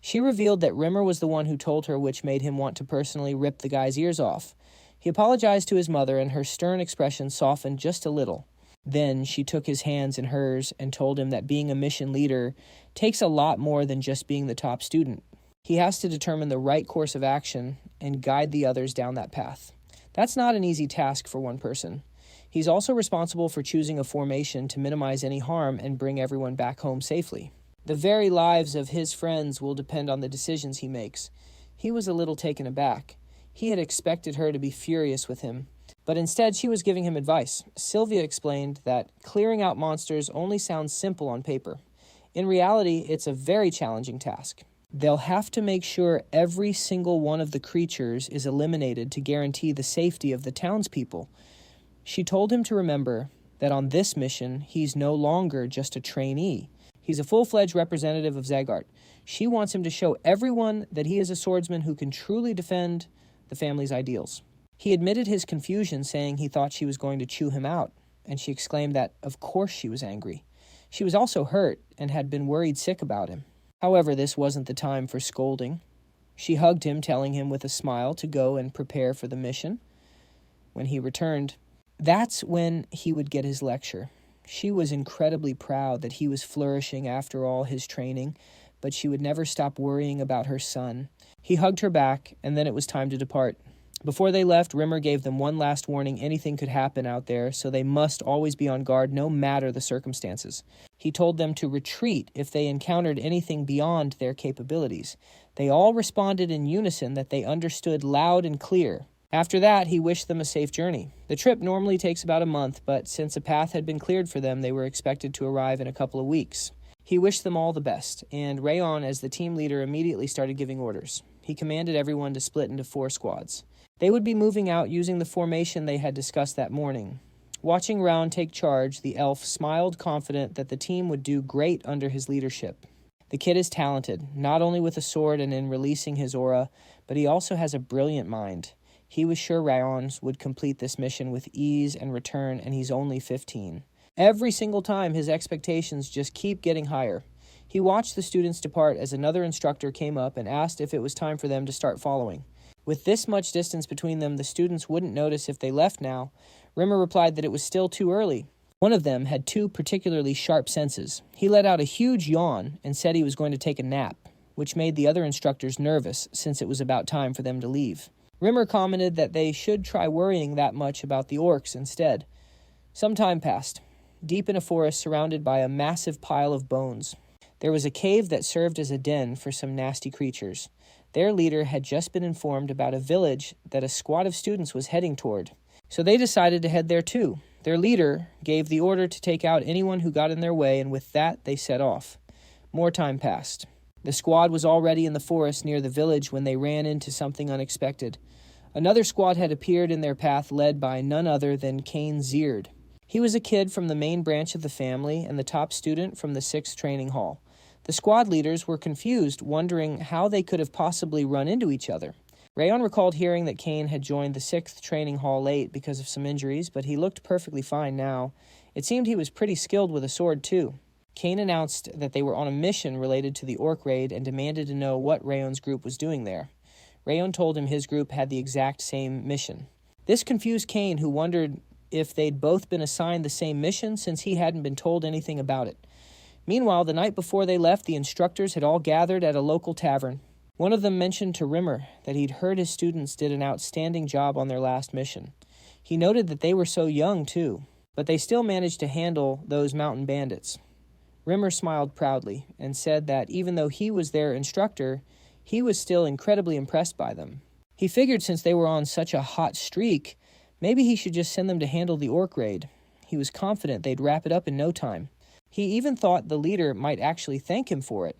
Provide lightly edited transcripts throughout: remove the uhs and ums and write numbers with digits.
She revealed that Rimmer was the one who told her, which made him want to personally rip the guy's ears off. He apologized to his mother, and her stern expression softened just a little. Then she took his hands in hers and told him that being a mission leader takes a lot more than just being the top student. He has to determine the right course of action and guide the others down that path. That's not an easy task for one person. He's also responsible for choosing a formation to minimize any harm and bring everyone back home safely. The very lives of his friends will depend on the decisions he makes. He was a little taken aback. He had expected her to be furious with him, but instead she was giving him advice. Sylvia explained that clearing out monsters only sounds simple on paper. In reality, it's a very challenging task. They'll have to make sure every single one of the creatures is eliminated to guarantee the safety of the townspeople. She told him to remember that on this mission, he's no longer just a trainee. He's a full-fledged representative of Zgart. She wants him to show everyone that he is a swordsman who can truly defend the family's ideals. He admitted his confusion, saying he thought she was going to chew him out, and she exclaimed that, of course, she was angry. She was also hurt and had been worried sick about him. However, this wasn't the time for scolding. She hugged him, telling him with a smile to go and prepare for the mission. When he returned, that's when he would get his lecture. She was incredibly proud that he was flourishing after all his training, but she would never stop worrying about her son. He hugged her back, and then it was time to depart. Before they left, Rimmer gave them one last warning: anything could happen out there, so they must always be on guard no matter the circumstances. He told them to retreat if they encountered anything beyond their capabilities. They all responded in unison that they understood loud and clear. After that, he wished them a safe journey. The trip normally takes about a month, but since a path had been cleared for them, they were expected to arrive in a couple of weeks. He wished them all the best, and Rayon, as the team leader, immediately started giving orders. He commanded everyone to split into 4 squads. They would be moving out using the formation they had discussed that morning. Watching Ron take charge, the elf smiled, confident that the team would do great under his leadership. The kid is talented, not only with a sword and in releasing his aura, but he also has a brilliant mind. He was sure Rayon would complete this mission with ease and return, and he's only 15. Every single time, his expectations just keep getting higher. He watched the students depart as another instructor came up and asked if it was time for them to start following. With this much distance between them, the students wouldn't notice if they left now. Rimmer replied that it was still too early. One of them had 2 particularly sharp senses. He let out a huge yawn and said he was going to take a nap, which made the other instructors nervous since it was about time for them to leave. Rimmer commented that they should try worrying that much about the orcs instead. Some time passed, deep in a forest surrounded by a massive pile of bones. There was a cave that served as a den for some nasty creatures. Their leader had just been informed about a village that a squad of students was heading toward, so they decided to head there too. Their leader gave the order to take out anyone who got in their way, and with that, they set off. More time passed. The squad was already in the forest near the village when they ran into something unexpected. Another squad had appeared in their path, led by none other than Glenn Zgart. He was a kid from the main branch of the family and the top student from the 6th training hall. The squad leaders were confused, wondering how they could have possibly run into each other. Rayon recalled hearing that Glenn had joined the 6th training hall late because of some injuries, but he looked perfectly fine now. It seemed he was pretty skilled with a sword, too. Glenn announced that they were on a mission related to the orc raid and demanded to know what Rayon's group was doing there. Rayon told him his group had the exact same mission. This confused Glenn, who wondered if they'd both been assigned the same mission since he hadn't been told anything about it. Meanwhile, the night before they left, the instructors had all gathered at a local tavern. One of them mentioned to Rimmer that he'd heard his students did an outstanding job on their last mission. He noted that they were so young, too, but they still managed to handle those mountain bandits. Rimmer smiled proudly and said that even though he was their instructor, he was still incredibly impressed by them. He figured since they were on such a hot streak, maybe he should just send them to handle the orc raid. He was confident they'd wrap it up in no time. He even thought the leader might actually thank him for it.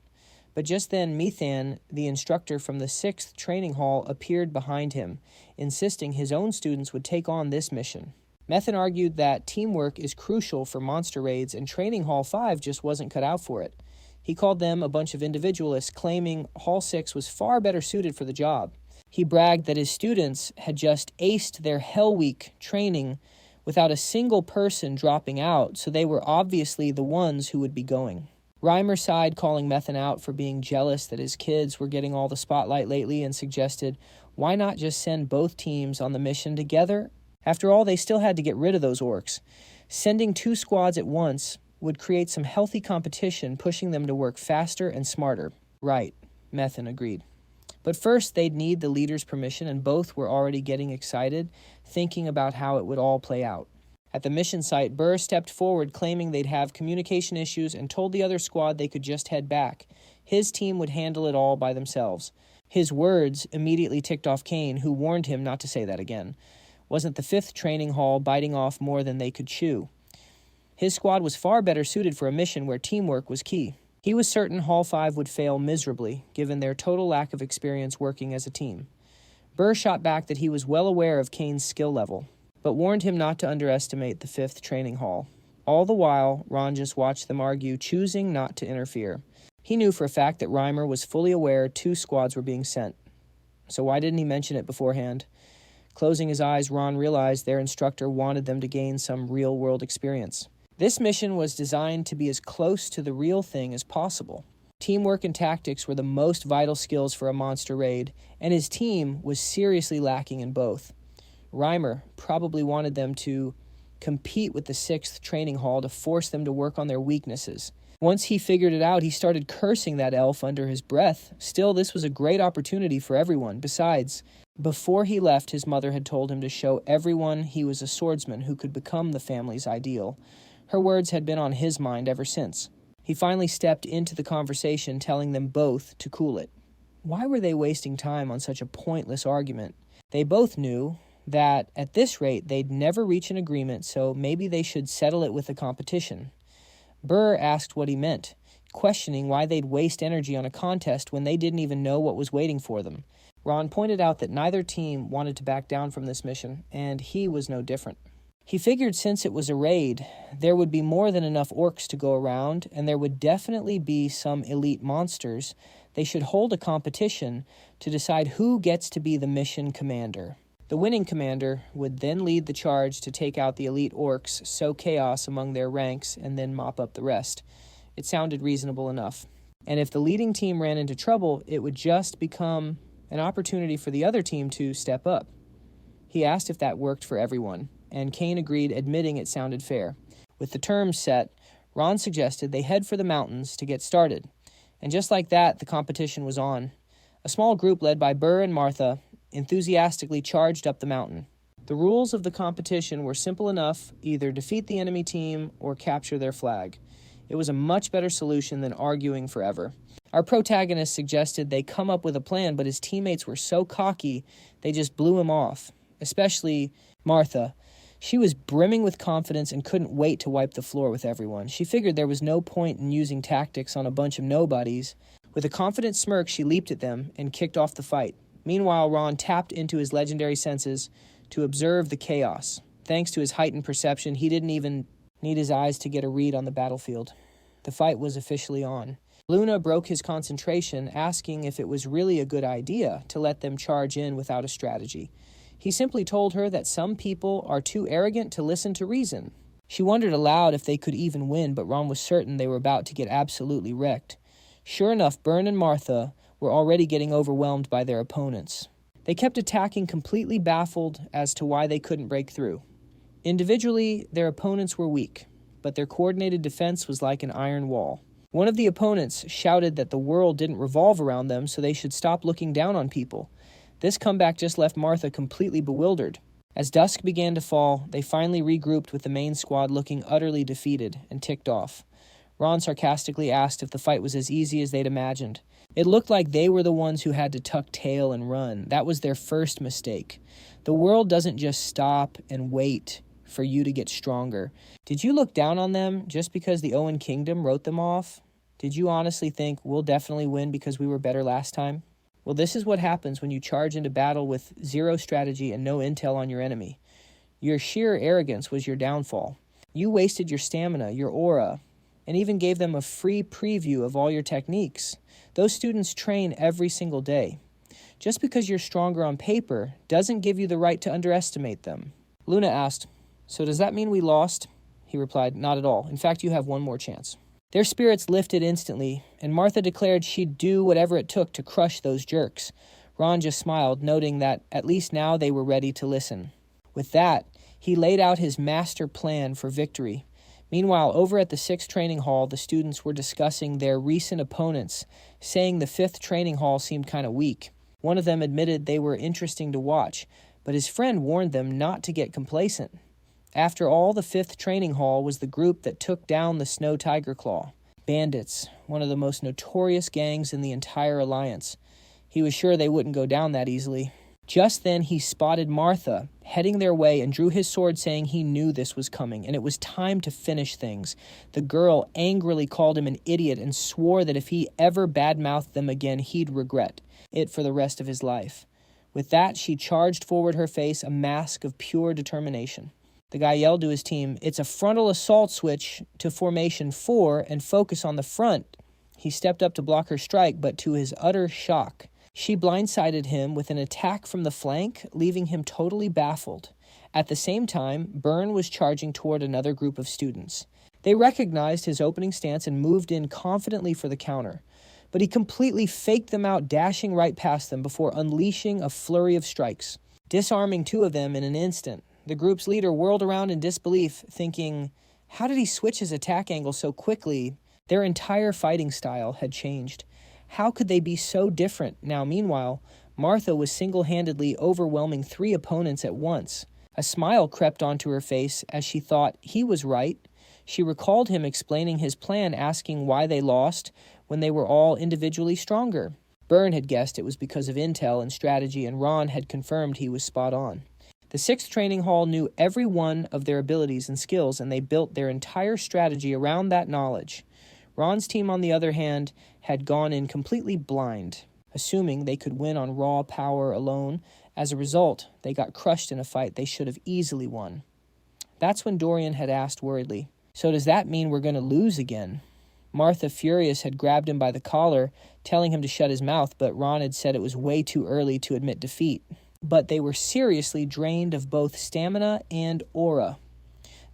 But just then, Methan, the instructor from the 6th training hall, appeared behind him, insisting his own students would take on this mission. Methan argued that teamwork is crucial for monster raids, and Training Hall 5 just wasn't cut out for it. He called them a bunch of individualists, claiming Hall 6 was far better suited for the job. He bragged that his students had just aced their Hell Week training without a single person dropping out, so they were obviously the ones who would be going. Reimer sighed, calling Methan out for being jealous that his kids were getting all the spotlight lately, and suggested, why not just send both teams on the mission together? After all, they still had to get rid of those orcs. Sending 2 squads at once would create some healthy competition, pushing them to work faster and smarter. Right, Methan agreed. But first, they'd need the leader's permission, and both were already getting excited, thinking about how it would all play out. At the mission site, Burr stepped forward, claiming they'd have communication issues, and told the other squad they could just head back. His team would handle it all by themselves. His words immediately ticked off Kane, who warned him not to say that again. Wasn't the 5th training hall biting off more than they could chew? His squad was far better suited for a mission where teamwork was key. He was certain Hall 5 would fail miserably, given their total lack of experience working as a team. Burr shot back that he was well aware of Kane's skill level, but warned him not to underestimate the 5th training hall. All the while, Ron just watched them argue, choosing not to interfere. He knew for a fact that Reimer was fully aware 2 squads were being sent. So why didn't he mention it beforehand? Closing his eyes, Ron realized their instructor wanted them to gain some real-world experience. This mission was designed to be as close to the real thing as possible. Teamwork and tactics were the most vital skills for a monster raid, and his team was seriously lacking in both. Reimer probably wanted them to compete with the 6th training hall to force them to work on their weaknesses. Once he figured it out, he started cursing that elf under his breath. Still, this was a great opportunity for everyone. Besides, before he left, his mother had told him to show everyone he was a swordsman who could become the family's ideal. Her words had been on his mind ever since. He finally stepped into the conversation, telling them both to cool it. Why were they wasting time on such a pointless argument? They both knew that at this rate they'd never reach an agreement, so maybe they should settle it with the competition. Burr asked what he meant, questioning why they'd waste energy on a contest when they didn't even know what was waiting for them. Ron pointed out that neither team wanted to back down from this mission, and he was no different. He figured since it was a raid, there would be more than enough orcs to go around, and there would definitely be some elite monsters. They should hold a competition to decide who gets to be the mission commander. The winning commander would then lead the charge to take out the elite orcs, sow chaos among their ranks, and then mop up the rest. It sounded reasonable enough. And if the leading team ran into trouble, it would just become an opportunity for the other team to step up. He asked if that worked for everyone, and Kane agreed, admitting it sounded fair. With the terms set, Ron suggested they head for the mountains to get started. And just like that, the competition was on. A small group led by Burr and Martha enthusiastically charged up the mountain. The rules of the competition were simple enough: either defeat the enemy team or capture their flag. It was a much better solution than arguing forever. Our protagonist suggested they come up with a plan, but his teammates were so cocky, they just blew him off, especially Martha. She was brimming with confidence and couldn't wait to wipe the floor with everyone. She figured there was no point in using tactics on a bunch of nobodies. With a confident smirk, she leaped at them and kicked off the fight. Meanwhile, Ron tapped into his legendary senses to observe the chaos. Thanks to his heightened perception, he didn't even need his eyes to get a read on the battlefield. The fight was officially on. Luna broke his concentration, asking if it was really a good idea to let them charge in without a strategy. He simply told her that some people are too arrogant to listen to reason. She wondered aloud if they could even win, but Ron was certain they were about to get absolutely wrecked. Sure enough, Byrne and Martha were already getting overwhelmed by their opponents. They kept attacking, completely baffled as to why they couldn't break through. Individually, their opponents were weak, but their coordinated defense was like an iron wall. One of the opponents shouted that the world didn't revolve around them, so they should stop looking down on people. This comeback just left Martha completely bewildered. As dusk began to fall, they finally regrouped with the main squad looking utterly defeated and ticked off. Ron sarcastically asked if the fight was as easy as they'd imagined. It looked like they were the ones who had to tuck tail and run. That was their first mistake. The world doesn't just stop and wait for you to get stronger. Did you look down on them just because the Owen Kingdom wrote them off? Did you honestly think we'll definitely win because we were better last time? Well, this is what happens when you charge into battle with zero strategy and no intel on your enemy. Your sheer arrogance was your downfall. You wasted your stamina, your aura, and even gave them a free preview of all your techniques. Those students train every single day. Just because you're stronger on paper doesn't give you the right to underestimate them. Luna asked, "So does that mean we lost?" He replied, "Not at all. In fact, you have one more chance." Their spirits lifted instantly, and Martha declared she'd do whatever it took to crush those jerks. Ron just smiled, noting that at least now they were ready to listen. With that, he laid out his master plan for victory. Meanwhile, over at the 6th training hall, the students were discussing their recent opponents, saying the 5th training hall seemed kind of weak. One of them admitted they were interesting to watch, but his friend warned them not to get complacent. After all, the 5th training hall was the group that took down the Snow Tiger Claw. Bandits, one of the most notorious gangs in the entire alliance. He was sure they wouldn't go down that easily. Just then he spotted Martha heading their way and drew his sword, saying he knew this was coming and it was time to finish things. The girl angrily called him an idiot and swore that if he ever badmouthed them again, he'd regret it for the rest of his life. With that, she charged forward, her face a mask of pure determination. The guy yelled to his team, "It's a frontal assault, switch to formation 4 and focus on the front." He stepped up to block her strike, but to his utter shock, she blindsided him with an attack from the flank, leaving him totally baffled. At the same time, Byrne was charging toward another group of students. They recognized his opening stance and moved in confidently for the counter. But he completely faked them out, dashing right past them before unleashing a flurry of strikes, disarming 2 of them in an instant. The group's leader whirled around in disbelief, thinking, how did he switch his attack angle so quickly? Their entire fighting style had changed. How could they be so different? Now, meanwhile, Martha was single-handedly overwhelming 3 opponents at once. A smile crept onto her face as she thought he was right. She recalled him explaining his plan, asking why they lost when they were all individually stronger. Byrne had guessed it was because of intel and strategy, and Ron had confirmed he was spot on. The 6th training hall knew every one of their abilities and skills, and they built their entire strategy around that knowledge. Ron's team, on the other hand, had gone in completely blind, assuming they could win on raw power alone. As a result, they got crushed in a fight they should have easily won. That's when Dorian had asked worriedly, "So does that mean we're going to lose again?" Martha, furious, had grabbed him by the collar, telling him to shut his mouth, but Ron had said it was way too early to admit defeat. But they were seriously drained of both stamina and aura.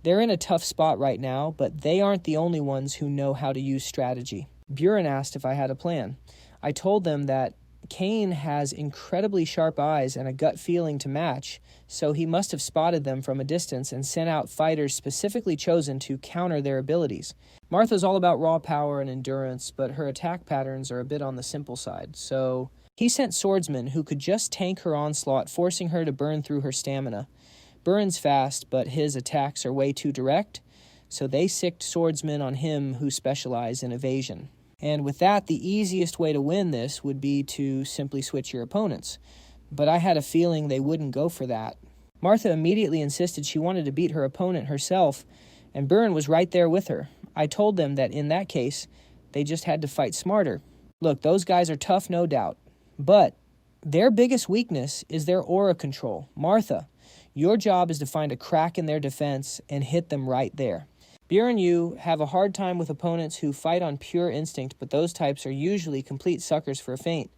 They're in a tough spot right now, but they aren't the only ones who know how to use strategy. Buren asked if I had a plan. I told them that Kane has incredibly sharp eyes and a gut feeling to match, so he must have spotted them from a distance and sent out fighters specifically chosen to counter their abilities. Martha's all about raw power and endurance, but her attack patterns are a bit on the simple side, so he sent Swordsman, who could just tank her onslaught, forcing her to burn through her stamina. Byrne's fast, but his attacks are way too direct, so they sicked Swordsman on him, who specialized in evasion. And with that, the easiest way to win this would be to simply switch your opponents. But I had a feeling they wouldn't go for that. Martha immediately insisted she wanted to beat her opponent herself, and Byrne was right there with her. I told them that in that case, they just had to fight smarter. Look, those guys are tough, no doubt, but their biggest weakness is their aura control. Martha, your job is to find a crack in their defense and hit them right there. Buren and you have a hard time with opponents who fight on pure instinct, but those types are usually complete suckers for a feint.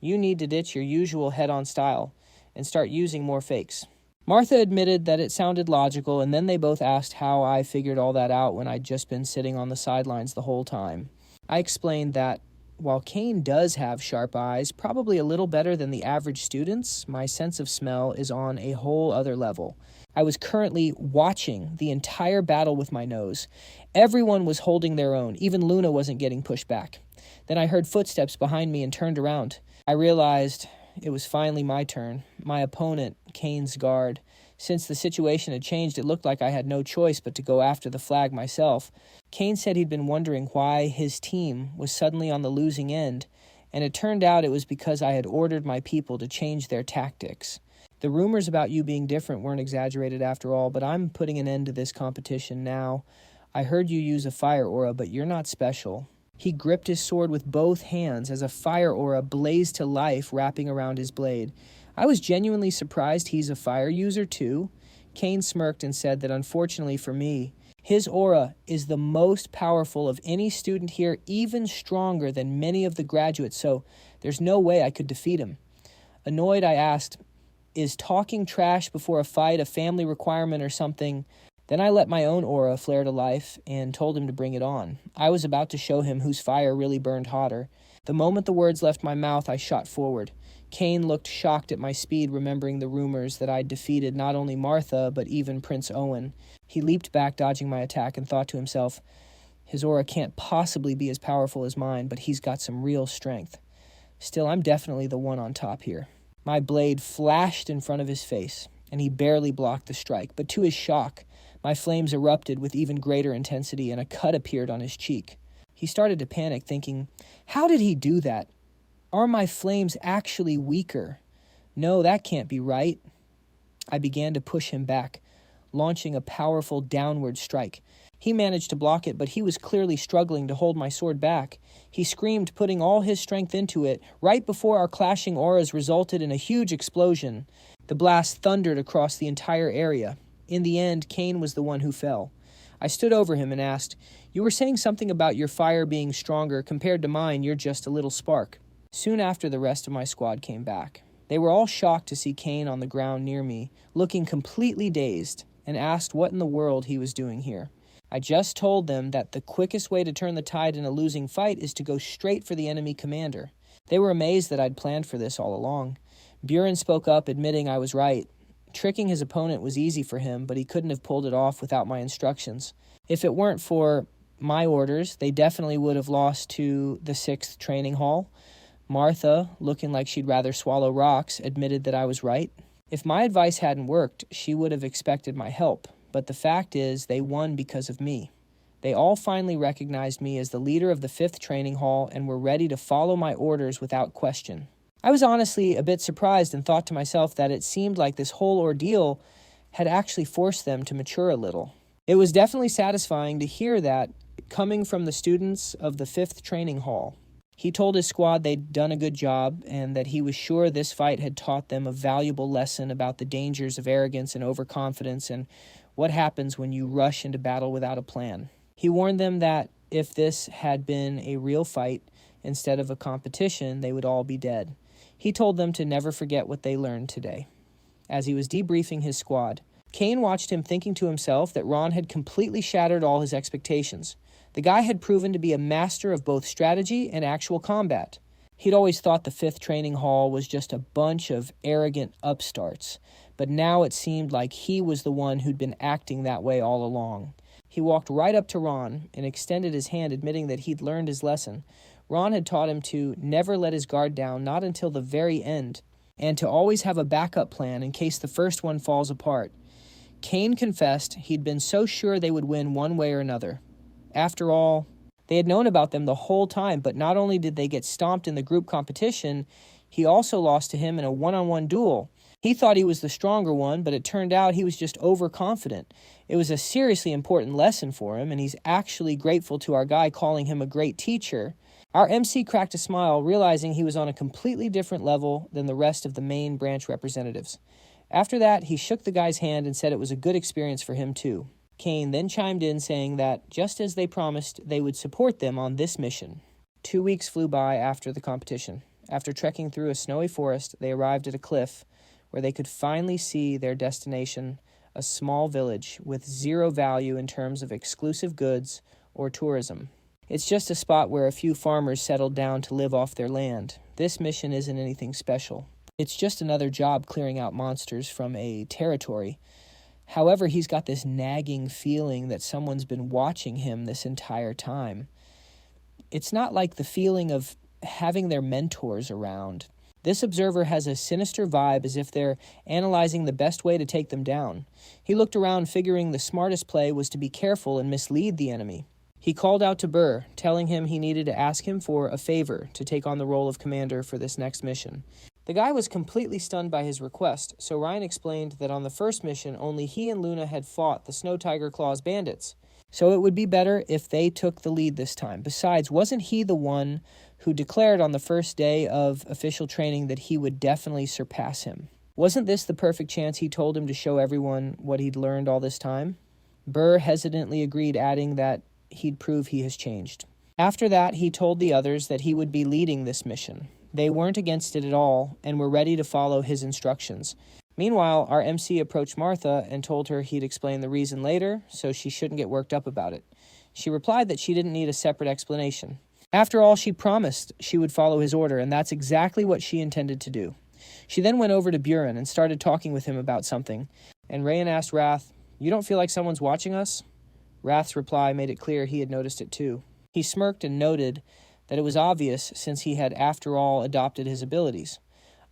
You need to ditch your usual head-on style and start using more fakes. Martha admitted that it sounded logical, and then they both asked how I figured all that out when I'd just been sitting on the sidelines the whole time. I explained that while Kane does have sharp eyes, probably a little better than the average students, my sense of smell is on a whole other level. I was currently watching the entire battle with my nose. Everyone was holding their own. Even Luna wasn't getting pushed back. Then I heard footsteps behind me and turned around. I realized it was finally my turn. My opponent, Kane's guard. Since the situation had changed, it looked like I had no choice but to go after the flag myself. Kane said he'd been wondering why his team was suddenly on the losing end, and it turned out it was because I had ordered my people to change their tactics. The rumors about you being different weren't exaggerated after all, but I'm putting an end to this competition now. I heard you use a fire aura, but you're not special. He gripped his sword with both hands as a fire aura blazed to life, wrapping around his blade. I was genuinely surprised he's a fire user too. Kane smirked and said that unfortunately for me, his aura is the most powerful of any student here, even stronger than many of the graduates, so there's no way I could defeat him. Annoyed, I asked, "Is talking trash before a fight a family requirement or something?" Then I let my own aura flare to life and told him to bring it on. I was about to show him whose fire really burned hotter. The moment the words left my mouth, I shot forward. Cain looked shocked at my speed, remembering the rumors that I'd defeated not only Martha, but even Prince Owen. He leaped back, dodging my attack, and thought to himself, his aura can't possibly be as powerful as mine, but he's got some real strength. Still, I'm definitely the one on top here. My blade flashed in front of his face, and he barely blocked the strike, but to his shock, my flames erupted with even greater intensity, and a cut appeared on his cheek. He started to panic, thinking, how did he do that? Are my flames actually weaker? No, that can't be right. I began to push him back, launching a powerful downward strike. He managed to block it, but he was clearly struggling to hold my sword back. He screamed, putting all his strength into it, right before our clashing auras resulted in a huge explosion. The blast thundered across the entire area. In the end, Cain was the one who fell. I stood over him and asked, you were saying something about your fire being stronger. Compared to mine, you're just a little spark. Soon after, the rest of my squad came back. They were all shocked to see Cain on the ground near me, looking completely dazed, and asked what in the world he was doing here. I just told them that the quickest way to turn the tide in a losing fight is to go straight for the enemy commander. They were amazed that I'd planned for this all along. Buren spoke up, admitting I was right. Tricking his opponent was easy for him, but he couldn't have pulled it off without my instructions. If it weren't for my orders, they definitely would have lost to the 6th training hall. Martha, looking like she'd rather swallow rocks, admitted that I was right. If my advice hadn't worked, she would have expected my help. But the fact is, they won because of me. They all finally recognized me as the leader of the 5th training hall and were ready to follow my orders without question. I was honestly a bit surprised and thought to myself that it seemed like this whole ordeal had actually forced them to mature a little. It was definitely satisfying to hear that coming from the students of the 5th training hall. He told his squad they'd done a good job and that he was sure this fight had taught them a valuable lesson about the dangers of arrogance and overconfidence and what happens when you rush into battle without a plan. He warned them that if this had been a real fight instead of a competition, they would all be dead. He told them to never forget what they learned today. As he was debriefing his squad, Cain watched him, thinking to himself that Ron had completely shattered all his expectations. The guy had proven to be a master of both strategy and actual combat. He'd always thought the 5th training hall was just a bunch of arrogant upstarts, but now it seemed like he was the one who'd been acting that way all along. He walked right up to Ron and extended his hand, admitting that he'd learned his lesson. Ron had taught him to never let his guard down, not until the very end, and to always have a backup plan in case the first one falls apart. Cain confessed he'd been so sure they would win one way or another. After all, they had known about them the whole time, but not only did they get stomped in the group competition, he also lost to him in a one-on-one duel. He thought he was the stronger one, but it turned out he was just overconfident. It was a seriously important lesson for him, and he's actually grateful to our guy calling him a great teacher. Our MC cracked a smile, realizing he was on a completely different level than the rest of the main branch representatives. After that, he shook the guy's hand and said it was a good experience for him too. Cain then chimed in, saying that, just as they promised, they would support them on this mission. 2 weeks flew by after the competition. After trekking through a snowy forest, they arrived at a cliff where they could finally see their destination, a small village with zero value in terms of exclusive goods or tourism. It's just a spot where a few farmers settled down to live off their land. This mission isn't anything special. It's just another job clearing out monsters from a territory. However, he's got this nagging feeling that someone's been watching him this entire time. It's not like the feeling of having their mentors around. This observer has a sinister vibe, as if they're analyzing the best way to take them down. He looked around, figuring the smartest play was to be careful and mislead the enemy. He called out to Burr, telling him he needed to ask him for a favor to take on the role of commander for this next mission. The guy was completely stunned by his request, so Ryan explained that on the first mission, only he and Luna had fought the Snow Tiger Claw's bandits, so it would be better if they took the lead this time. Besides, wasn't he the one who declared on the first day of official training that he would definitely surpass him? Wasn't this the perfect chance he told him to show everyone what he'd learned all this time? Burr hesitantly agreed, adding that he'd prove he has changed. After that, he told the others that he would be leading this mission. They weren't against it at all and were ready to follow his instructions. Meanwhile, our MC approached Martha and told her he'd explain the reason later, so she shouldn't get worked up about it. She replied that she didn't need a separate explanation. After all, she promised she would follow his order, and that's exactly what she intended to do. She then went over to Buren and started talking with him about something, and Rayon asked Wrath, "You don't feel like someone's watching us?" Wrath's reply made it clear he had noticed it too. He smirked and noted that it was obvious since he had, after all, adopted his abilities.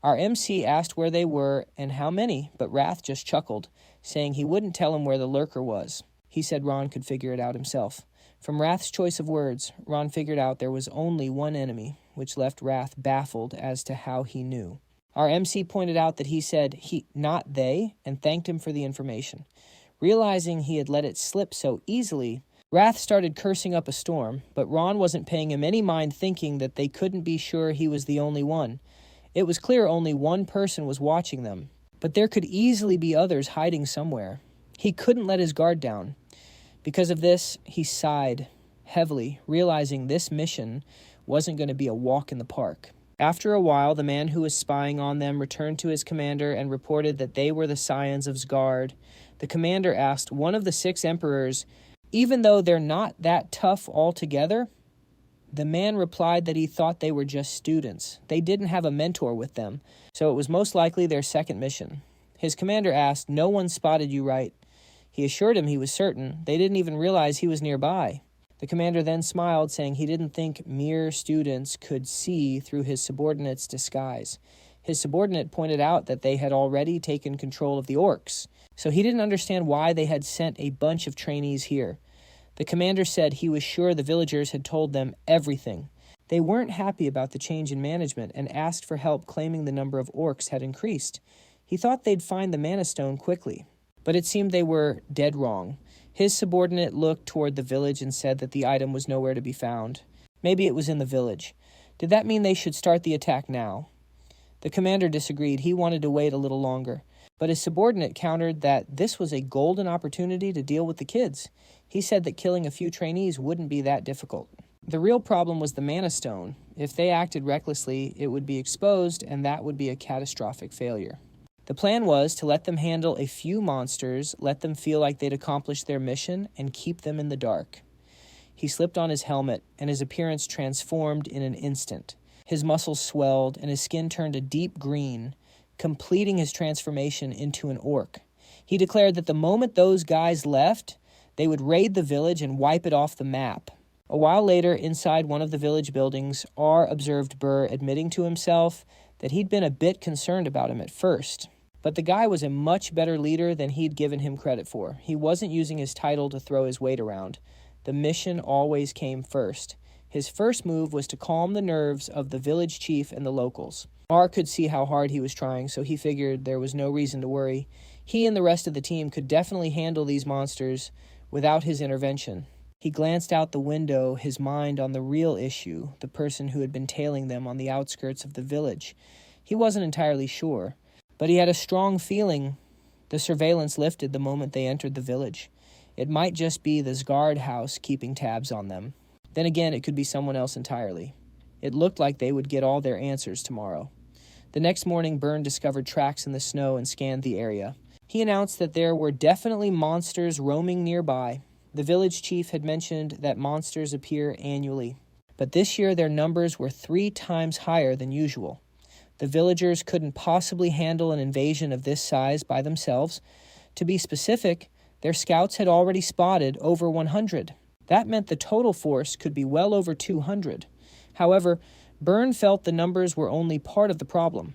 Our MC asked where they were and how many, but Wrath just chuckled, saying he wouldn't tell him where the lurker was. He said Ron could figure it out himself. From Wrath's choice of words, Ron figured out there was only one enemy, which left Wrath baffled as to how he knew. Our MC pointed out that he said he, not they, and thanked him for the information. Realizing he had let it slip so easily, Wrath started cursing up a storm, but Ron wasn't paying him any mind, thinking that they couldn't be sure he was the only one. It was clear only one person was watching them, but there could easily be others hiding somewhere. He couldn't let his guard down. Because of this, he sighed heavily, realizing this mission wasn't going to be a walk in the park. After a while, the man who was spying on them returned to his commander and reported that they were the scions of Zgart. The commander asked one of the 6 emperors, even though they're not that tough altogether. The man replied that he thought they were just students. They didn't have a mentor with them, so it was most likely their second mission. His commander asked, "No one spotted you, right?" He assured him he was certain. They didn't even realize he was nearby. The commander then smiled, saying he didn't think mere students could see through his subordinate's disguise. His subordinate pointed out that they had already taken control of the orcs, so he didn't understand why they had sent a bunch of trainees here. The commander said he was sure the villagers had told them everything. They weren't happy about the change in management and asked for help, claiming the number of orcs had increased. He thought they'd find the mana stone quickly, but it seemed they were dead wrong. His subordinate looked toward the village and said that the item was nowhere to be found. Maybe it was in the village. Did that mean they should start the attack now? The commander disagreed. He wanted to wait a little longer. But his subordinate countered that this was a golden opportunity to deal with the kids. He said that killing a few trainees wouldn't be that difficult. The real problem was the mana stone. If they acted recklessly, it would be exposed, and that would be a catastrophic failure. The plan was to let them handle a few monsters, let them feel like they'd accomplished their mission, and keep them in the dark. He slipped on his helmet, and his appearance transformed in an instant. His muscles swelled, and his skin turned a deep green, completing his transformation into an orc. He declared that the moment those guys left, they would raid the village and wipe it off the map. A while later, inside one of the village buildings, R observed Burr admitting to himself that he'd been a bit concerned about him at first. But the guy was a much better leader than he'd given him credit for. He wasn't using his title to throw his weight around. The mission always came first. His first move was to calm the nerves of the village chief and the locals. R could see how hard he was trying, so he figured there was no reason to worry. He and the rest of the team could definitely handle these monsters without his intervention. He glanced out the window, his mind on the real issue, the person who had been tailing them on the outskirts of the village. He wasn't entirely sure, but he had a strong feeling the surveillance lifted the moment they entered the village. It might just be the Zgart house keeping tabs on them. Then again, it could be someone else entirely. It looked like they would get all their answers tomorrow. The next morning, Byrne discovered tracks in the snow and scanned the area. He announced that there were definitely monsters roaming nearby. The village chief had mentioned that monsters appear annually, but this year their numbers were 3 times higher than usual. The villagers couldn't possibly handle an invasion of this size by themselves. To be specific, their scouts had already spotted over 100. That meant the total force could be well over 200. However, Byrne felt the numbers were only part of the problem.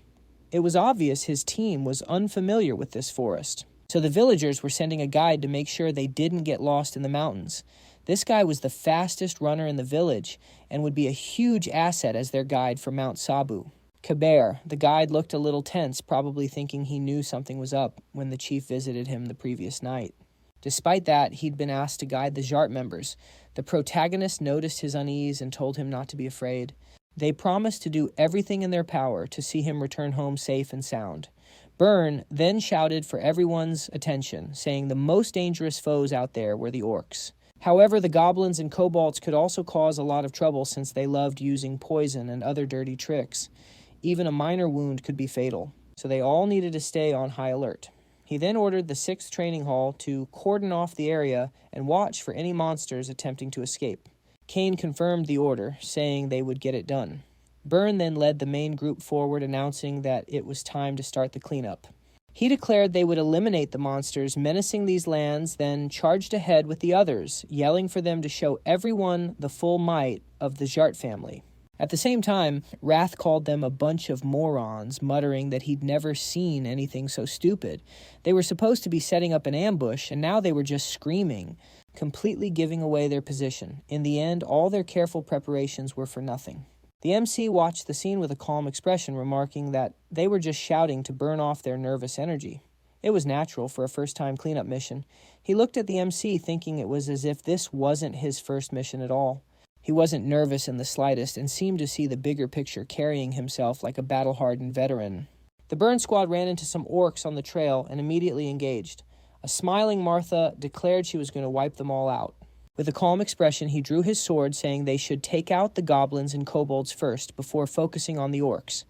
It was obvious his team was unfamiliar with this forest, so the villagers were sending a guide to make sure they didn't get lost in the mountains. This guy was the fastest runner in the village and would be a huge asset as their guide for Mount Sabu. Kabir, the guide, looked a little tense, probably thinking he knew something was up when the chief visited him the previous night. Despite that, he'd been asked to guide the Zgart members. The protagonist noticed his unease and told him not to be afraid. They promised to do everything in their power to see him return home safe and sound. Byrne then shouted for everyone's attention, saying the most dangerous foes out there were the orcs. However, the goblins and kobolds could also cause a lot of trouble since they loved using poison and other dirty tricks. Even a minor wound could be fatal. so they all needed to stay on high alert. He then ordered the 6th Training Hall to cordon off the area and watch for any monsters attempting to escape. Kane confirmed the order, saying they would get it done. Byrne then led the main group forward, announcing that it was time to start the cleanup. He declared they would eliminate the monsters menacing these lands, then charged ahead with the others, yelling for them to show everyone the full might of the Zgart family. At the same time, Wrath called them a bunch of morons, muttering that he'd never seen anything so stupid. They were supposed to be setting up an ambush, and now they were just screaming, completely giving away their position. In the end, all their careful preparations were for nothing. The MC watched the scene with a calm expression, remarking that they were just shouting to burn off their nervous energy. It was natural for a first-time cleanup mission. He looked at the MC, thinking it was as if this wasn't his first mission at all. He wasn't nervous in the slightest and seemed to see the bigger picture, carrying himself like a battle-hardened veteran. The Burn squad ran into some orcs on the trail and immediately engaged. A smiling Martha declared she was going to wipe them all out. With a calm expression, he drew his sword, saying they should take out the goblins and kobolds first, before focusing on the orcs.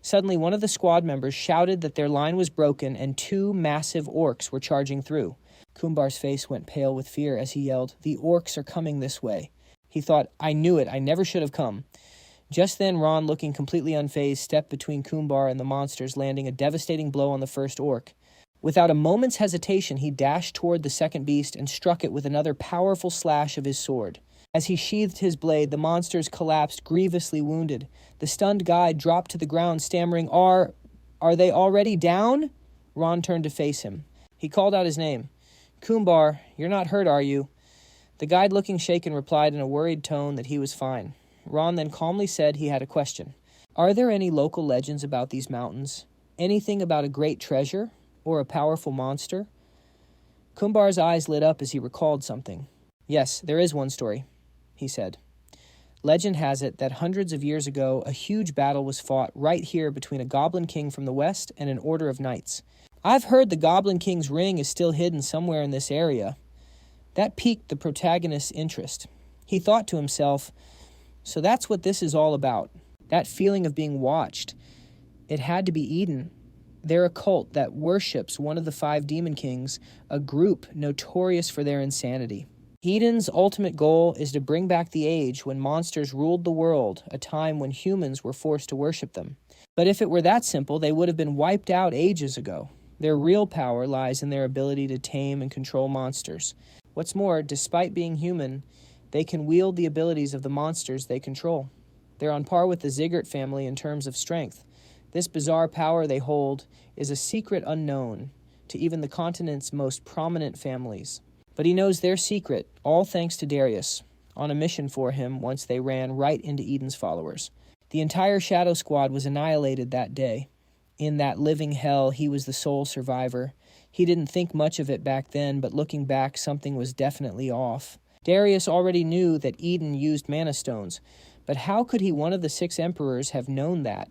Suddenly, one of the squad members shouted that their line was broken and 2 massive orcs were charging through. Kumbar's face went pale with fear as he yelled, "The orcs are coming this way." He thought, "I knew it, I never should have come." Just then, Ron, looking completely unfazed, stepped between Kumbar and the monsters, landing a devastating blow on the first orc. Without a moment's hesitation, he dashed toward the second beast and struck it with another powerful slash of his sword. As he sheathed his blade, the monsters collapsed, grievously wounded. The stunned guide dropped to the ground, stammering, Are they already down?" Ron turned to face him. He called out his name. "Kumbar, you're not hurt, are you?" The guide, looking shaken, replied in a worried tone that he was fine. Ron then calmly said he had a question. "Are there any local legends about these mountains? Anything about a great treasure? Or a powerful monster?" Kumbar's eyes lit up as he recalled something. "Yes, there is one story," he said. "Legend has it that hundreds of years ago, a huge battle was fought right here between a goblin king from the west and an order of knights. I've heard the goblin king's ring is still hidden somewhere in this area." That piqued the protagonist's interest. He thought to himself, so that's what this is all about. That feeling of being watched. It had to be Eden. They're a cult that worships one of the 5 demon kings, a group notorious for their insanity. Eden's ultimate goal is to bring back the age when monsters ruled the world, a time when humans were forced to worship them. But if it were that simple, they would have been wiped out ages ago. Their real power lies in their ability to tame and control monsters. What's more, despite being human, they can wield the abilities of the monsters they control. They're on par with the Zgart family in terms of strength. This bizarre power they hold is a secret unknown to even the continent's most prominent families. But he knows their secret, all thanks to Daryus, on a mission for him once they ran right into Eden's followers. The entire Shadow Squad was annihilated that day. In that living hell, he was the sole survivor. He didn't think much of it back then, but looking back, something was definitely off. Daryus already knew that Eden used mana stones, but how could he, one of the 6 emperors, have known that?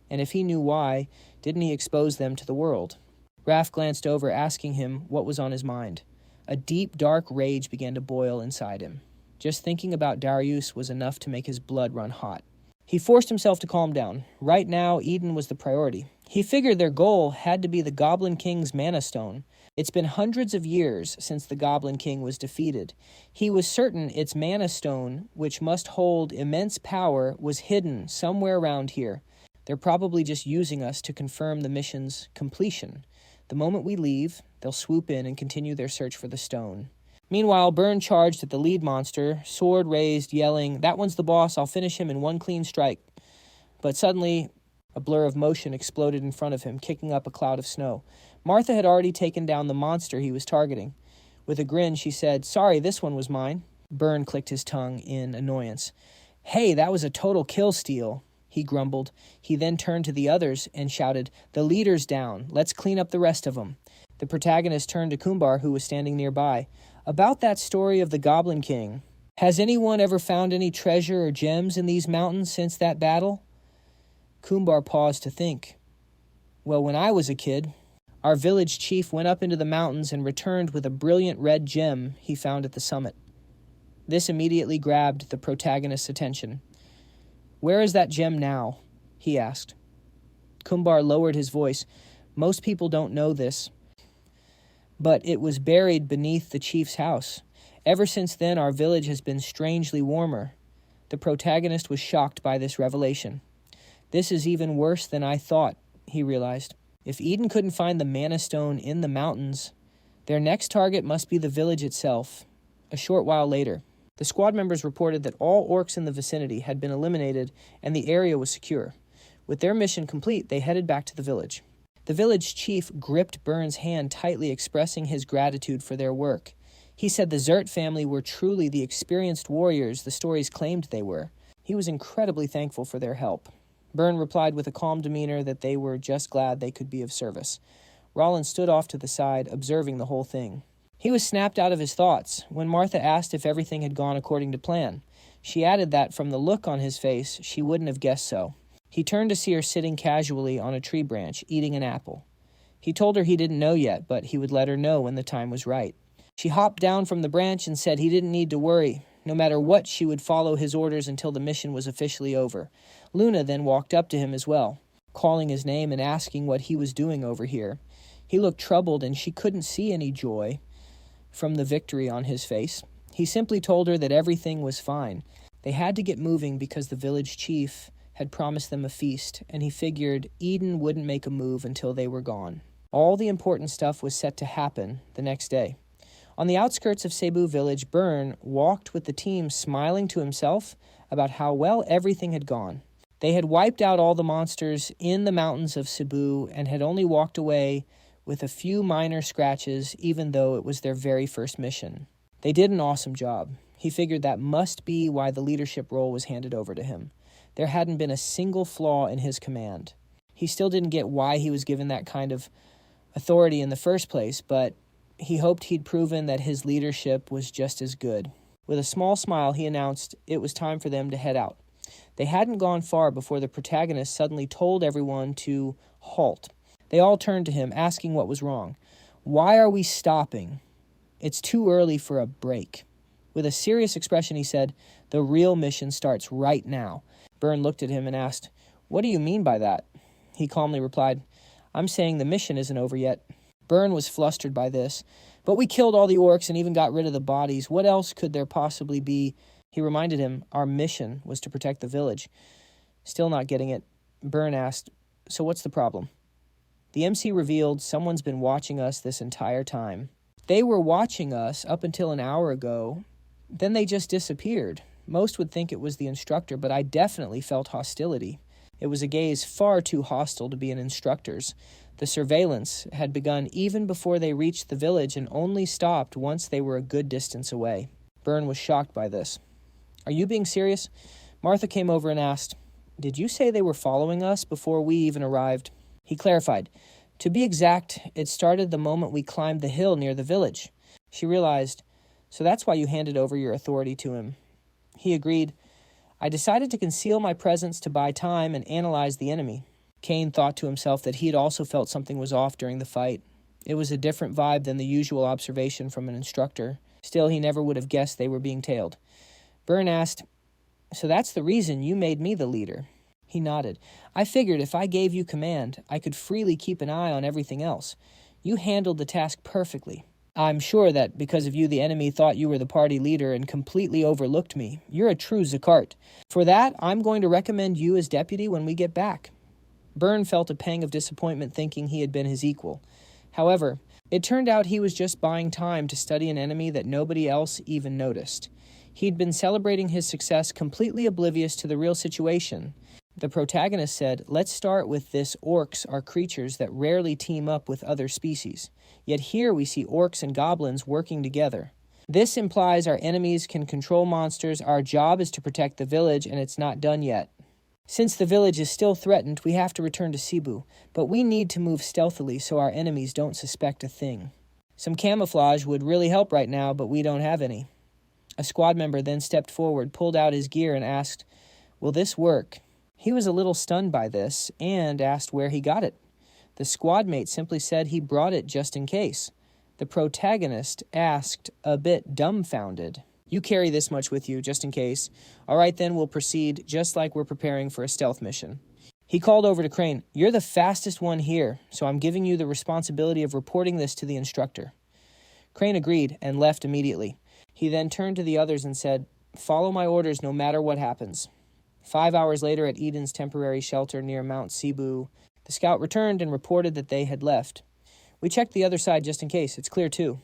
And if he knew why, didn't he expose them to the world? Raph glanced over, asking him what was on his mind. A deep, dark rage began to boil inside him. Just thinking about Daryus was enough to make his blood run hot. He forced himself to calm down. Right now, Eden was the priority. He figured their goal had to be the Goblin King's Mana Stone. It's been hundreds of years since the Goblin King was defeated. He was certain its Mana Stone, which must hold immense power, was hidden somewhere around here. They're probably just using us to confirm the mission's completion. The moment we leave, they'll swoop in and continue their search for the stone. Meanwhile, Byrne charged at the lead monster, sword raised, yelling, "That one's the boss, I'll finish him in one clean strike." But suddenly, a blur of motion exploded in front of him, kicking up a cloud of snow. Martha had already taken down the monster he was targeting. With a grin, she said, "Sorry, this one was mine." Byrne clicked his tongue in annoyance. "Hey, that was a total kill steal," he grumbled. He then turned to the others and shouted, "The leader's down. Let's clean up the rest of them." The protagonist turned to Kumbar, who was standing nearby. "About that story of the Goblin King. Has anyone ever found any treasure or gems in these mountains since that battle?" Kumbar paused to think. "Well, when I was a kid, our village chief went up into the mountains and returned with a brilliant red gem he found at the summit." This immediately grabbed the protagonist's attention. "Where is that gem now?" he asked. Kumbar lowered his voice. Most people don't know this, but it was buried beneath the chief's house. Ever since then, our village has been strangely warmer. The protagonist was shocked by this revelation. This is even worse than I thought, he realized. If Eden couldn't find the Mana Stone in the mountains, their next target must be the village itself. A short while later, the squad members reported that all orcs in the vicinity had been eliminated and the area was secure. With their mission complete, they headed back to the village. The village chief gripped Byrne's hand tightly, expressing his gratitude for their work. He said the Zgart family were truly the experienced warriors the stories claimed they were. He was incredibly thankful for their help. Byrne replied with a calm demeanor that they were just glad they could be of service. Rollins stood off to the side, observing the whole thing. He was snapped out of his thoughts when Martha asked if everything had gone according to plan. She added that, from the look on his face, she wouldn't have guessed so. He turned to see her sitting casually on a tree branch, eating an apple. He told her he didn't know yet, but he would let her know when the time was right. She hopped down from the branch and said he didn't need to worry. No matter what, she would follow his orders until the mission was officially over. Luna then walked up to him as well, calling his name and asking what he was doing over here. He looked troubled, and she couldn't see any joy from the victory on his face. He simply told her that everything was fine. They had to get moving because the village chief had promised them a feast, and he figured Eden wouldn't make a move until they were gone. All the important stuff was set to happen the next day. On the outskirts of Cebu village, Byrne walked with the team, smiling to himself about how well everything had gone. They had wiped out all the monsters in the mountains of Cebu and had only walked away with a few minor scratches, even though it was their very first mission. They did an awesome job. He figured that must be why the leadership role was handed over to him. There hadn't been a single flaw in his command. He still didn't get why he was given that kind of authority in the first place, but he hoped he'd proven that his leadership was just as good. With a small smile, he announced it was time for them to head out. They hadn't gone far before the protagonist suddenly told everyone to halt. They all turned to him, asking what was wrong. "Why are we stopping? It's too early for a break." With a serious expression, he said, "The real mission starts right now." Byrne looked at him and asked, "What do you mean by that?" He calmly replied, "I'm saying the mission isn't over yet." Byrne was flustered by this. "But we killed all the orcs and even got rid of the bodies. What else could there possibly be?" He reminded him our mission was to protect the village. Still not getting it, Byrne asked, "So what's the problem?" The MC revealed someone's been watching us this entire time. They were watching us up until an hour ago. Then they just disappeared. Most would think it was the instructor, but I definitely felt hostility. It was a gaze far too hostile to be an instructor's. The surveillance had begun even before they reached the village and only stopped once they were a good distance away. Byrne was shocked by this. "Are you being serious?" Martha came over and asked, "Did you say they were following us before we even arrived?" He clarified, "To be exact, it started the moment we climbed the hill near the village." She realized, "So that's why you handed over your authority to him." He agreed, "I decided to conceal my presence to buy time and analyze the enemy." Kane thought to himself that he had also felt something was off during the fight. It was a different vibe than the usual observation from an instructor. Still, he never would have guessed they were being tailed. Byrne asked, "So that's the reason you made me the leader?" He nodded. "I figured if I gave you command, I could freely keep an eye on everything else. You handled the task perfectly. I'm sure that because of you, the enemy thought you were the party leader and completely overlooked me. You're a true Zgart. For that, I'm going to recommend you as deputy when we get back." Byrne felt a pang of disappointment thinking he had been his equal. However, it turned out he was just buying time to study an enemy that nobody else even noticed. He'd been celebrating his success, completely oblivious to the real situation. The protagonist said, "Let's start with this. Orcs are creatures that rarely team up with other species. Yet here we see orcs and goblins working together. This implies our enemies can control monsters. Our job is to protect the village, and it's not done yet. Since the village is still threatened, we have to return to Cebu, but we need to move stealthily so our enemies don't suspect a thing. Some camouflage would really help right now, but we don't have any." A squad member then stepped forward, pulled out his gear, and asked, "Will this work?" He was a little stunned by this and asked where he got it. The squad mate simply said he brought it just in case. The protagonist asked, a bit dumbfounded, "You carry this much with you, just in case. All right, then we'll proceed just like we're preparing for a stealth mission." He called over to Crane. "You're the fastest one here, so I'm giving you the responsibility of reporting this to the instructor." Crane agreed and left immediately. He then turned to the others and said, "Follow my orders no matter what happens." 5 hours later at Eden's temporary shelter near Mount Cebu, the scout returned and reported that they had left. "We checked the other side just in case. It's clear too."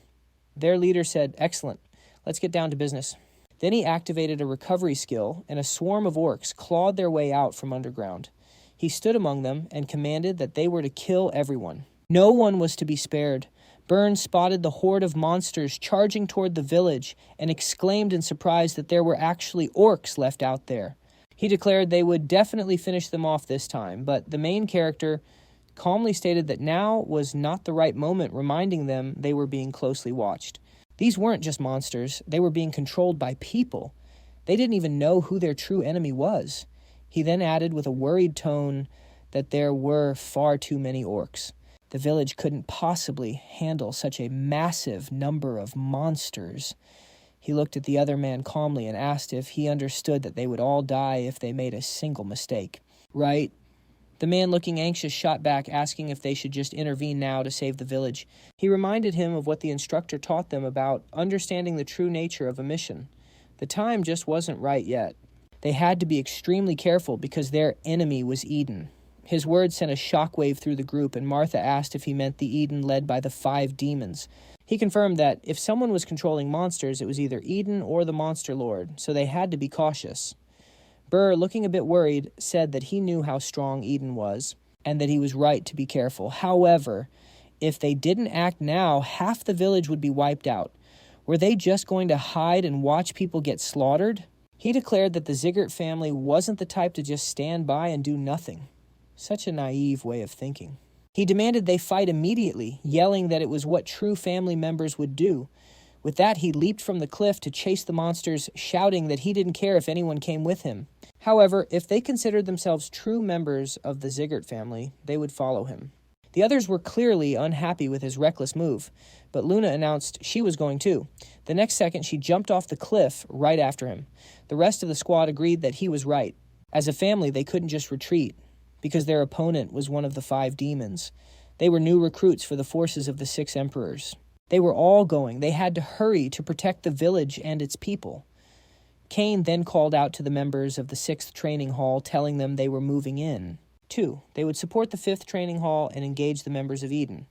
Their leader said, "Excellent. Let's get down to business." Then he activated a recovery skill, and a swarm of orcs clawed their way out from underground. He stood among them and commanded that they were to kill everyone. No one was to be spared. Burns spotted the horde of monsters charging toward the village and exclaimed in surprise that there were actually orcs left out there. He declared they would definitely finish them off this time, but the main character calmly stated that now was not the right moment, reminding them they were being closely watched. These weren't just monsters, they were being controlled by people. They didn't even know who their true enemy was. He then added with a worried tone that there were far too many orcs. The village couldn't possibly handle such a massive number of monsters. He looked at the other man calmly and asked if he understood that they would all die if they made a single mistake. "Right." The man, looking anxious, shot back, asking if they should just intervene now to save the village. He reminded him of what the instructor taught them about understanding the true nature of a mission. The time just wasn't right yet. They had to be extremely careful because their enemy was Eden. His words sent a shockwave through the group, and Martha asked if he meant the Eden led by the 5 demons. He confirmed that if someone was controlling monsters, it was either Eden or the Monster Lord, so they had to be cautious. Burr, looking a bit worried, said that he knew how strong Eden was, and that he was right to be careful. However, if they didn't act now, half the village would be wiped out. Were they just going to hide and watch people get slaughtered? He declared that the Zgart family wasn't the type to just stand by and do nothing. Such a naive way of thinking. He demanded they fight immediately, yelling that it was what true family members would do. With that, he leaped from the cliff to chase the monsters, shouting that he didn't care if anyone came with him. However, if they considered themselves true members of the Zgart family, they would follow him. The others were clearly unhappy with his reckless move, but Luna announced she was going too. The next second, she jumped off the cliff right after him. The rest of the squad agreed that he was right. As a family, they couldn't just retreat, because their opponent was one of the 5 demons. They were new recruits for the forces of the 6 emperors. They were all going. They had to hurry to protect the village and its people. Cain then called out to the members of the 6th training hall, telling them they were moving in. 2. They would support the 5th training hall and engage the members of Eden.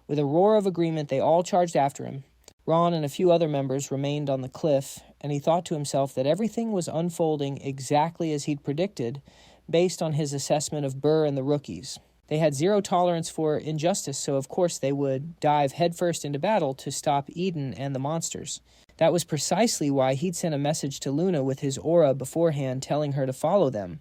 With a roar of agreement, they all charged after him. Ron and a few other members remained on the cliff, and he thought to himself that everything was unfolding exactly as he'd predicted, based on his assessment of Burr and the rookies. They had zero tolerance for injustice, so of course they would dive headfirst into battle to stop Eden and the monsters. That was precisely why he'd sent a message to Luna with his aura beforehand telling her to follow them.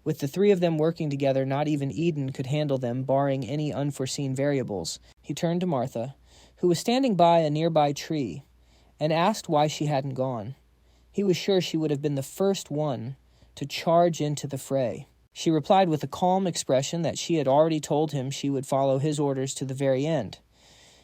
With the 3 of them working together, not even Eden could handle them, barring any unforeseen variables. He turned to Martha, who was standing by a nearby tree, and asked why she hadn't gone. He was sure she would have been the first one to charge into the fray. She replied with a calm expression that she had already told him she would follow his orders to the very end.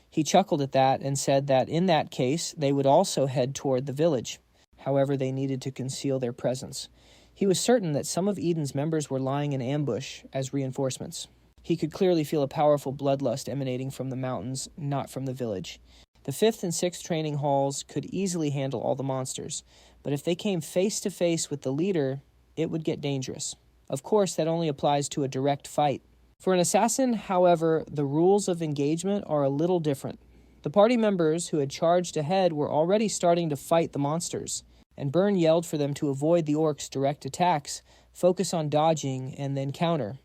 He chuckled at that and said that in that case they would also head toward the village. However, they needed to conceal their presence. He was certain that some of Eden's members were lying in ambush as reinforcements. He could clearly feel a powerful bloodlust emanating from the mountains, not from the village. The 5th and 6th training halls could easily handle all the monsters, but if they came face to face with the leader, it would get dangerous. Of course, that only applies to a direct fight. For an assassin, however, the rules of engagement are a little different. The party members who had charged ahead were already starting to fight the monsters, and Byrne yelled for them to avoid the orcs' direct attacks, focus on dodging, and then counter.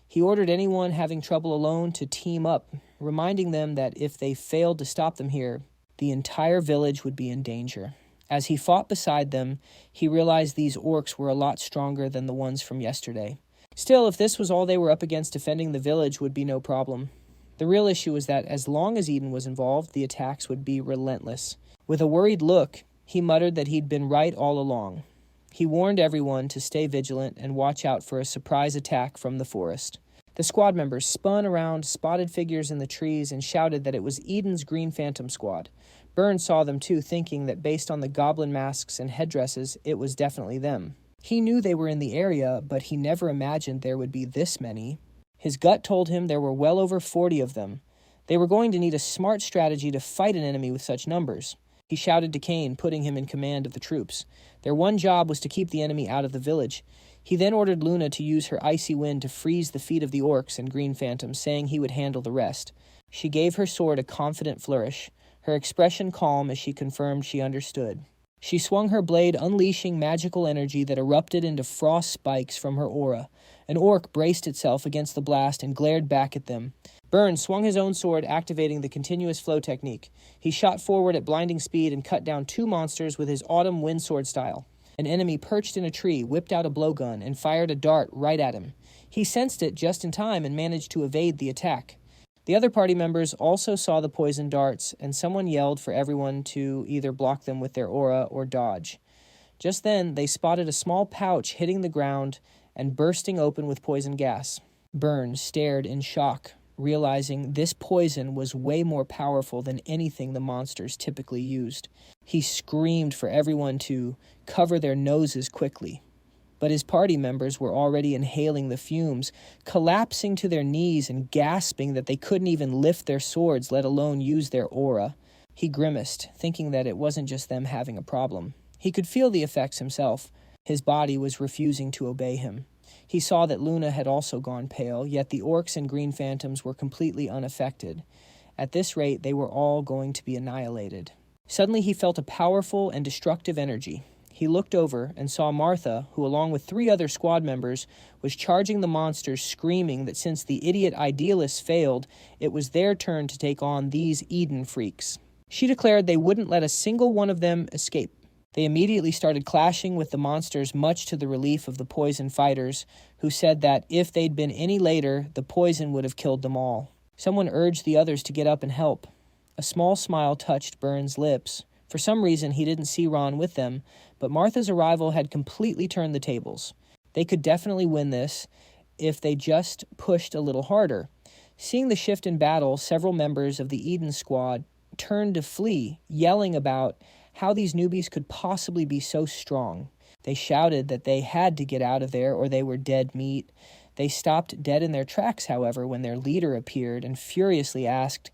He ordered anyone having trouble alone to team up, reminding them that if they failed to stop them here, the entire village would be in danger. As he fought beside them, he realized these orcs were a lot stronger than the ones from yesterday. Still, if this was all they were up against, defending the village would be no problem. The real issue was that as long as Eden was involved, the attacks would be relentless. With a worried look, he muttered that he'd been right all along. He warned everyone to stay vigilant and watch out for a surprise attack from the forest. The squad members spun around, spotted figures in the trees, and shouted that it was Eden's Green Phantom Squad. Burns saw them too, thinking that based on the goblin masks and headdresses, it was definitely them. He knew they were in the area, but he never imagined there would be this many. His gut told him there were well over 40 of them. They were going to need a smart strategy to fight an enemy with such numbers. He shouted to Cain, putting him in command of the troops. Their one job was to keep the enemy out of the village. He then ordered Luna to use her icy wind to freeze the feet of the orcs and green phantoms, saying he would handle the rest. She gave her sword a confident flourish, her expression calm as she confirmed she understood. She swung her blade, unleashing magical energy that erupted into frost spikes from her aura. An orc braced itself against the blast and glared back at them. Burns swung his own sword, activating the continuous flow technique. He shot forward at blinding speed and cut down 2 monsters with his autumn wind sword style. An enemy perched in a tree whipped out a blowgun and fired a dart right at him. He sensed it just in time and managed to evade the attack. The other party members also saw the poison darts, and someone yelled for everyone to either block them with their aura or dodge. Just then, they spotted a small pouch hitting the ground and bursting open with poison gas. Burns stared in shock, realizing this poison was way more powerful than anything the monsters typically used. He screamed for everyone to cover their noses quickly. But his party members were already inhaling the fumes, collapsing to their knees and gasping that they couldn't even lift their swords, let alone use their aura. He grimaced, thinking that it wasn't just them having a problem. He could feel the effects himself. His body was refusing to obey him. He saw that Luna had also gone pale, yet the orcs and green phantoms were completely unaffected. At this rate, they were all going to be annihilated. Suddenly he felt a powerful and destructive energy. He looked over and saw Martha, who along with 3 other squad members was charging the monsters, screaming that since the idiot idealists failed, it was their turn to take on these Eden freaks. She declared they wouldn't let a single one of them escape. They immediately started clashing with the monsters, much to the relief of the poison fighters, who said that if they'd been any later, the poison would have killed them all. Someone urged the others to get up and help. A small smile touched Burns' lips. For some reason, he didn't see Ron with them, but Martha's arrival had completely turned the tables. They could definitely win this if they just pushed a little harder. Seeing the shift in battle, several members of the Eden squad turned to flee, yelling about how these newbies could possibly be so strong. They shouted that they had to get out of there or they were dead meat. They stopped dead in their tracks, however, when their leader appeared and furiously asked,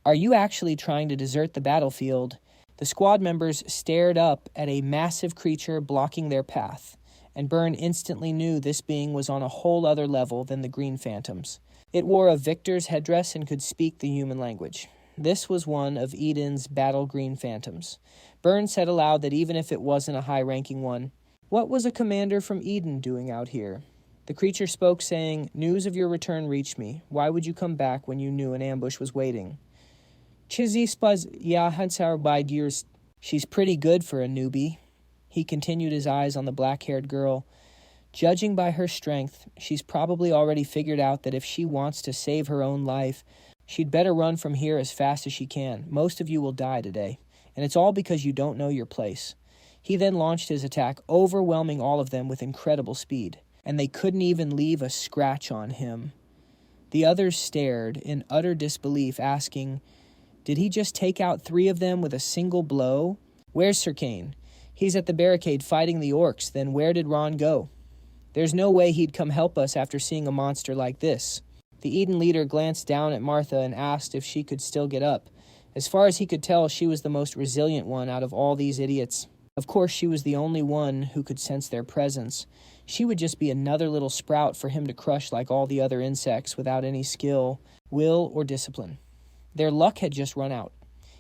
"Are you actually trying to desert the battlefield?" The squad members stared up at a massive creature blocking their path, and Byrne instantly knew this being was on a whole other level than the Green Phantoms. It wore a victor's headdress and could speak the human language. This was one of Eden's battle Green Phantoms. Byrne said aloud that even if it wasn't a high-ranking one, what was a commander from Eden doing out here? The creature spoke, saying, "News of your return reached me. Why would you come back when you knew an ambush was waiting?" She's pretty good for a newbie. He continued, his eyes on the black-haired girl. Judging by her strength, she's probably already figured out that if she wants to save her own life, she'd better run from here as fast as she can. Most of you will die today, and it's all because you don't know your place. He then launched his attack, overwhelming all of them with incredible speed, and they couldn't even leave a scratch on him. The others stared in utter disbelief, asking, "Did he just take out 3 of them with a single blow? Where's Sir Kane? He's at the barricade fighting the orcs. Then where did Ron go? There's no way he'd come help us after seeing a monster like this." The Eden leader glanced down at Martha and asked if she could still get up. As far as he could tell, she was the most resilient one out of all these idiots. Of course, she was the only one who could sense their presence. She would just be another little sprout for him to crush like all the other insects without any skill, will, or discipline. Their luck had just run out.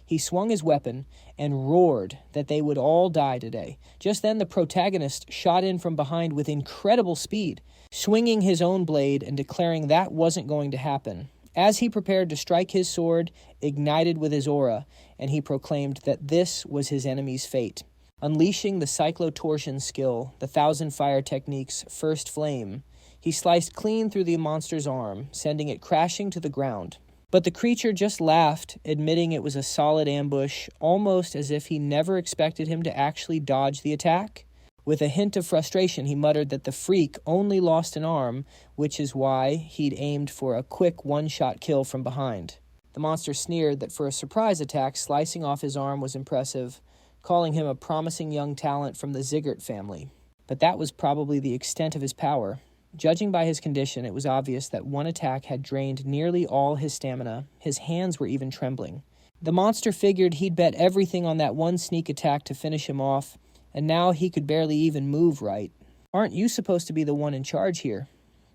He swung his weapon and roared that they would all die today. Just then the protagonist shot in from behind with incredible speed, swinging his own blade and declaring that wasn't going to happen. As he prepared to strike, his sword ignited with his aura, and he proclaimed that this was his enemy's fate. Unleashing the cyclotorsion skill, the Thousand Fire Technique's first flame, he sliced clean through the monster's arm, sending it crashing to the ground. But the creature just laughed, admitting it was a solid ambush, almost as if he never expected him to actually dodge the attack. With a hint of frustration, he muttered that the freak only lost an arm, which is why he'd aimed for a quick one-shot kill from behind. The monster sneered that for a surprise attack, slicing off his arm was impressive, calling him a promising young talent from the Zgart family. but that was probably the extent of his power. Judging by his condition, it was obvious that one attack had drained nearly all his stamina. His hands were even trembling. The monster figured he'd bet everything on that one sneak attack to finish him off, and now he could barely even move right. "Aren't you supposed to be the one in charge here?"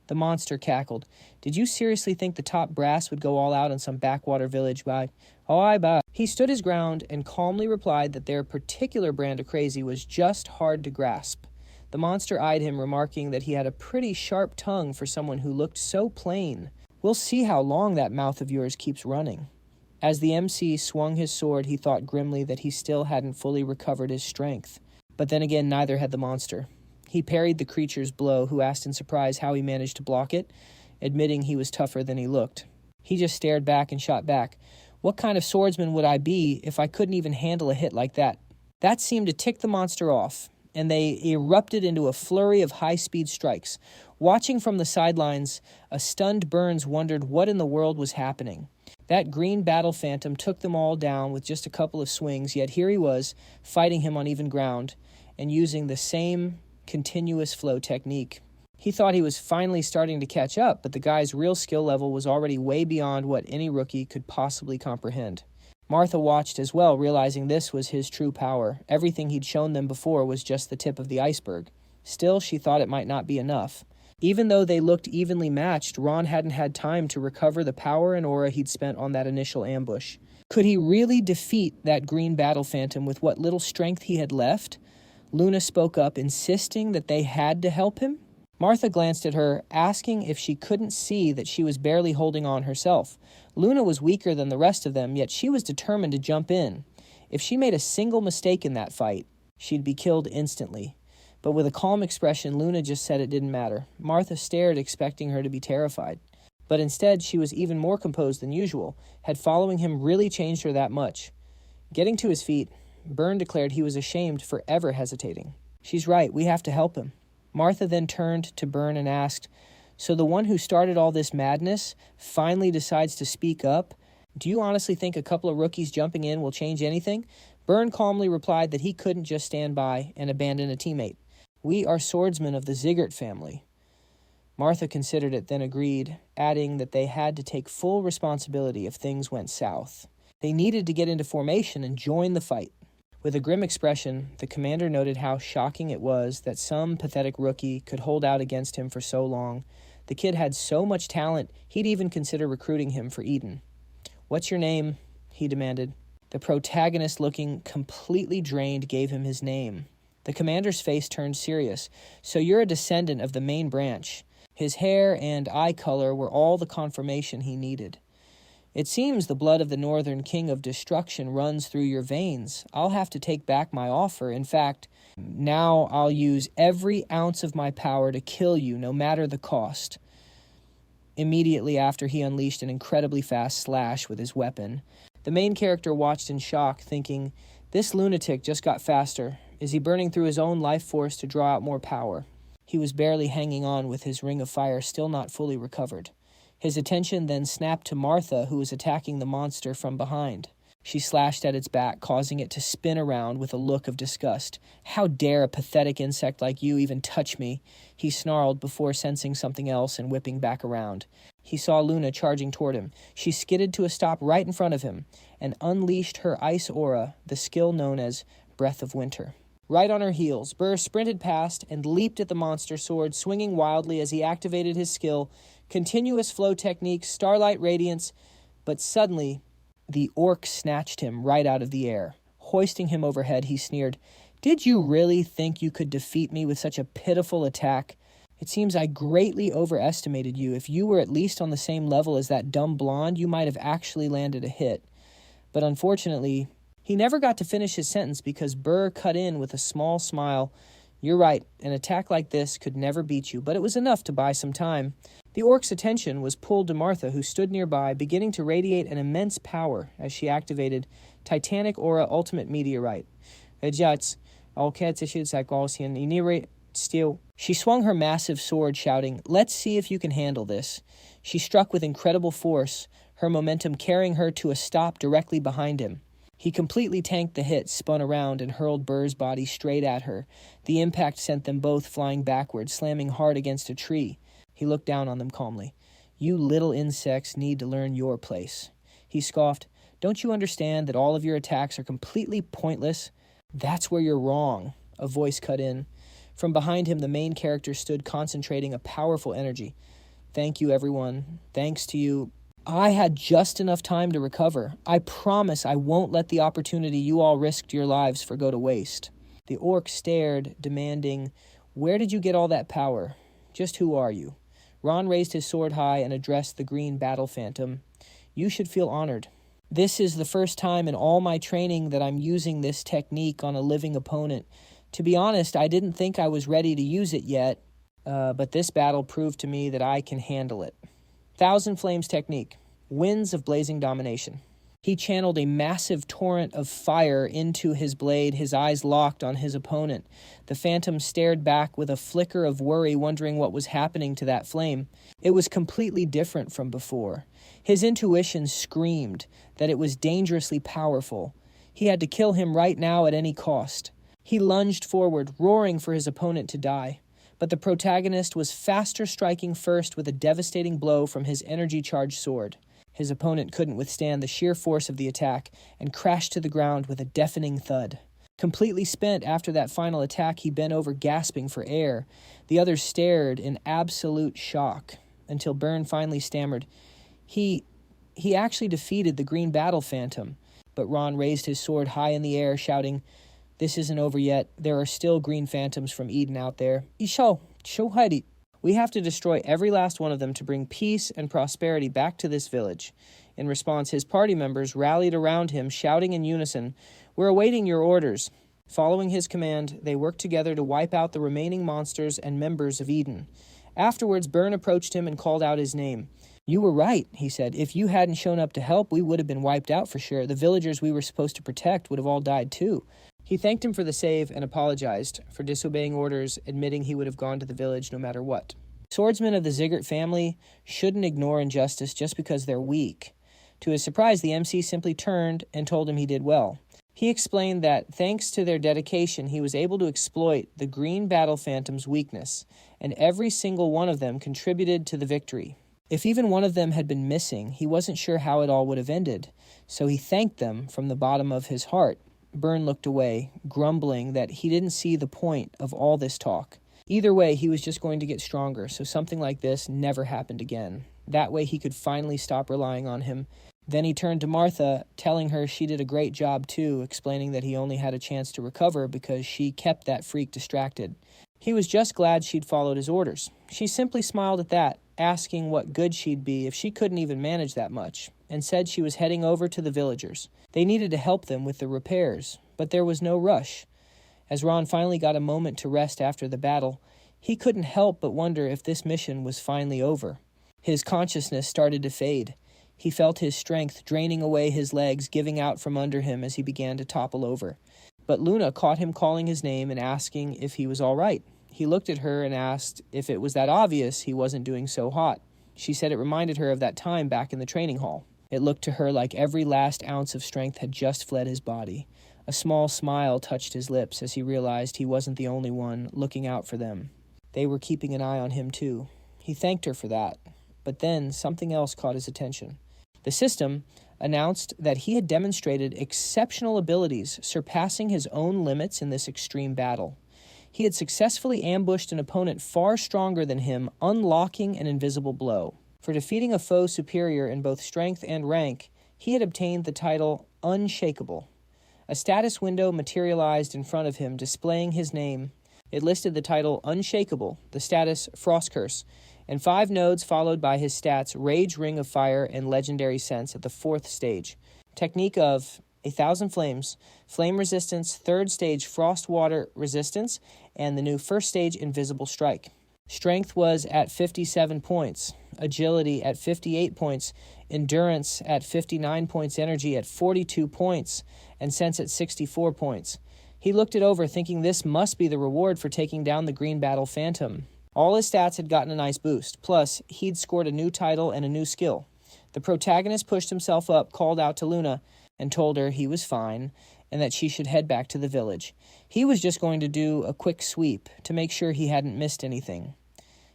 The monster cackled. "Did you seriously think the top brass would go all out in some backwater village by? Oh, I bet." He stood his ground and calmly replied that their particular brand of crazy was just hard to grasp. The monster eyed him, remarking that he had a pretty sharp tongue for someone who looked so plain. "We'll see how long that mouth of yours keeps running." As the MC swung his sword, he thought grimly that he still hadn't fully recovered his strength. But then again, neither had the monster. He parried the creature's blow, who asked in surprise how he managed to block it, admitting he was tougher than he looked. He just stared back and shot back. "What kind of swordsman would I be if I couldn't even handle a hit like that?" That seemed to tick the monster off, and they erupted into a flurry of high-speed strikes. Watching from the sidelines, a stunned Burns wondered what in the world was happening. That green battle phantom took them all down with just a couple of swings, yet here he was, fighting him on even ground, and using the same continuous flow technique. He thought he was finally starting to catch up, but the guy's real skill level was already way beyond what any rookie could possibly comprehend. Martha watched as well, realizing this was his true power. Everything he'd shown them before was just the tip of the iceberg. Still, she thought it might not be enough. Even though they looked evenly matched, Ron hadn't had time to recover the power and aura he'd spent on that initial ambush. Could he really defeat that green battle phantom with what little strength he had left? Luna spoke up, insisting that they had to help him. Martha glanced at her, asking if she couldn't see that she was barely holding on herself. Luna was weaker than the rest of them, yet she was determined to jump in. If she made a single mistake in that fight, she'd be killed instantly. But with a calm expression, Luna just said it didn't matter. Martha stared, expecting her to be terrified. But instead, she was even more composed than usual. Had following him really changed her that much? Getting to his feet, Byrne declared he was ashamed for ever hesitating. "She's right, we have to help him." Martha then turned to Byrne and asked, "So the one who started all this madness finally decides to speak up? Do you honestly think a couple of rookies jumping in will change anything?" Byrne calmly replied that he couldn't just stand by and abandon a teammate. "We are swordsmen of the Zgart family." Martha considered it, then agreed, adding that they had to take full responsibility if things went south. They needed to get into formation and join the fight. With a grim expression, the commander noted how shocking it was that some pathetic rookie could hold out against him for so long. The kid had so much talent, he'd even consider recruiting him for Eden. "What's your name?" he demanded. The protagonist, looking completely drained, gave him his name. The commander's face turned serious. "So you're a descendant of the main branch." His hair and eye color were all the confirmation he needed. "It seems the blood of the Northern King of Destruction runs through your veins. I'll have to take back my offer. In fact, now I'll use every ounce of my power to kill you, no matter the cost." Immediately after, he unleashed an incredibly fast slash with his weapon. The main character watched in shock, thinking, this lunatic just got faster. Is he burning through his own life force to draw out more power? He was barely hanging on with his ring of fire still not fully recovered. His attention then snapped to Martha, who was attacking the monster from behind. She slashed at its back, causing it to spin around with a look of disgust. "How dare a pathetic insect like you even touch me?" he snarled before sensing something else and whipping back around. He saw Luna charging toward him. She skidded to a stop right in front of him and unleashed her ice aura, the skill known as Breath of Winter. Right on her heels, Burr sprinted past and leaped at the monster sword, swinging wildly as he activated his skill, Continuous Flow Technique, Starlight Radiance, but suddenly the orc snatched him right out of the air. Hoisting him overhead, he sneered, "Did you really think you could defeat me with such a pitiful attack? It seems I greatly overestimated you. If you were at least on the same level as that dumb blonde, you might have actually landed a hit." But unfortunately, he never got to finish his sentence because Burr cut in with a small smile. "You're right, an attack like this could never beat you, but it was enough to buy some time." The orc's attention was pulled to Martha, who stood nearby, beginning to radiate an immense power as she activated Titanic Aura Ultimate Meteorite. She swung her massive sword, shouting, "Let's see if you can handle this." She struck with incredible force, her momentum carrying her to a stop directly behind him. He completely tanked the hit, spun around, and hurled Burr's body straight at her. The impact sent them both flying backwards, slamming hard against a tree. He looked down on them calmly. "You little insects need to learn your place." He scoffed. "Don't you understand that all of your attacks are completely pointless?" "That's where you're wrong," a voice cut in. From behind him, the main character stood concentrating a powerful energy. "Thank you, everyone. Thanks to you, I had just enough time to recover. I promise I won't let the opportunity you all risked your lives for go to waste." The orc stared, demanding, "Where did you get all that power? Just who are you?" Ron raised his sword high and addressed the green battle phantom. "You should feel honored. This is the first time in all my training that I'm using this technique on a living opponent. To be honest, I didn't think I was ready to use it yet, but this battle proved to me that I can handle it." Thousand Flames technique. Winds of blazing domination. He channeled a massive torrent of fire into his blade, his eyes locked on his opponent. The phantom stared back with a flicker of worry, wondering what was happening to that flame. It was completely different from before. His intuition screamed that it was dangerously powerful. He had to kill him right now at any cost. He lunged forward, roaring for his opponent to die. But the protagonist was faster, striking first with a devastating blow from his energy-charged sword. His opponent couldn't withstand the sheer force of the attack and crashed to the ground with a deafening thud. Completely spent after that final attack, he bent over gasping for air. The others stared in absolute shock until Byrne finally stammered, He actually defeated the green battle phantom." But Ron raised his sword high in the air, shouting, "This isn't over yet. There are still green phantoms from Eden out there. We have to destroy every last one of them to bring peace and prosperity back to this village." In response, his party members rallied around him, shouting in unison, "We're awaiting your orders." Following his command, they worked together to wipe out the remaining monsters and members of Eden. Afterwards, Byrne approached him and called out his name. "You were right," he said. "If you hadn't shown up to help, we would have been wiped out for sure. The villagers we were supposed to protect would have all died too." He thanked him for the save and apologized for disobeying orders, admitting he would have gone to the village no matter what. Swordsmen of the Zgart family shouldn't ignore injustice just because they're weak. To his surprise, the MC simply turned and told him he did well. He explained that thanks to their dedication, he was able to exploit the green battle phantom's weakness, and every single one of them contributed to the victory. If even one of them had been missing, he wasn't sure how it all would have ended, so he thanked them from the bottom of his heart. Byrne looked away, grumbling that he didn't see the point of all this talk. Either way, he was just going to get stronger, so something like this never happened again. That way he could finally stop relying on him. Then he turned to Martha, telling her she did a great job too, explaining that he only had a chance to recover because she kept that freak distracted. He was just glad she'd followed his orders. She simply smiled at that, asking what good she'd be if she couldn't even manage that much, and said she was heading over to the villagers. They needed to help them with the repairs, but there was no rush. As Ron finally got a moment to rest after the battle, he couldn't help but wonder if this mission was finally over. His consciousness started to fade. He felt his strength draining away his legs, giving out from under him as he began to topple over. But Luna caught him calling his name and asking if he was all right. He looked at her and asked if it was that obvious he wasn't doing so hot. She said it reminded her of that time back in the training hall. It looked to her like every last ounce of strength had just fled his body. A small smile touched his lips as he realized he wasn't the only one looking out for them. They were keeping an eye on him too. He thanked her for that. But then something else caught his attention. The system announced that he had demonstrated exceptional abilities, surpassing his own limits in this extreme battle. He had successfully ambushed an opponent far stronger than him, unlocking an invisible blow. For defeating a foe superior in both strength and rank, he had obtained the title Unshakable. A status window materialized in front of him, displaying his name. It listed the title Unshakable, the status Frost Curse, and 5 nodes followed by his stats Rage, Ring of Fire, and Legendary Sense at the 4th stage. Technique of 1,000 Flames, Flame Resistance, 3rd stage Frost Water Resistance, and the new 1st stage Invisible Strike. Strength was at 57 points, Agility at 58 points, Endurance at 59 points, Energy at 42 points, and Sense at 64 points. He looked it over, thinking this must be the reward for taking down the Green Battle Phantom. All his stats had gotten a nice boost, plus he'd scored a new title and a new skill. The protagonist pushed himself up, called out to Luna, and told her he was fine and that she should head back to the village. He was just going to do a quick sweep to make sure he hadn't missed anything.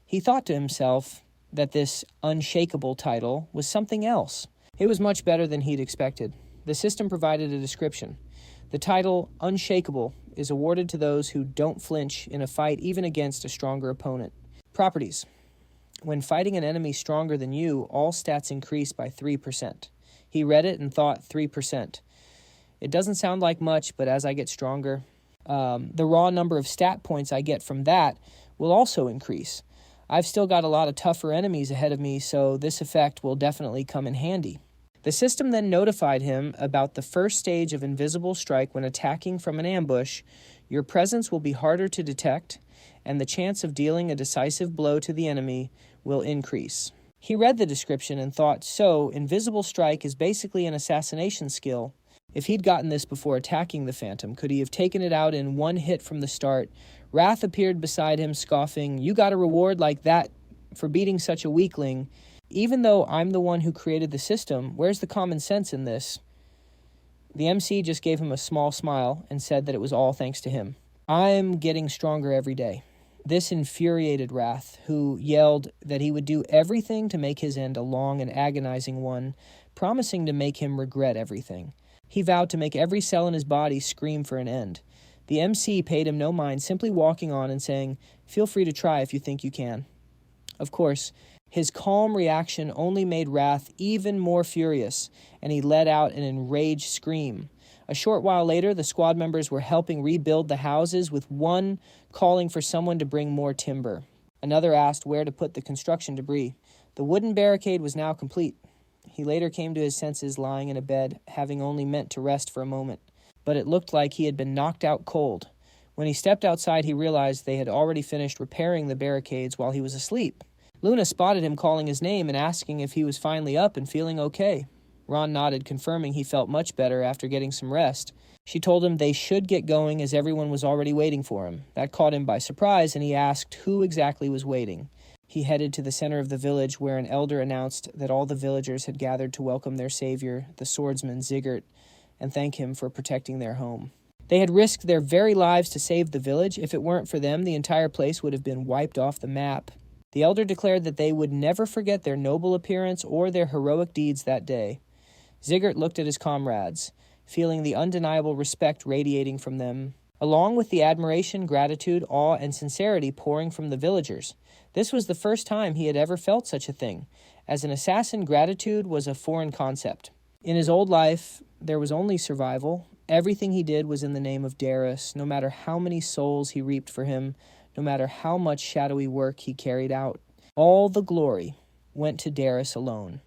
He thought to himself that this unshakable title was something else. It was much better than he'd expected. The system provided a description. The title, Unshakable, is awarded to those who don't flinch in a fight even against a stronger opponent. Properties. When fighting an enemy stronger than you, all stats increase by 3%. He read it and thought 3%. It doesn't sound like much, but as I get stronger, the raw number of stat points I get from that will also increase. I've still got a lot of tougher enemies ahead of me, so this effect will definitely come in handy. The system then notified him about the first stage of Invisible Strike when attacking from an ambush. Your presence will be harder to detect, and the chance of dealing a decisive blow to the enemy will increase. He read the description and thought, so, Invisible Strike is basically an assassination skill. If he'd gotten this before attacking the Phantom, could he have taken it out in one hit from the start? Wrath appeared beside him, scoffing, "You got a reward like that for beating such a weakling. Even though I'm the one who created the system, where's the common sense in this?" The MC just gave him a small smile and said that it was all thanks to him. I'm getting stronger every day. This infuriated Wrath, who yelled that he would do everything to make his end a long and agonizing one, promising to make him regret everything. He vowed to make every cell in his body scream for an end. The MC paid him no mind, simply walking on and saying, "Feel free to try if you think you can." Of course, his calm reaction only made Wrath even more furious, and he let out an enraged scream. A short while later, the squad members were helping rebuild the houses, with one calling for someone to bring more timber. Another asked where to put the construction debris. The wooden barricade was now complete. He later came to his senses lying in a bed, having only meant to rest for a moment. But it looked like he had been knocked out cold. When he stepped outside, he realized they had already finished repairing the barricades while he was asleep. Luna spotted him calling his name and asking if he was finally up and feeling okay. Ron nodded, confirming he felt much better after getting some rest. She told him they should get going as everyone was already waiting for him. That caught him by surprise, and he asked who exactly was waiting. He headed to the center of the village, where an elder announced that all the villagers had gathered to welcome their savior, the Swordsman Zgart, and thank him for protecting their home. They had risked their very lives to save the village. If it weren't for them, the entire place would have been wiped off the map. The elder declared that they would never forget their noble appearance or their heroic deeds that day. Zgart looked at his comrades, feeling the undeniable respect radiating from them, along with the admiration, gratitude, awe, and sincerity pouring from the villagers. This was the first time he had ever felt such a thing. As an assassin, gratitude was a foreign concept. In his old life, there was only survival. Everything he did was in the name of Daryus, no matter how many souls he reaped for him, no matter how much shadowy work he carried out. All the glory went to Daryus alone.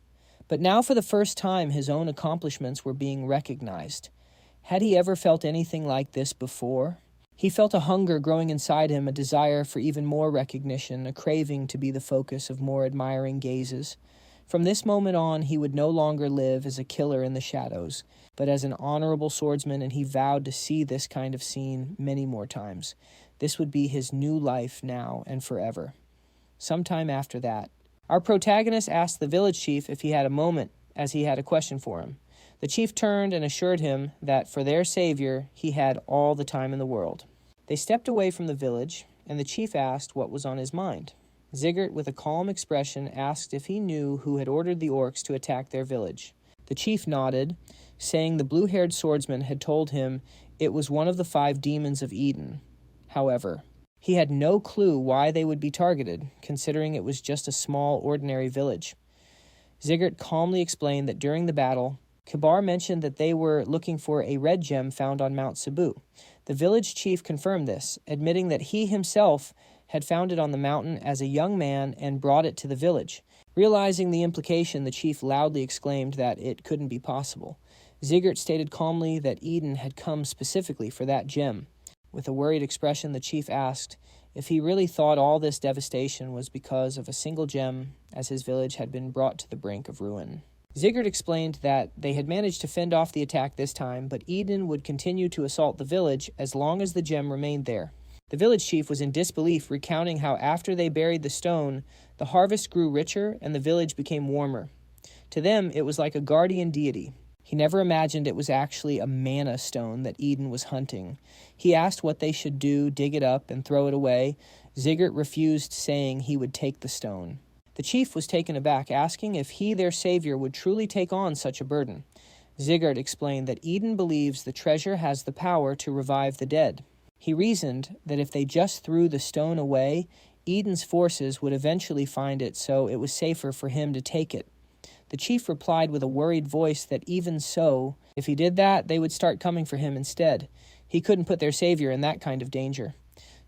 But now for the first time, his own accomplishments were being recognized. Had he ever felt anything like this before? He felt a hunger growing inside him, a desire for even more recognition, a craving to be the focus of more admiring gazes. From this moment on, he would no longer live as a killer in the shadows, but as an honorable swordsman, and he vowed to see this kind of scene many more times. This would be his new life now and forever. Sometime after that, our protagonist asked the village chief if he had a moment, as he had a question for him. The chief turned and assured him that for their savior, he had all the time in the world. They stepped away from the village, and the chief asked what was on his mind. Zgart, with a calm expression, asked if he knew who had ordered the orcs to attack their village. The chief nodded, saying the blue-haired swordsman had told him it was one of the 5 demons of Eden. However, he had no clue why they would be targeted, considering it was just a small, ordinary village. Zgart calmly explained that during the battle, Kibar mentioned that they were looking for a red gem found on Mount Cebu. The village chief confirmed this, admitting that he himself had found it on the mountain as a young man and brought it to the village. Realizing the implication, the chief loudly exclaimed that it couldn't be possible. Zgart stated calmly that Eden had come specifically for that gem. With a worried expression, the chief asked if he really thought all this devastation was because of a single gem, as his village had been brought to the brink of ruin. Zgart explained that they had managed to fend off the attack this time, but Eden would continue to assault the village as long as the gem remained there. The village chief was in disbelief, recounting how after they buried the stone, the harvest grew richer and the village became warmer. To them, it was like a guardian deity. He never imagined it was actually a mana stone that Eden was hunting. He asked what they should do, dig it up, and throw it away. Zgart refused, saying he would take the stone. The chief was taken aback, asking if he, their savior, would truly take on such a burden. Zgart explained that Eden believes the treasure has the power to revive the dead. He reasoned that if they just threw the stone away, Eden's forces would eventually find it, so it was safer for him to take it. The chief replied with a worried voice that even so, if he did that, they would start coming for him instead. He couldn't put their savior in that kind of danger.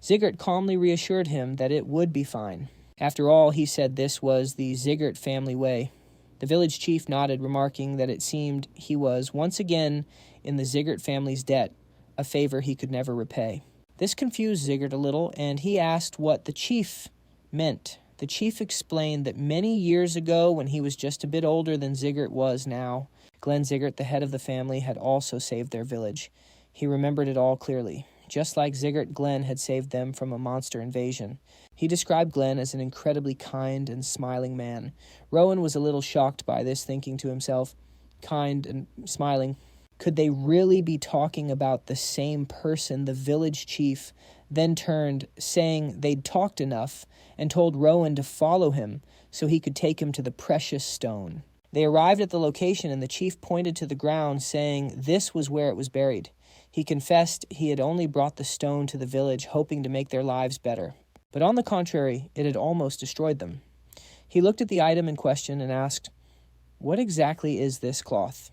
Zgart calmly reassured him that it would be fine. After all, he said this was the Zgart family way. The village chief nodded, remarking that it seemed he was once again in the Zgart family's debt, a favor he could never repay. This confused Zgart a little, and he asked what the chief meant. The chief explained that many years ago, when he was just a bit older than Zgart was now, Glenn Zgart, the head of the family, had also saved their village. He remembered it all clearly. Just like Zgart, Glenn had saved them from a monster invasion. He described Glenn as an incredibly kind and smiling man. Rowan was a little shocked by this, thinking to himself, kind and smiling. Could they really be talking about the same person? The village chief then turned, saying they'd talked enough, and told Rowan to follow him so he could take him to the precious stone. They arrived at the location, and the chief pointed to the ground, saying this was where it was buried. He confessed he had only brought the stone to the village, hoping to make their lives better. But on the contrary, it had almost destroyed them. He looked at the item in question and asked, "What exactly is this cloth?"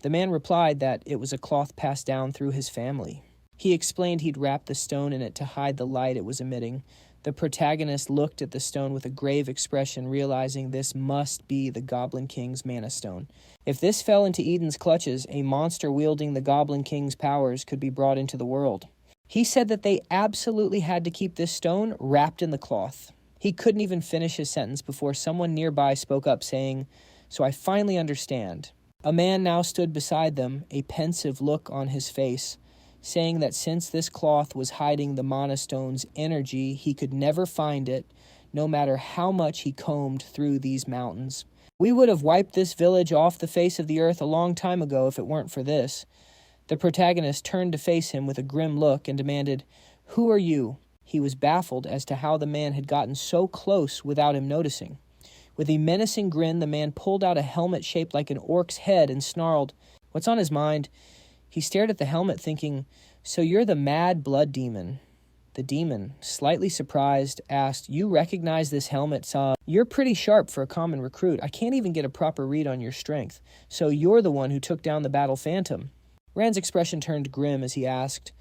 The man replied that it was a cloth passed down through his family. He explained he'd wrapped the stone in it to hide the light it was emitting. The protagonist looked at the stone with a grave expression, realizing this must be the Goblin King's mana stone. If this fell into Eden's clutches, a monster wielding the Goblin King's powers could be brought into the world. He said that they absolutely had to keep this stone wrapped in the cloth. He couldn't even finish his sentence before someone nearby spoke up, saying, "So I finally understand." A man now stood beside them, a pensive look on his face, saying that since this cloth was hiding the mana stone's energy, he could never find it, no matter how much he combed through these mountains. "We would have wiped this village off the face of the earth a long time ago if it weren't for this." The protagonist turned to face him with a grim look and demanded, "Who are you?" He was baffled as to how the man had gotten so close without him noticing. With a menacing grin, the man pulled out a helmet shaped like an orc's head and snarled, "What's on his mind?" He stared at the helmet, thinking, "So you're the mad blood demon." The demon, slightly surprised, asked, "You recognize this helmet, You're pretty sharp for a common recruit. I can't even get a proper read on your strength. So you're the one who took down the battle phantom." Rand's expression turned grim as he asked,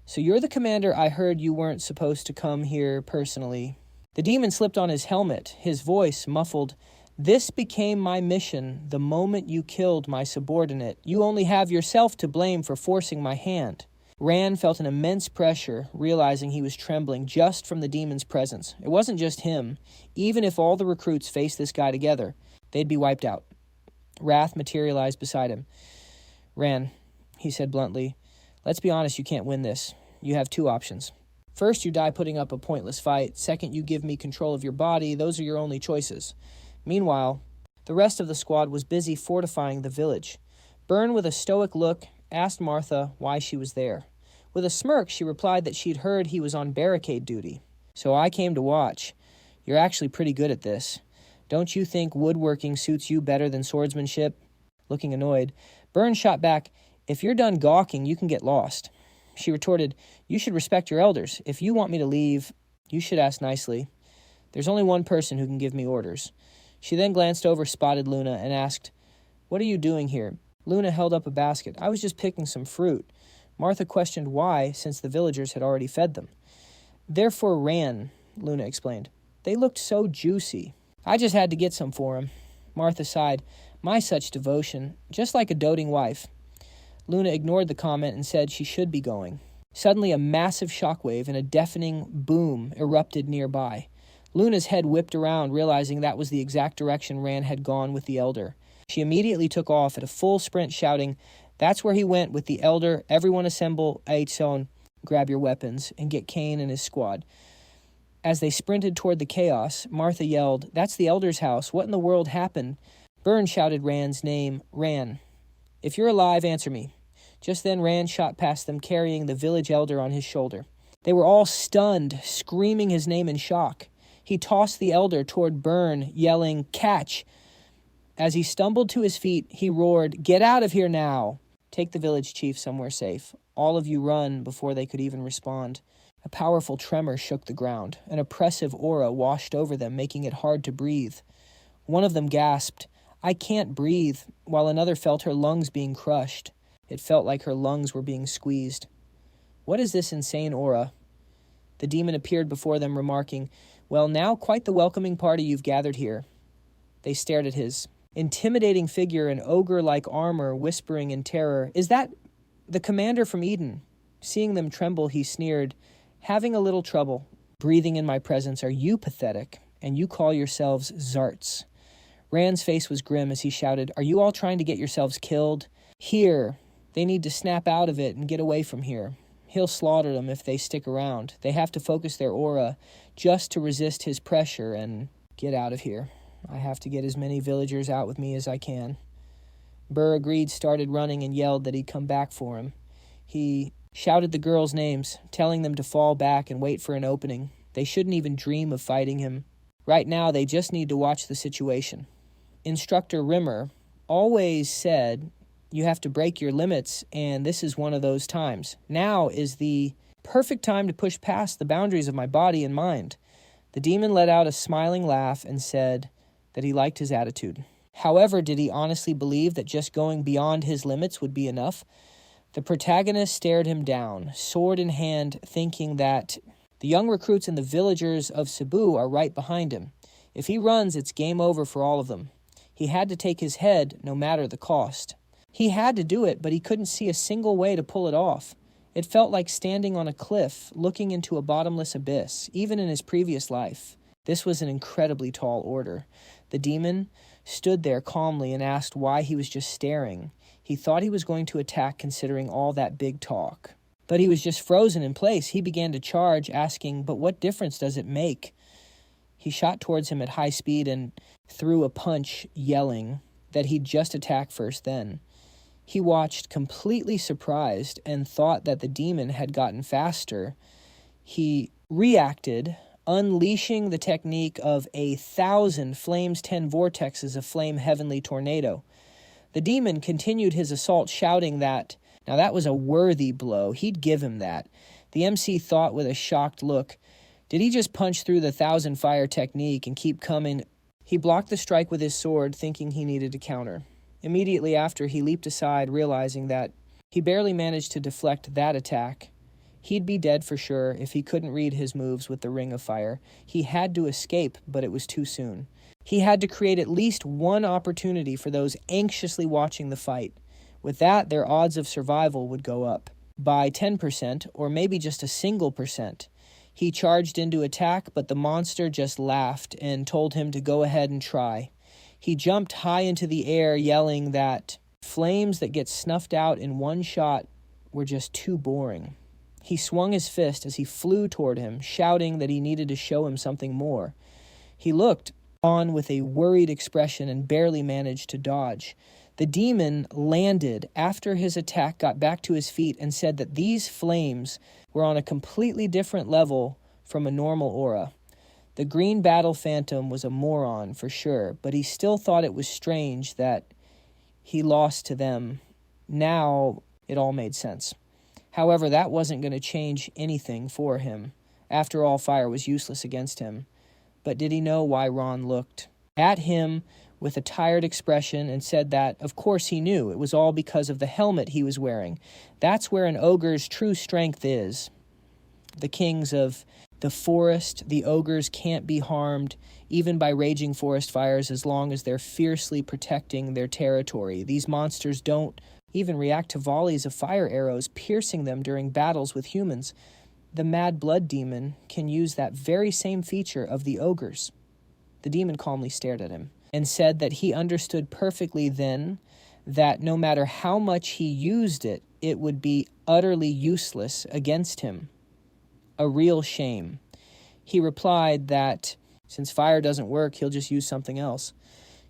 "So you're the commander I heard you weren't supposed to come here personally?" The demon slipped on his helmet, his voice muffled. "This became my mission the moment you killed my subordinate. You only have yourself to blame for forcing my hand." Rand felt an immense pressure, realizing he was trembling just from the demon's presence. It wasn't just him. Even if all the recruits faced this guy together, they'd be wiped out. Wrath materialized beside him. "Rand," he said bluntly, "let's be honest, you can't win this. You have two options. First, you die putting up a pointless fight. Second, you give me control of your body. Those are your only choices." Meanwhile, the rest of the squad was busy fortifying the village. Byrne, with a stoic look, asked Martha why she was there. With a smirk, she replied that she'd heard he was on barricade duty. "So I came to watch. You're actually pretty good at this. Don't you think woodworking suits you better than swordsmanship?" Looking annoyed, Byrne shot back, "If you're done gawking, you can get lost." She retorted, "You should respect your elders. If you want me to leave, you should ask nicely. There's only one person who can give me orders." She then glanced over Spotted Luna and asked, "What are you doing here?" Luna held up a basket. "I was just picking some fruit." Martha questioned why, since the villagers had already fed them. "Therefore ran," Luna explained. "They looked so juicy. I just had to get some for him." Martha sighed. "My such devotion, just like a doting wife." Luna ignored the comment and said she should be going. Suddenly, a massive shockwave and a deafening boom erupted nearby. Luna's head whipped around, realizing that was the exact direction Rand had gone with the Elder. She immediately took off at a full sprint, shouting, "That's where he went with the Elder. Everyone assemble, Aitson, grab your weapons, and get Kane and his squad." As they sprinted toward the chaos, Martha yelled, "That's the Elder's house. What in the world happened?" Byrne shouted Rand's name, "Ran." If you're alive, answer me." Just then Rand shot past them, carrying the village elder on his shoulder. They were all stunned, screaming his name in shock. He tossed the elder toward Byrne, yelling, "Catch!" As he stumbled to his feet, he roared, "Get out of here now! Take the village chief somewhere safe. All of you run," before they could even respond. A powerful tremor shook the ground. An oppressive aura washed over them, making it hard to breathe. One of them gasped, "I can't breathe," while another felt her lungs being crushed. It felt like her lungs were being squeezed. "What is this insane aura?" The demon appeared before them, remarking, "Well, now quite the welcoming party you've gathered here." They stared at his intimidating figure in ogre-like armor, whispering in terror, "Is that the commander from Eden?" Seeing them tremble, he sneered, "Having a little trouble. Breathing in my presence are you pathetic, and you call yourselves Zarts." Rand's face was grim as he shouted, "Are you all trying to get yourselves killed? Here. They need to snap out of it and get away from here. He'll slaughter them if they stick around. They have to focus their aura just to resist his pressure and get out of here. I have to get as many villagers out with me as I can." Burr agreed, started running, and yelled that he'd come back for him. He shouted the girls' names, telling them to fall back and wait for an opening. They shouldn't even dream of fighting him. Right now, they just need to watch the situation. Instructor Rimmer always said, "You have to break your limits, and this is one of those times. Now is the perfect time to push past the boundaries of my body and mind." The demon let out a smiling laugh and said that he liked his attitude. However, did he honestly believe that just going beyond his limits would be enough? The protagonist stared him down, sword in hand, thinking that the young recruits and the villagers of Cebu are right behind him. If he runs, it's game over for all of them. He had to take his head, no matter the cost. He had to do it, but he couldn't see a single way to pull it off. It felt like standing on a cliff, looking into a bottomless abyss, even in his previous life. This was an incredibly tall order. The demon stood there calmly and asked why he was just staring. He thought he was going to attack, considering all that big talk. But he was just frozen in place. He began to charge, asking, "But what difference does it make?" He shot towards him at high speed and threw a punch, yelling that he'd just attack first then. He watched, completely surprised, and thought that the demon had gotten faster. He reacted, unleashing the technique of 1,000 flames, 10 vortexes of flame heavenly tornado. The demon continued his assault, shouting that, now that was a worthy blow. He'd give him that. The MC thought with a shocked look, did he just punch through the 1,000 fire technique and keep coming? He blocked the strike with his sword, thinking he needed to counter. Immediately after, he leaped aside, realizing that he barely managed to deflect that attack. He'd be dead for sure if he couldn't read his moves with the ring of fire. He had to escape, but it was too soon. He had to create at least one opportunity for those anxiously watching the fight. With that, their odds of survival would go up by 10%, or maybe just a single percent. He charged into attack, but the monster just laughed and told him to go ahead and try. He jumped high into the air, yelling that flames that get snuffed out in one shot were just too boring. He swung his fist as he flew toward him, shouting that he needed to show him something more. He looked on with a worried expression and barely managed to dodge. The demon landed after his attack, got back to his feet, and said that these flames were on a completely different level from a normal aura. The green battle phantom was a moron for sure, but he still thought it was strange that he lost to them. Now it all made sense. However, that wasn't going to change anything for him. After all, fire was useless against him. But did he know why Ron looked at him with a tired expression and said that, of course he knew, it was all because of the helmet he was wearing. That's where an ogre's true strength is. The kings of the forest, the ogres can't be harmed even by raging forest fires as long as they're fiercely protecting their territory. These monsters don't even react to volleys of fire arrows, piercing them during battles with humans. The Mad Blood Demon can use that very same feature of the ogres. The demon calmly stared at him and said that he understood perfectly then that no matter how much he used it, it would be utterly useless against him. A real shame. He replied that since fire doesn't work, he'll just use something else.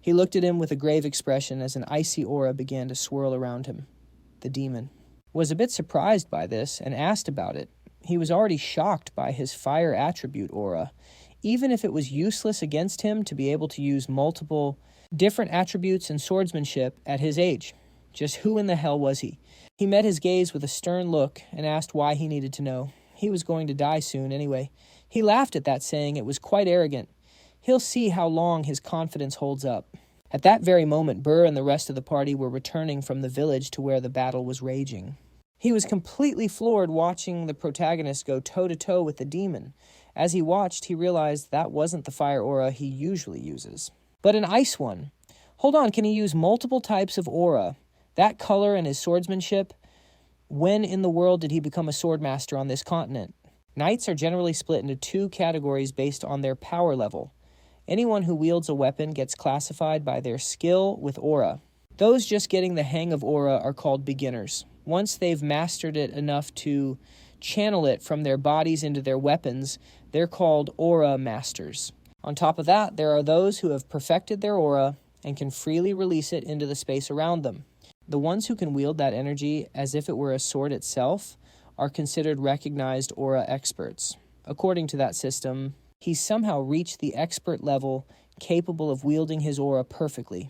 He looked at him with a grave expression as an icy aura began to swirl around him. The demon was a bit surprised by this and asked about it. He was already shocked by his fire attribute aura, even if it was useless against him to be able to use multiple different attributes and swordsmanship at his age. Just who in the hell was he? He met his gaze with a stern look and asked why he needed to know. He was going to die soon anyway. He laughed at that, saying it was quite arrogant. He'll see how long his confidence holds up. At that very moment, Burr and the rest of the party were returning from the village to where the battle was raging. He was completely floored watching the protagonist go toe-to-toe with the demon. As he watched, he realized that wasn't the fire aura he usually uses, but an ice one. Hold on, can he use multiple types of aura? That color and his swordsmanship? When in the world did he become a swordmaster on this continent? Knights are generally split into two categories based on their power level. Anyone who wields a weapon gets classified by their skill with aura. Those just getting the hang of aura are called beginners. Once they've mastered it enough to channel it from their bodies into their weapons, they're called aura masters. On top of that, there are those who have perfected their aura and can freely release it into the space around them. The ones who can wield that energy as if it were a sword itself are considered recognized aura experts. According to that system, he's somehow reached the expert level capable of wielding his aura perfectly.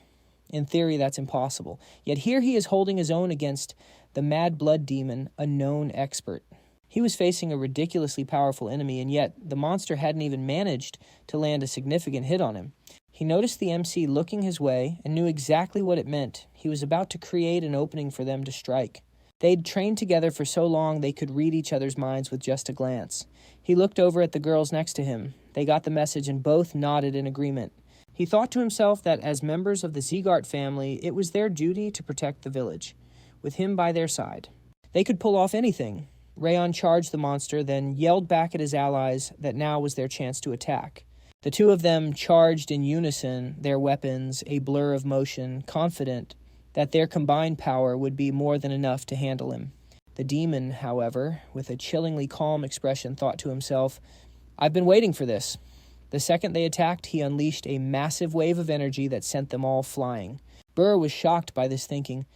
In theory, that's impossible. Yet here he is holding his own against the Mad Blood Demon, a known expert. He was facing a ridiculously powerful enemy, and yet the monster hadn't even managed to land a significant hit on him. He noticed the MC looking his way and knew exactly what it meant. He was about to create an opening for them to strike. They'd trained together for so long they could read each other's minds with just a glance. He looked over at the girls next to him. They got the message and both nodded in agreement. He thought to himself that as members of the Zgart family, it was their duty to protect the village, with him by their side. They could pull off anything. Rayon charged the monster, then yelled back at his allies that now was their chance to attack. The two of them charged in unison, their weapons a blur of motion, confident that their combined power would be more than enough to handle him. The demon, however, with a chillingly calm expression, thought to himself, "I've been waiting for this." The second they attacked, he unleashed a massive wave of energy that sent them all flying. Burr was shocked by this, thinking,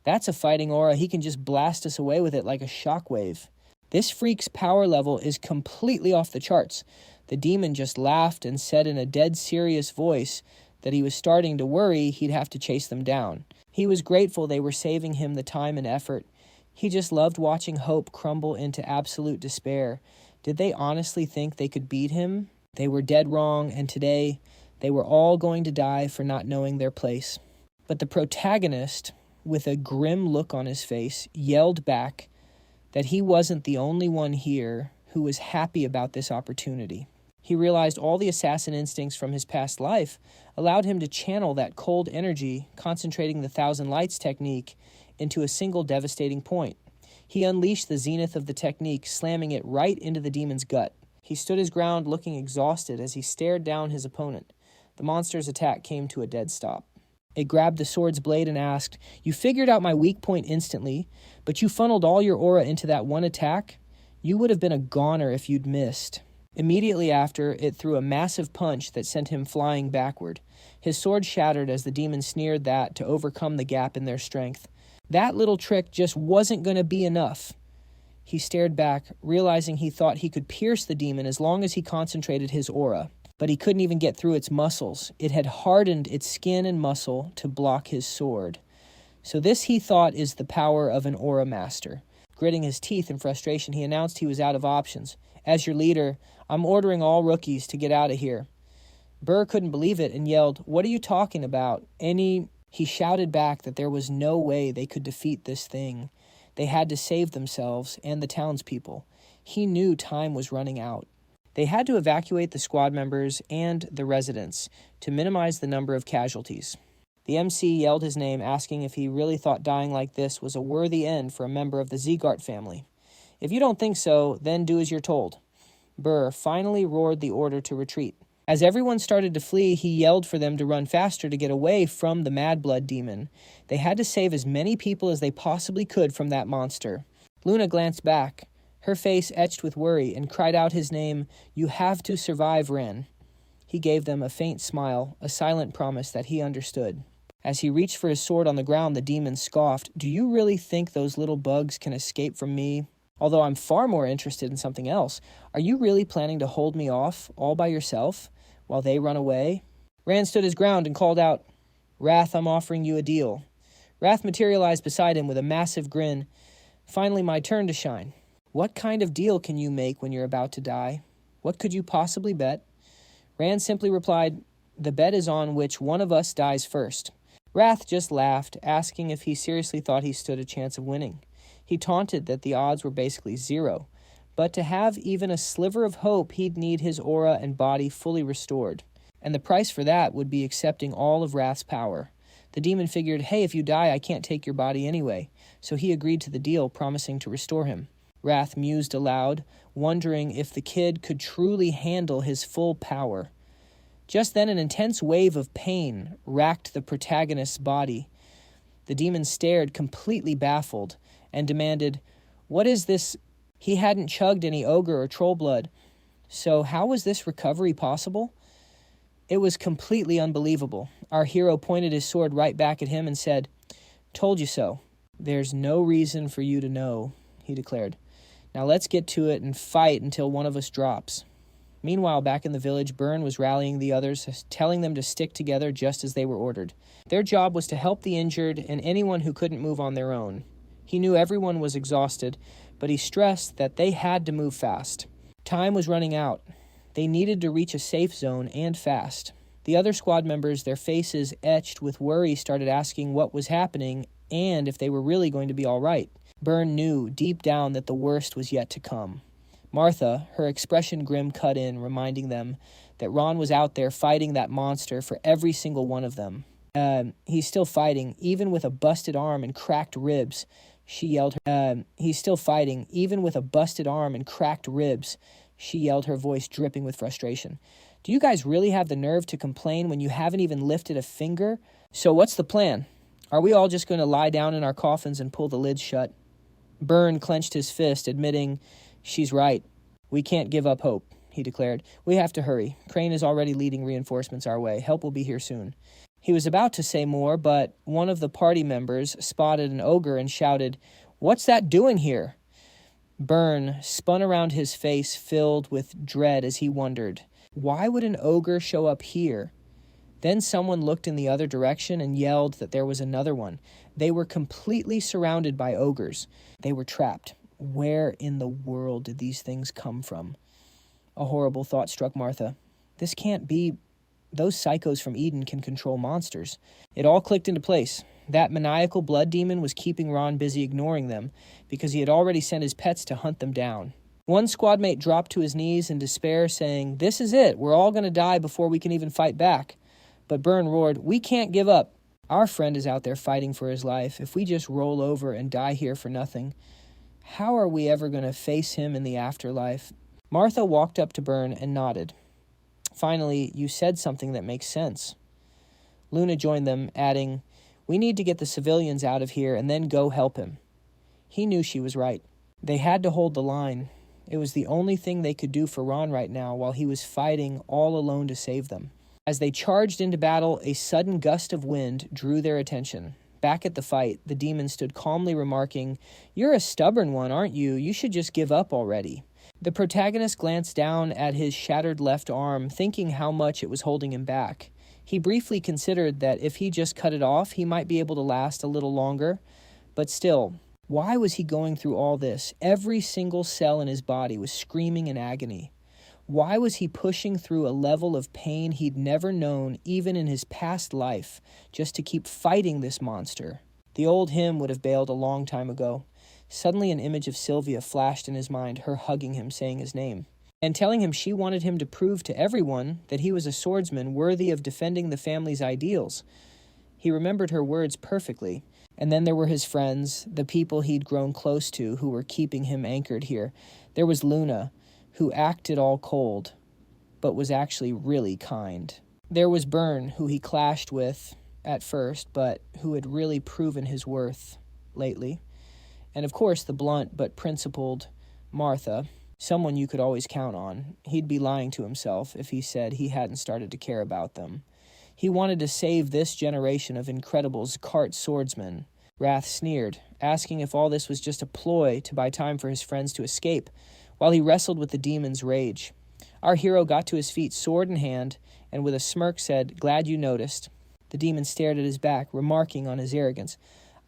"That's a fighting aura. He can just blast us away with it like a shockwave." This freak's power level is completely off the charts. The demon just laughed and said in a dead serious voice that he was starting to worry he'd have to chase them down. He was grateful they were saving him the time and effort. He just loved watching hope crumble into absolute despair. Did they honestly think they could beat him? They were dead wrong, and today they were all going to die for not knowing their place. But the protagonist, with a grim look on his face, yelled back that he wasn't the only one here who was happy about this opportunity. He realized all the assassin instincts from his past life allowed him to channel that cold energy, concentrating the Thousand Lights technique into a single devastating point. He unleashed the zenith of the technique, slamming it right into the demon's gut. He stood his ground, looking exhausted as he stared down his opponent. The monster's attack came to a dead stop. It grabbed the sword's blade and asked, "You figured out my weak point instantly, but you funneled all your aura into that one attack? You would have been a goner if you'd missed." Immediately after, it threw a massive punch that sent him flying backward. His sword shattered as the demon sneered that to overcome the gap in their strength. That little trick just wasn't going to be enough. He stared back, realizing he thought he could pierce the demon as long as he concentrated his aura. But he couldn't even get through its muscles. It had hardened its skin and muscle to block his sword. So this, he thought, is the power of an aura master. Gritting his teeth in frustration, he announced he was out of options. "As your leader, I'm ordering all rookies to get out of here." Burr couldn't believe it and yelled, "What are you talking about? He shouted back that there was no way they could defeat this thing. They had to save themselves and the townspeople. He knew time was running out. They had to evacuate the squad members and the residents to minimize the number of casualties. The MC yelled his name, asking if he really thought dying like this was a worthy end for a member of the Zgart family. "If you don't think so, then do as you're told." Burr finally roared the order to retreat. As everyone started to flee, he yelled for them to run faster to get away from the Mad Blood Demon. They had to save as many people as they possibly could from that monster. Luna glanced back, her face etched with worry, and cried out his name, "You have to survive, Ren." He He gave them a faint smile, a silent promise that he understood. As he reached for his sword on the ground, the demon scoffed, "Do you really think those little bugs can escape from me? Although I'm far more interested in something else. Are you really planning to hold me off, all by yourself, while they run away?" Rand stood his ground and called out, "Wrath, I'm offering you a deal." Wrath materialized beside him with a massive grin. "Finally my turn to shine. What kind of deal can you make when you're about to die? What could you possibly bet?" Rand simply replied, "The bet is on which one of us dies first." Wrath just laughed, asking if he seriously thought he stood a chance of winning. He taunted that the odds were basically zero, but to have even a sliver of hope, he'd need his aura and body fully restored. And the price for that would be accepting all of Wrath's power. The demon figured, hey, if you die, I can't take your body anyway, so he agreed to the deal, promising to restore him. Wrath mused aloud, wondering if the kid could truly handle his full power. Just then, an intense wave of pain racked the protagonist's body. The demon stared, completely baffled, and demanded, "What is this?" He hadn't chugged any ogre or troll blood. So how was this recovery possible? It was completely unbelievable. Our hero pointed his sword right back at him and said, "Told you so." "There's no reason for you to know," he declared. "Now let's get to it and fight until one of us drops." Meanwhile, back in the village, Byrne was rallying the others, telling them to stick together just as they were ordered. Their job was to help the injured and anyone who couldn't move on their own. He knew everyone was exhausted, but he stressed that they had to move fast. Time was running out. They needed to reach a safe zone and fast. The other squad members, their faces etched with worry, started asking what was happening and if they were really going to be all right. Byrne knew deep down that the worst was yet to come. Martha, her expression grim, cut in, reminding them that Ron was out there fighting that monster for every single one of them. He's still fighting, even with a busted arm and cracked ribs, she yelled. He's still fighting, even with a busted arm and cracked ribs, she yelled, her voice dripping with frustration. "Do you guys really have the nerve to complain when you haven't even lifted a finger? So what's the plan? Are we all just going to lie down in our coffins and pull the lids shut?" Byrne clenched his fist, admitting, "She's right. We can't give up hope," he declared. "We have to hurry. Crane is already leading reinforcements our way. Help will be here soon." He was about to say more, but one of the party members spotted an ogre and shouted, "What's that doing here?" Byrne spun around, his face filled with dread as he wondered, why would an ogre show up here? Then someone looked in the other direction and yelled that there was another one. They were completely surrounded by ogres. They were trapped. Where in the world did these things come from? A horrible thought struck Martha. This can't be. Those psychos from Eden can control monsters. It all clicked into place. That maniacal blood demon was keeping Ron busy ignoring them because he had already sent his pets to hunt them down. One squad mate dropped to his knees in despair, saying, "This is it. We're all going to die before we can even fight back." But Byrne roared, "We can't give up. Our friend is out there fighting for his life. If we just roll over and die here for nothing, how are we ever going to face him in the afterlife?" Martha walked up to Byrne and nodded. "Finally, you said something that makes sense." Luna joined them, adding, "We need to get the civilians out of here and then go help him." He knew she was right. They had to hold the line. It was the only thing they could do for Ron right now while he was fighting all alone to save them. As they charged into battle, a sudden gust of wind drew their attention. Back at the fight, the demon stood calmly remarking, "You're a stubborn one, aren't you? You should just give up already." The protagonist glanced down at his shattered left arm, thinking how much it was holding him back. He briefly considered that if he just cut it off, he might be able to last a little longer. But still, why was he going through all this? Every single cell in his body was screaming in agony. Why was he pushing through a level of pain he'd never known, even in his past life, just to keep fighting this monster? The old him would have bailed a long time ago. Suddenly an image of Sylvia flashed in his mind, her hugging him, saying his name, and telling him she wanted him to prove to everyone that he was a swordsman worthy of defending the family's ideals. He remembered her words perfectly. And then there were his friends, the people he'd grown close to who were keeping him anchored here. There was Luna, who acted all cold, but was actually really kind. There was Byrne, who he clashed with at first, but who had really proven his worth lately. And of course, the blunt but principled Martha, Someone you could always count on. He'd be lying to himself if he said he hadn't started to care about them. He wanted to save this generation of incredible Zgart swordsmen. Wrath sneered, asking if all this was just a ploy to buy time for his friends to escape, while he wrestled with the demon's rage. Our hero got to his feet, sword in hand, and with a smirk said, "Glad you noticed." The demon stared at his back, remarking on his arrogance.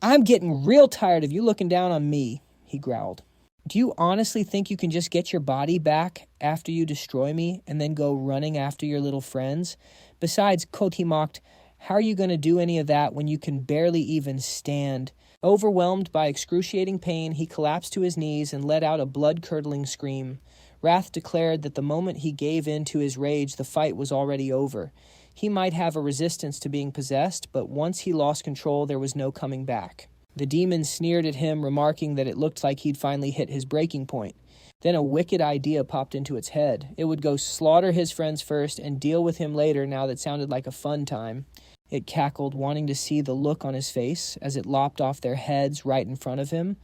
"I'm getting real tired of you looking down on me," he growled. "Do you honestly think you can just get your body back after you destroy me and then go running after your little friends? Besides," he mocked, "how are you going to do any of that when you can barely even stand?" Overwhelmed by excruciating pain, he collapsed to his knees and let out a blood-curdling scream. Wrath declared that the moment he gave in to his rage, the fight was already over. He might have a resistance to being possessed, but once he lost control, there was no coming back. The demon sneered at him, remarking that it looked like he'd finally hit his breaking point. Then a wicked idea popped into its head. It would go slaughter his friends first and deal with him later. Now that sounded like a fun time. It cackled, wanting to see the look on his face as it lopped off their heads right in front of him.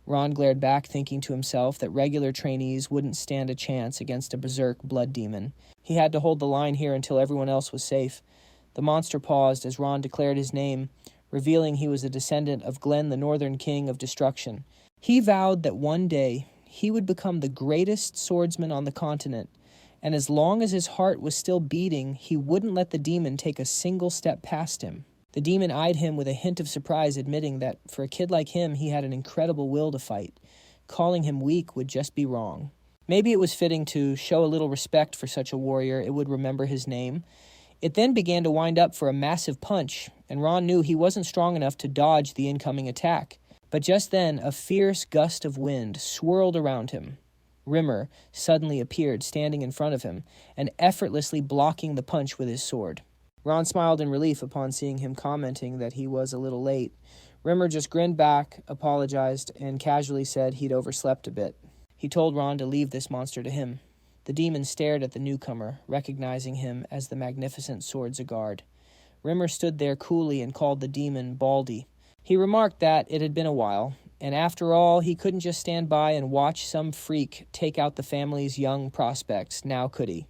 Ron glared back, thinking to himself that regular trainees wouldn't stand a chance against a berserk blood demon. He had to hold the line here until everyone else was safe. The monster paused as Ron declared his name, revealing he was a descendant of Glenn, the Northern King of Destruction. He vowed that one day he would become the greatest swordsman on the continent, and as long as his heart was still beating, he wouldn't let the demon take a single step past him. The demon eyed him with a hint of surprise, admitting that for a kid like him, he had an incredible will to fight. Calling him weak would just be wrong. Maybe it was fitting to show a little respect for such a warrior. It would remember his name. It then began to wind up for a massive punch, and Ron knew he wasn't strong enough to dodge the incoming attack. But just then, a fierce gust of wind swirled around him. Rimmer suddenly appeared, standing in front of him, and effortlessly blocking the punch with his sword. Ron smiled in relief upon seeing him, commenting that he was a little late. Rimmer just grinned back, apologized, and casually said he'd overslept a bit. He told Ron to leave this monster to him. The demon stared at the newcomer, recognizing him as the magnificent Sword Zgart. Rimmer stood there coolly and called the demon Baldy. He remarked that it had been a while, and after all, he couldn't just stand by and watch some freak take out the family's young prospects, now could he?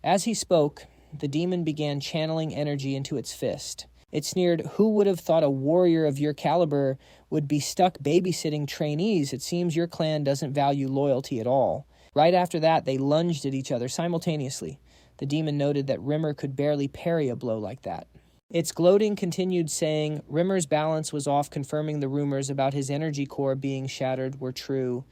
As he spoke, the demon began channeling energy into its fist. It sneered, "Who would have thought a warrior of your caliber would be stuck babysitting trainees? It seems your clan doesn't value loyalty at all." Right after that, they lunged at each other simultaneously. The demon noted that Rimmer could barely parry a blow like that. Its gloating continued, saying Rimmer's balance was off, confirming the rumors about his energy core being shattered were true.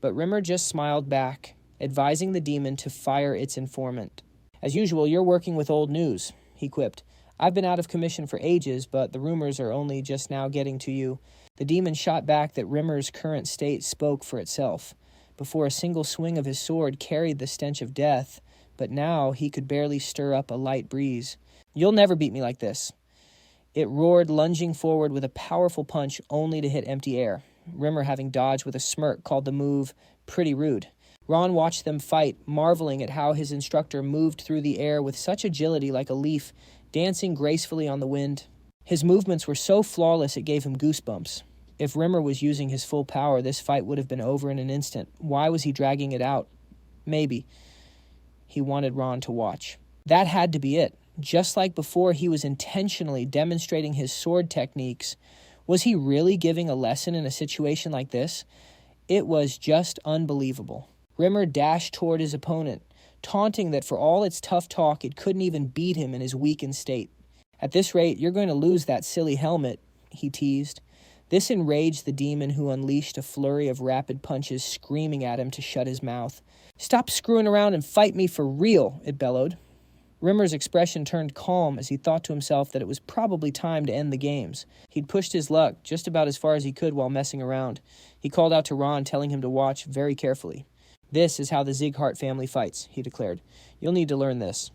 But Rimmer just smiled back, advising the demon to fire its informant. "As usual, you're working with old news," he quipped. "I've been out of commission for ages, but the rumors are only just now getting to you." The demon shot back that Rimmer's current state spoke for itself. Before, a single swing of his sword carried the stench of death, but now he could barely stir up a light breeze. "You'll never beat me like this." It roared, lunging forward with a powerful punch only to hit empty air. Rimmer, having dodged with a smirk, called the move pretty rude. Ron watched them fight, marveling at how his instructor moved through the air with such agility, like a leaf, dancing gracefully on the wind. His movements were so flawless it gave him goosebumps. If Rimmer was using his full power, this fight would have been over in an instant. Why was he dragging it out? Maybe he wanted Ron to watch. That had to be it. Just like before, he was intentionally demonstrating his sword techniques. Was he really giving a lesson in a situation like this? It was just unbelievable. Rimmer dashed toward his opponent, taunting that for all its tough talk, it couldn't even beat him in his weakened state. "At this rate, you're going to lose that silly helmet," he teased. This enraged the demon, who unleashed a flurry of rapid punches, screaming at him to shut his mouth. "Stop screwing around and fight me for real," it bellowed. Rimmer's expression turned calm as he thought to himself that it was probably time to end the games. He'd pushed his luck just about as far as he could while messing around. He called out to Ron, telling him to watch very carefully. "This is how the Zgart family fights," he declared. "You'll need to learn this."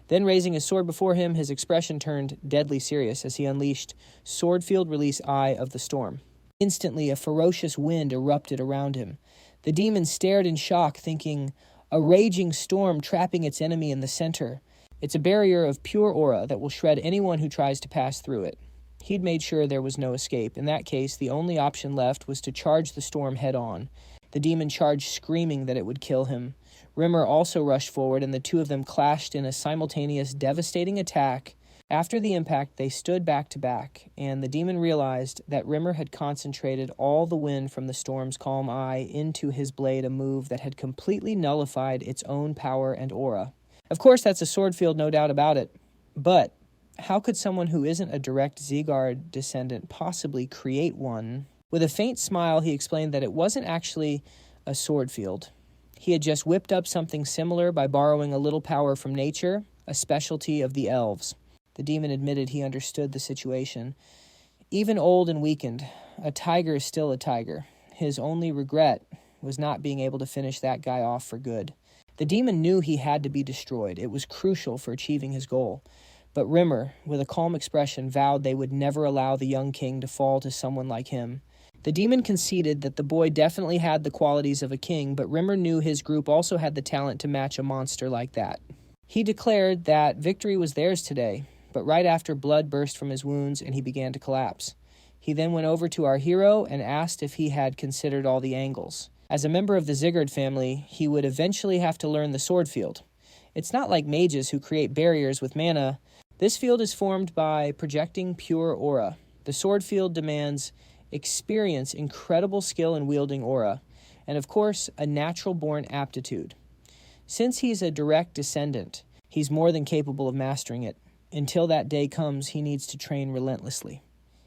Then, raising his sword before him, his expression turned deadly serious as he unleashed Swordfield Release Eye of the Storm. Instantly, a ferocious wind erupted around him. The demon stared in shock, thinking, a raging storm trapping its enemy in the center. It's a barrier of pure aura that will shred anyone who tries to pass through it. He'd made sure there was no escape. In that case, the only option left was to charge the storm head-on. The demon charged, screaming that it would kill him. Rimmer also rushed forward, and the two of them clashed in a simultaneous, devastating attack. After the impact, they stood back to back, and the demon realized that Rimmer had concentrated all the wind from the storm's calm eye into his blade, a move that had completely nullified its own power and aura. Of course, that's a sword field, no doubt about it. But how could someone who isn't a direct Zgart descendant possibly create one? With a faint smile, he explained that it wasn't actually a sword field. He had just whipped up something similar by borrowing a little power from nature, a specialty of the elves. The demon admitted he understood the situation. Even old and weakened, a tiger is still a tiger. His only regret was not being able to finish that guy off for good. The demon knew he had to be destroyed. It was crucial for achieving his goal. But Rimmer, with a calm expression, vowed they would never allow the young king to fall to someone like him. The demon conceded that the boy definitely had the qualities of a king, but Rimmer knew his group also had the talent to match a monster like that. He declared that victory was theirs today, but right after blood burst from his wounds and he began to collapse. He then went over to our hero and asked if he had considered all the angles. As a member of the Zgart family, he would eventually have to learn the sword field. It's not like mages who create barriers with mana. This field is formed by projecting pure aura. The sword field demands experience, incredible skill in wielding aura, and of course, a natural-born aptitude. Since he's a direct descendant, he's more than capable of mastering it. Until that day comes, he needs to train relentlessly.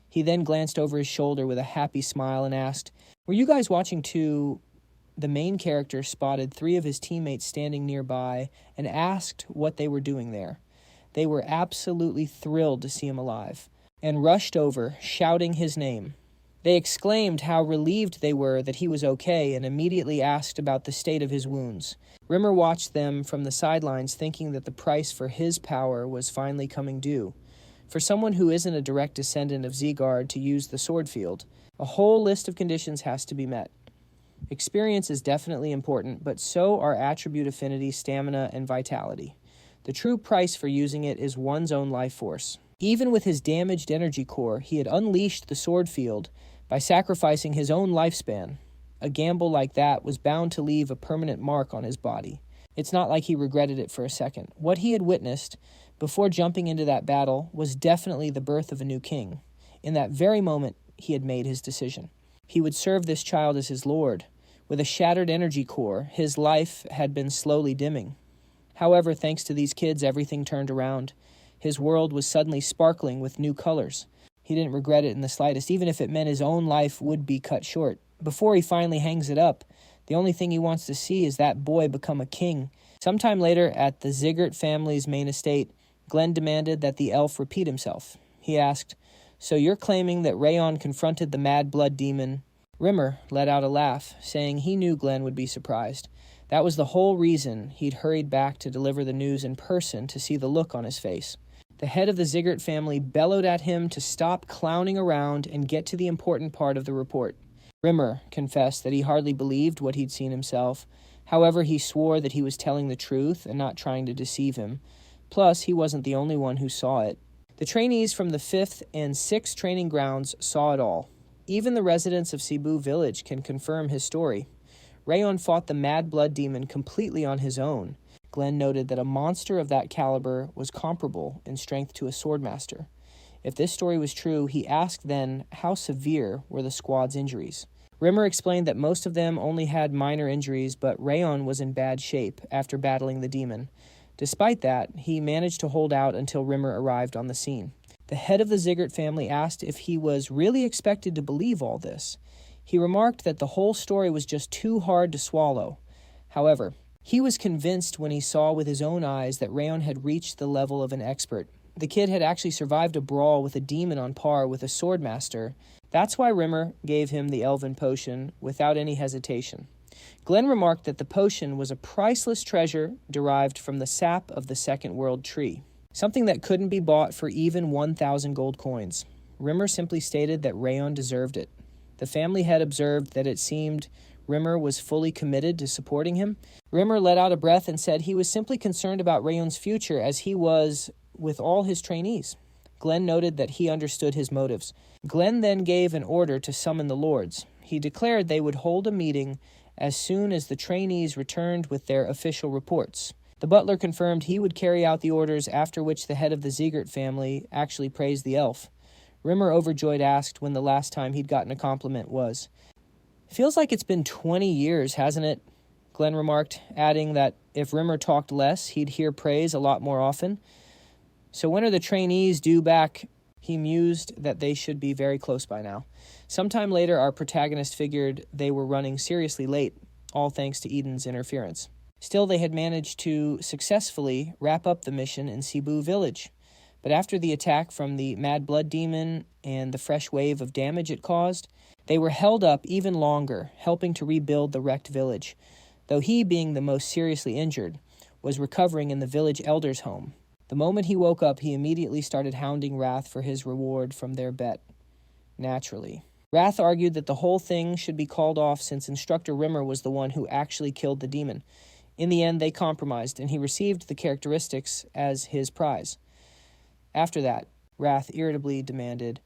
He then glanced over his shoulder with a happy smile and asked, "Were you guys watching too?" The main character spotted 3 of his teammates standing nearby and asked what they were doing there. They were absolutely thrilled to see him alive and rushed over, shouting his name. They exclaimed how relieved they were that he was okay and immediately asked about the state of his wounds. Rimmer watched them from the sidelines, thinking that the price for his power was finally coming due. For someone who isn't a direct descendant of Zgart to use the sword field, a whole list of conditions has to be met. Experience is definitely important, but so are attribute affinity, stamina, and vitality. The true price for using it is one's own life force. Even with his damaged energy core, he had unleashed the sword field by sacrificing his own lifespan. A gamble like that was bound to leave a permanent mark on his body. It's not like he regretted it for a second. What he had witnessed before jumping into that battle was definitely the birth of a new king. In that very moment, he had made his decision. He would serve this child as his lord. With a shattered energy core, his life had been slowly dimming. However, thanks to these kids, everything turned around. His world was suddenly sparkling with new colors. He didn't regret it in the slightest, even if it meant his own life would be cut short. Before he finally hangs it up, the only thing he wants to see is that boy become a king. Sometime later, at the Zgart family's main estate, Glenn demanded that the elf repeat himself. He asked, "So you're claiming that Rayon confronted the mad blood demon?" Rimmer let out a laugh, saying he knew Glenn would be surprised. That was the whole reason he'd hurried back to deliver the news in person, to see the look on his face. The head of the Zgart family bellowed at him to stop clowning around and get to the important part of the report. Rimmer confessed that he hardly believed what he'd seen himself. However, he swore that he was telling the truth and not trying to deceive him. Plus, he wasn't the only one who saw it. The trainees from the 5th and 6th training grounds saw it all. Even the residents of Cebu village can confirm his story. Rayon fought the mad blood demon completely on his own. Glenn noted that a monster of that caliber was comparable in strength to a swordmaster. If this story was true, he asked then how severe were the squad's injuries. Rimmer explained that most of them only had minor injuries, but Rayon was in bad shape after battling the demon. Despite that, he managed to hold out until Rimmer arrived on the scene. The head of the Zgart family asked if he was really expected to believe all this. He remarked that the whole story was just too hard to swallow. However, he was convinced when he saw with his own eyes that Rayon had reached the level of an expert. The kid had actually survived a brawl with a demon on par with a swordmaster. That's why Rimmer gave him the elven potion without any hesitation. Glenn remarked that the potion was a priceless treasure derived from the sap of the Second World Tree, something that couldn't be bought for even 1,000 gold coins. Rimmer simply stated that Rayon deserved it. The family had observed that it seemed Rimmer was fully committed to supporting him. Rimmer let out a breath and said he was simply concerned about Rayon's future, as he was with all his trainees. Glenn noted that he understood his motives. Glenn then gave an order to summon the lords. He declared they would hold a meeting as soon as the trainees returned with their official reports. The butler confirmed he would carry out the orders, after which the head of the Zgart family actually praised the elf. Rimmer, overjoyed, asked when the last time he'd gotten a compliment was. "Feels like it's been 20 years, hasn't it?" Glenn remarked, adding that if Rimmer talked less, he'd hear praise a lot more often. "So when are the trainees due back?" He mused that they should be very close by now. Sometime later, our protagonist figured they were running seriously late, all thanks to Eden's interference. Still, they had managed to successfully wrap up the mission in Cebu village. But after the attack from the Mad Blood Demon and the fresh wave of damage it caused, they were held up even longer, helping to rebuild the wrecked village, though he, being the most seriously injured, was recovering in the village elder's home. The moment he woke up, he immediately started hounding Wrath for his reward from their bet. Naturally. Wrath argued that the whole thing should be called off since Instructor Rimmer was the one who actually killed the demon. In the end, they compromised, and he received the characteristics as his prize. After that, Wrath irritably demanded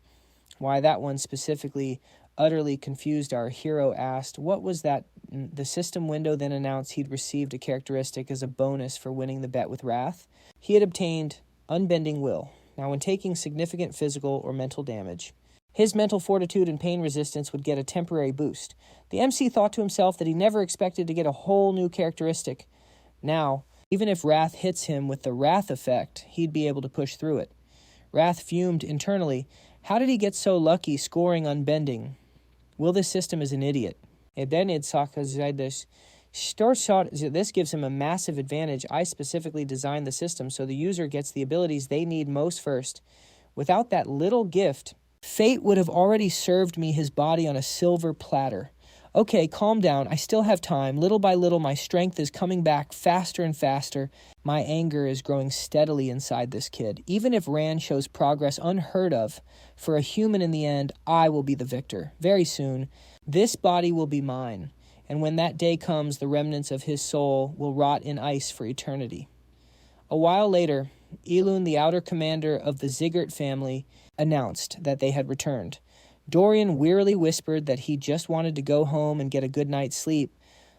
why that one specifically. Utterly confused, our hero asked, "What was that?" The system window then announced he'd received a characteristic as a bonus for winning the bet with Wrath. He had obtained Unbending Will. Now, when taking significant physical or mental damage, his mental fortitude and pain resistance would get a temporary boost. The MC thought to himself that he never expected to get a whole new characteristic. Now, even if Wrath hits him with the Wrath effect, he'd be able to push through it. Wrath fumed internally. How did he get so lucky scoring Unbending? Well, this system is an idiot. This gives him a massive advantage. I specifically designed the system so the user gets the abilities they need most first. Without that little gift, fate would have already served me his body on a silver platter. Okay, calm down. I still have time. Little by little, my strength is coming back faster and faster. My anger is growing steadily inside this kid. Even if Rand shows progress unheard of, for a human in the end, I will be the victor. Very soon, this body will be mine. And when that day comes, the remnants of his soul will rot in ice for eternity. A while later, Elun, the outer commander of the Zgart family, announced that they had returned. Dorian wearily whispered that he just wanted to go home and get a good night's sleep.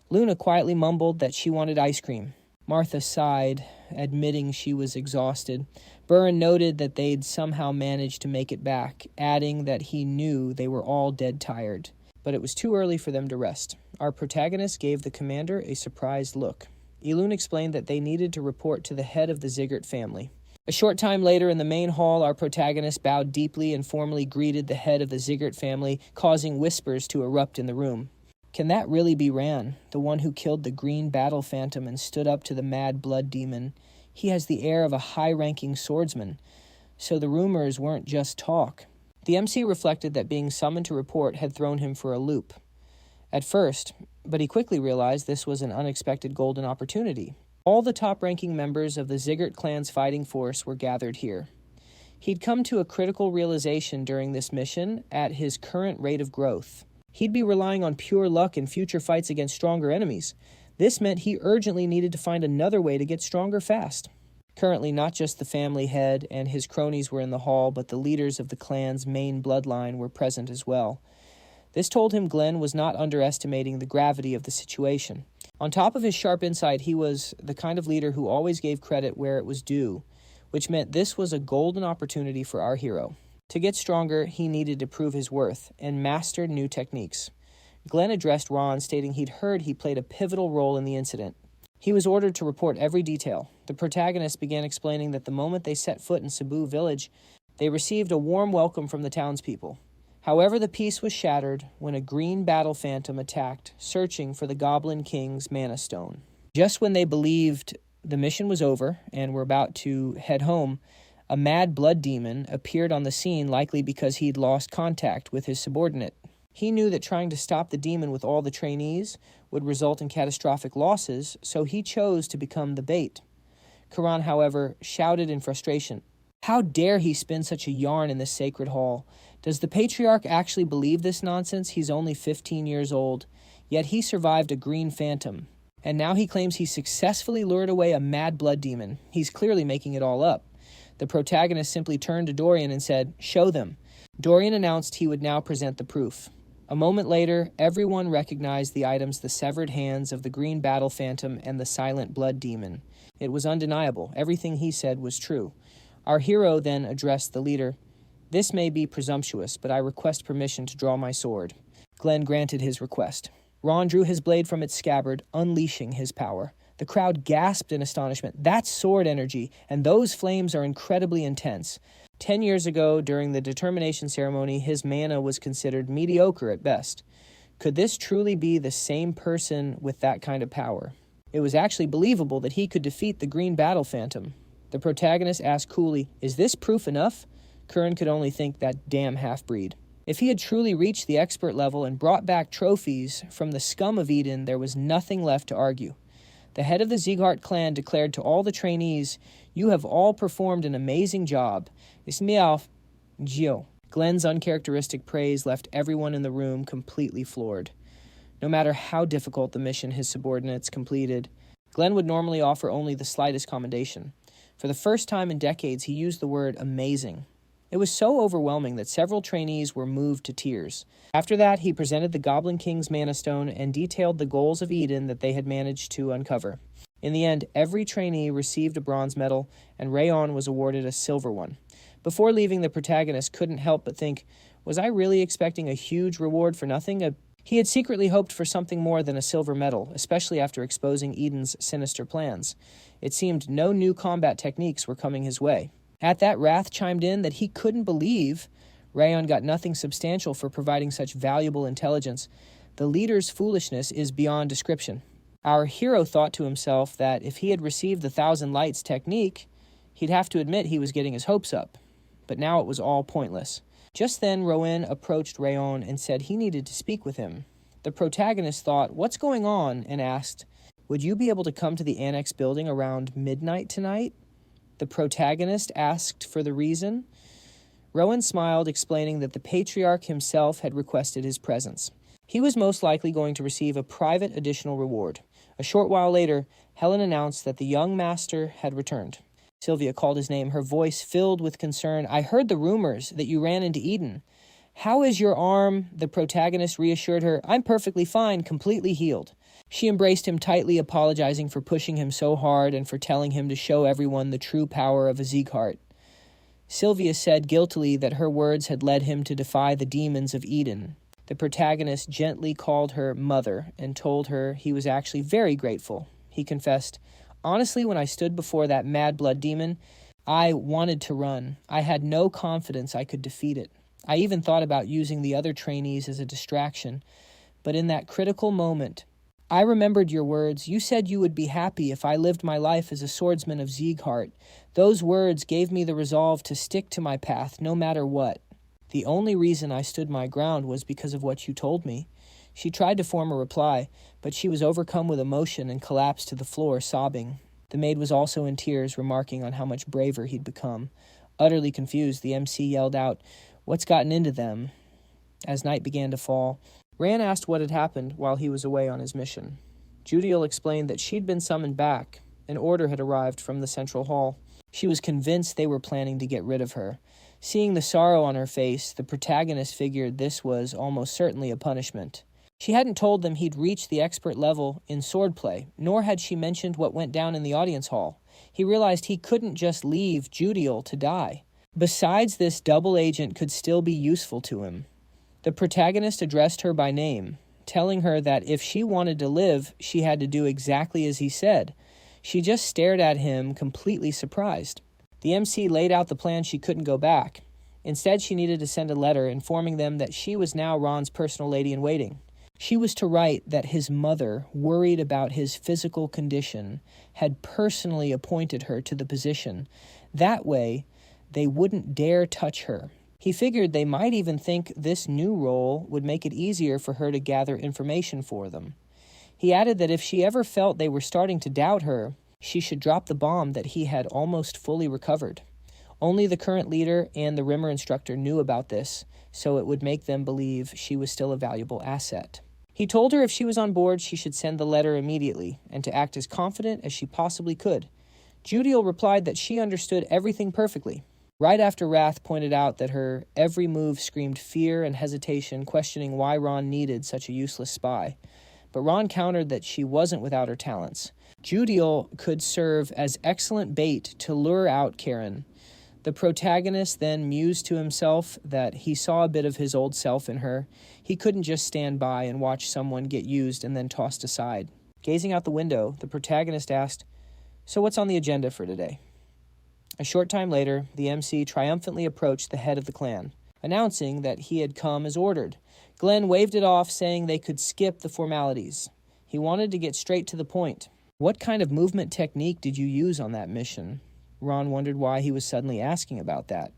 Luna quietly mumbled that she wanted ice cream. Martha sighed, admitting she was exhausted. Burren noted that they'd somehow managed to make it back, adding that he knew they were all dead tired. But it was too early for them to rest. Our protagonist gave the commander a surprised look. Elun explained that they needed to report to the head of the Zgart family. A short time later, in the main hall, our protagonist bowed deeply and formally greeted the head of the Zgart family, causing whispers to erupt in the room. Can that really be Ran, the one who killed the green battle phantom and stood up to the mad blood demon? He has the air of a high-ranking swordsman, so the rumors weren't just talk. The MC reflected that being summoned to report had thrown him for a loop. At first, but he quickly realized this was an unexpected golden opportunity. All the top-ranking members of the Zgart clan's fighting force were gathered here. He'd come to a critical realization during this mission at his current rate of growth. He'd be relying on pure luck in future fights against stronger enemies. This meant he urgently needed to find another way to get stronger fast. Currently, not just the family head and his cronies were in the hall, but the leaders of the clan's main bloodline were present as well. This told him Glenn was not underestimating the gravity of the situation. On top of his sharp insight, he was the kind of leader who always gave credit where it was due, which meant this was a golden opportunity for our hero. To get stronger, he needed to prove his worth and mastered new techniques. Glenn addressed Ron, stating he'd heard he played a pivotal role in the incident. He was ordered to report every detail. The protagonist began explaining that the moment they set foot in Cebu village, they received a warm welcome from the townspeople. However, the peace was shattered when a green battle phantom attacked, searching for the Goblin King's Mana Stone. Just when they believed the mission was over and were about to head home, a mad blood demon appeared on the scene, likely because he'd lost contact with his subordinate. He knew that trying to stop the demon with all the trainees would result in catastrophic losses, so he chose to become the bait. Karan, however, shouted in frustration, "How dare he spin such a yarn in this sacred hall? Does the patriarch actually believe this nonsense? He's only 15 years old, yet he survived a green phantom. And now he claims he successfully lured away a mad blood demon. He's clearly making it all up." The protagonist simply turned to Dorian and said, "Show them." Dorian announced he would now present the proof. A moment later, everyone recognized the items: the severed hands of the green battle phantom and the silent blood demon. It was undeniable. Everything he said was true. Our hero then addressed the leader. "This may be presumptuous, but I request permission to draw my sword." Glenn granted his request. Ron drew his blade from its scabbard, unleashing his power. The crowd gasped in astonishment. That's sword energy, and those flames are incredibly intense. 10 years ago, during the determination ceremony, his mana was considered mediocre at best. Could this truly be the same person with that kind of power? It was actually believable that he could defeat the green battle phantom. The protagonist asked coolly, "Is this proof enough?" Curran could only think, that damn half-breed. If he had truly reached the expert level and brought back trophies from the scum of Eden, there was nothing left to argue. The head of the Zgart clan declared to all the trainees, "You have all performed an amazing job. Ismialf Gio." Glenn's uncharacteristic praise left everyone in the room completely floored. No matter how difficult the mission his subordinates completed, Glenn would normally offer only the slightest commendation. For the first time in decades, he used the word amazing. It was so overwhelming that several trainees were moved to tears. After that, he presented the Goblin King's Mana Stone and detailed the goals of Eden that they had managed to uncover. In the end, every trainee received a bronze medal, and Rayon was awarded a silver one. Before leaving, the protagonist couldn't help but think, was I really expecting a huge reward for nothing? He had secretly hoped for something more than a silver medal, especially after exposing Eden's sinister plans. It seemed no new combat techniques were coming his way. At that, Wrath chimed in that he couldn't believe Rayon got nothing substantial for providing such valuable intelligence. The leader's foolishness is beyond description. Our hero thought to himself that if he had received the Thousand Lights technique, he'd have to admit he was getting his hopes up. But now it was all pointless. Just then, Rayon approached Rayon and said he needed to speak with him. The protagonist thought, "What's going on?" and asked, "Would you be able to come to the annex building around midnight tonight?" The protagonist asked for the reason. Rowan smiled, explaining that the patriarch himself had requested his presence. He was most likely going to receive a private additional reward. A short while later, Helen announced that the young master had returned. Sylvia called his name, her voice filled with concern. "I heard the rumors that you ran into Eden. How is your arm?" The protagonist reassured her, "I'm perfectly fine, completely healed." She embraced him tightly, apologizing for pushing him so hard and for telling him to show everyone the true power of a Zgart. Sylvia said guiltily that her words had led him to defy the demons of Eden. The protagonist gently called her mother and told her he was actually very grateful. He confessed, "Honestly, when I stood before that mad blood demon, I wanted to run. I had no confidence I could defeat it. I even thought about using the other trainees as a distraction. But in that critical moment, I remembered your words. You said you would be happy if I lived my life as a swordsman of Zgart. Those words gave me the resolve to stick to my path, no matter what. The only reason I stood my ground was because of what you told me." She tried to form a reply, but she was overcome with emotion and collapsed to the floor, sobbing. The maid was also in tears, remarking on how much braver he'd become. Utterly confused, the MC yelled out, "What's gotten into them?" As night began to fall, Rand asked what had happened while he was away on his mission. Judiel explained that she'd been summoned back. An order had arrived from the central hall. She was convinced they were planning to get rid of her. Seeing the sorrow on her face, the protagonist figured this was almost certainly a punishment. She hadn't told them he'd reached the expert level in swordplay, nor had she mentioned what went down in the audience hall. He realized he couldn't just leave Judiel to die. Besides, this double agent could still be useful to him. The protagonist addressed her by name, telling her that if she wanted to live, she had to do exactly as he said. She just stared at him, completely surprised. The MC laid out the plan she couldn't go back. Instead, she needed to send a letter informing them that she was now Ron's personal lady-in-waiting. She was to write that his mother, worried about his physical condition, had personally appointed her to the position. That way, they wouldn't dare touch her. He figured they might even think this new role would make it easier for her to gather information for them. He added that if she ever felt they were starting to doubt her, she should drop the bomb that he had almost fully recovered. Only the current leader and the Rimmer instructor knew about this, so it would make them believe she was still a valuable asset. He told her if she was on board, she should send the letter immediately, and to act as confident as she possibly could. Judiel replied that she understood everything perfectly. Right after Wrath pointed out that her every move screamed fear and hesitation, questioning why Ron needed such a useless spy. But Ron countered that she wasn't without her talents. Judiel could serve as excellent bait to lure out Karen. The protagonist then mused to himself that he saw a bit of his old self in her. He couldn't just stand by and watch someone get used and then tossed aside. Gazing out the window, the protagonist asked, "So what's on the agenda for today?" A short time later, the MC triumphantly approached the head of the clan, announcing that he had come as ordered. Glenn waved it off, saying they could skip the formalities. He wanted to get straight to the point. "What kind of movement technique did you use on that mission?" Ron wondered why he was suddenly asking about that.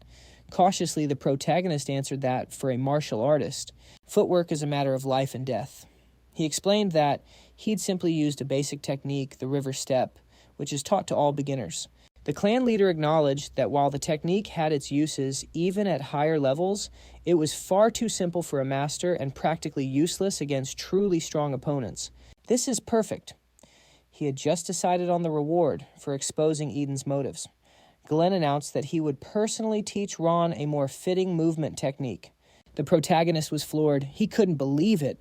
Cautiously, the protagonist answered that for a martial artist, footwork is a matter of life and death. He explained that he'd simply used a basic technique, the river step, which is taught to all beginners. The clan leader acknowledged that while the technique had its uses, even at higher levels, it was far too simple for a master and practically useless against truly strong opponents. "This is perfect." He had just decided on the reward for exposing Eden's motives. Glenn announced that he would personally teach Ron a more fitting movement technique. The protagonist was floored. He couldn't believe it.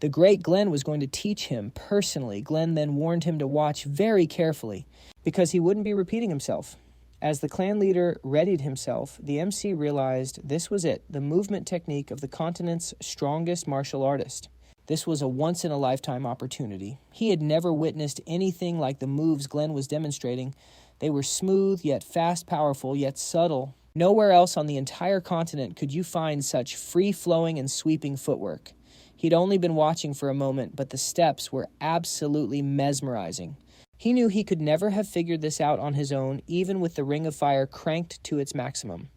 The great Glenn was going to teach him personally. Glenn then warned him to watch very carefully, because he wouldn't be repeating himself. As the clan leader readied himself, the MC realized this was it, the movement technique of the continent's strongest martial artist. This was a once-in-a-lifetime opportunity. He had never witnessed anything like the moves Glenn was demonstrating. They were smooth, yet fast, powerful, yet subtle. Nowhere else on the entire continent could you find such free-flowing and sweeping footwork. He'd only been watching for a moment, but the steps were absolutely mesmerizing. He knew he could never have figured this out on his own, even with the Ring of Fire cranked to its maximum.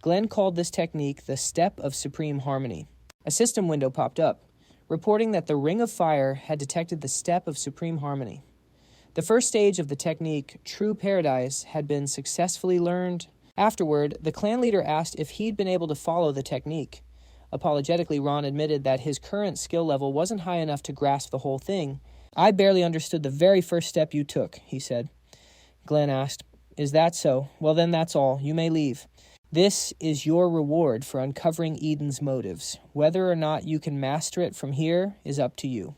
Glenn called this technique the Step of Supreme Harmony. A system window popped up, reporting that the Ring of Fire had detected the Step of Supreme Harmony. The first stage of the technique, True Paradise, had been successfully learned. Afterward, the clan leader asked if he'd been able to follow the technique. Apologetically, Ron admitted that his current skill level wasn't high enough to grasp the whole thing. "I barely understood the very first step you took," he said. Glenn asked, "Is that so? Well, then that's all. You may leave. This is your reward for uncovering Eden's motives. Whether or not you can master it from here is up to you."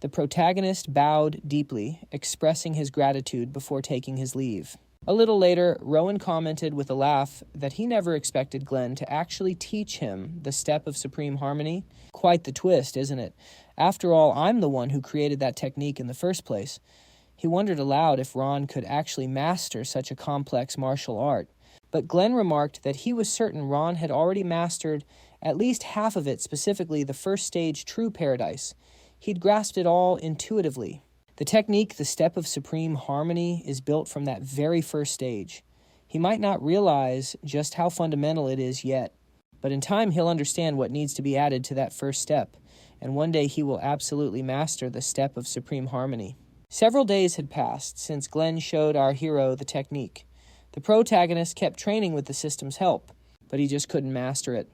The protagonist bowed deeply, expressing his gratitude before taking his leave. A little later, Rowan commented with a laugh that he never expected Glenn to actually teach him the Step of Supreme Harmony. Quite the twist, isn't it? After all, I'm the one who created that technique in the first place. He wondered aloud if Ron could actually master such a complex martial art. But Glenn remarked that he was certain Ron had already mastered at least half of it, specifically the first stage, True Paradise. He'd grasped it all intuitively. The technique, the Step of Supreme Harmony, is built from that very first stage. He might not realize just how fundamental it is yet, but in time he'll understand what needs to be added to that first step, and one day he will absolutely master the Step of Supreme Harmony. Several days had passed since Glenn showed our hero the technique. The protagonist kept training with the system's help, but he just couldn't master it.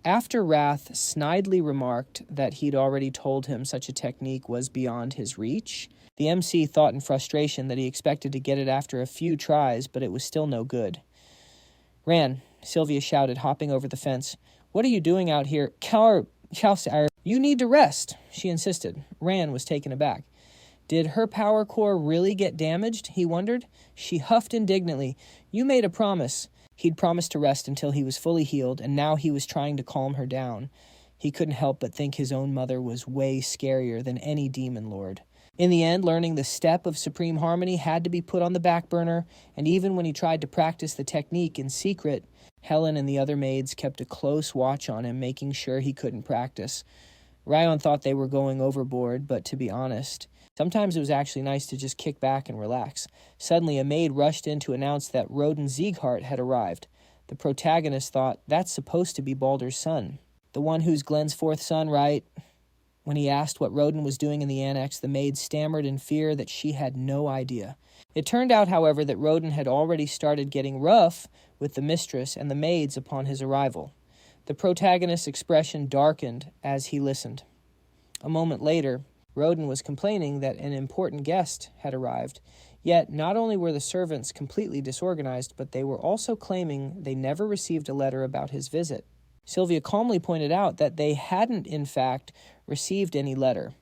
After Wrath snidely remarked that he'd already told him such a technique was beyond his reach, the MC thought in frustration that he expected to get it after a few tries, but it was still no good. "Ran," Sylvia shouted, hopping over the fence. "What are you doing out here? You need to rest," she insisted. Ran was taken aback. Did her power core really get damaged, he wondered. She huffed indignantly. "You made a promise." He'd promised to rest until he was fully healed, and now he was trying to calm her down. He couldn't help but think his own mother was way scarier than any demon lord. In the end, learning the Step of Supreme Harmony had to be put on the back burner, and even when he tried to practice the technique in secret, Helen and the other maids kept a close watch on him, making sure he couldn't practice. Rayon thought they were going overboard, but to be honest, sometimes it was actually nice to just kick back and relax. Suddenly, a maid rushed in to announce that Ron Zgart had arrived. The protagonist thought, that's supposed to be Baldur's son. The one who's Glenn's fourth son, right? When he asked what Ron was doing in the annex, the maid stammered in fear that she had no idea. It turned out, however, that Ron had already started getting rough with the mistress and the maids upon his arrival. The protagonist's expression darkened as he listened. A moment later, Ron was complaining that an important guest had arrived, Yet, not only were the servants completely disorganized, but they were also claiming they never received a letter about his visit. Sylvia calmly pointed out that they hadn't, in fact, received any letter.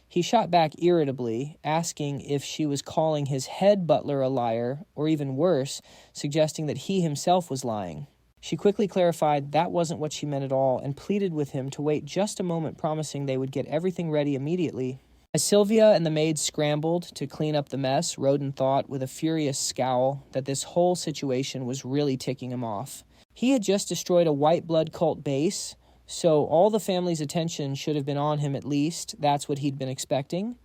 He shot back irritably, asking if she was calling his head butler a liar, or even worse, suggesting that he himself was lying. She quickly clarified that wasn't what she meant at all and pleaded with him to wait just a moment, promising they would get everything ready immediately. As Sylvia and the maids scrambled to clean up the mess, Roden thought with a furious scowl that this whole situation was really ticking him off. He had just destroyed a white blood cult base, so all the family's attention should have been on him at least. That's what he'd been expecting.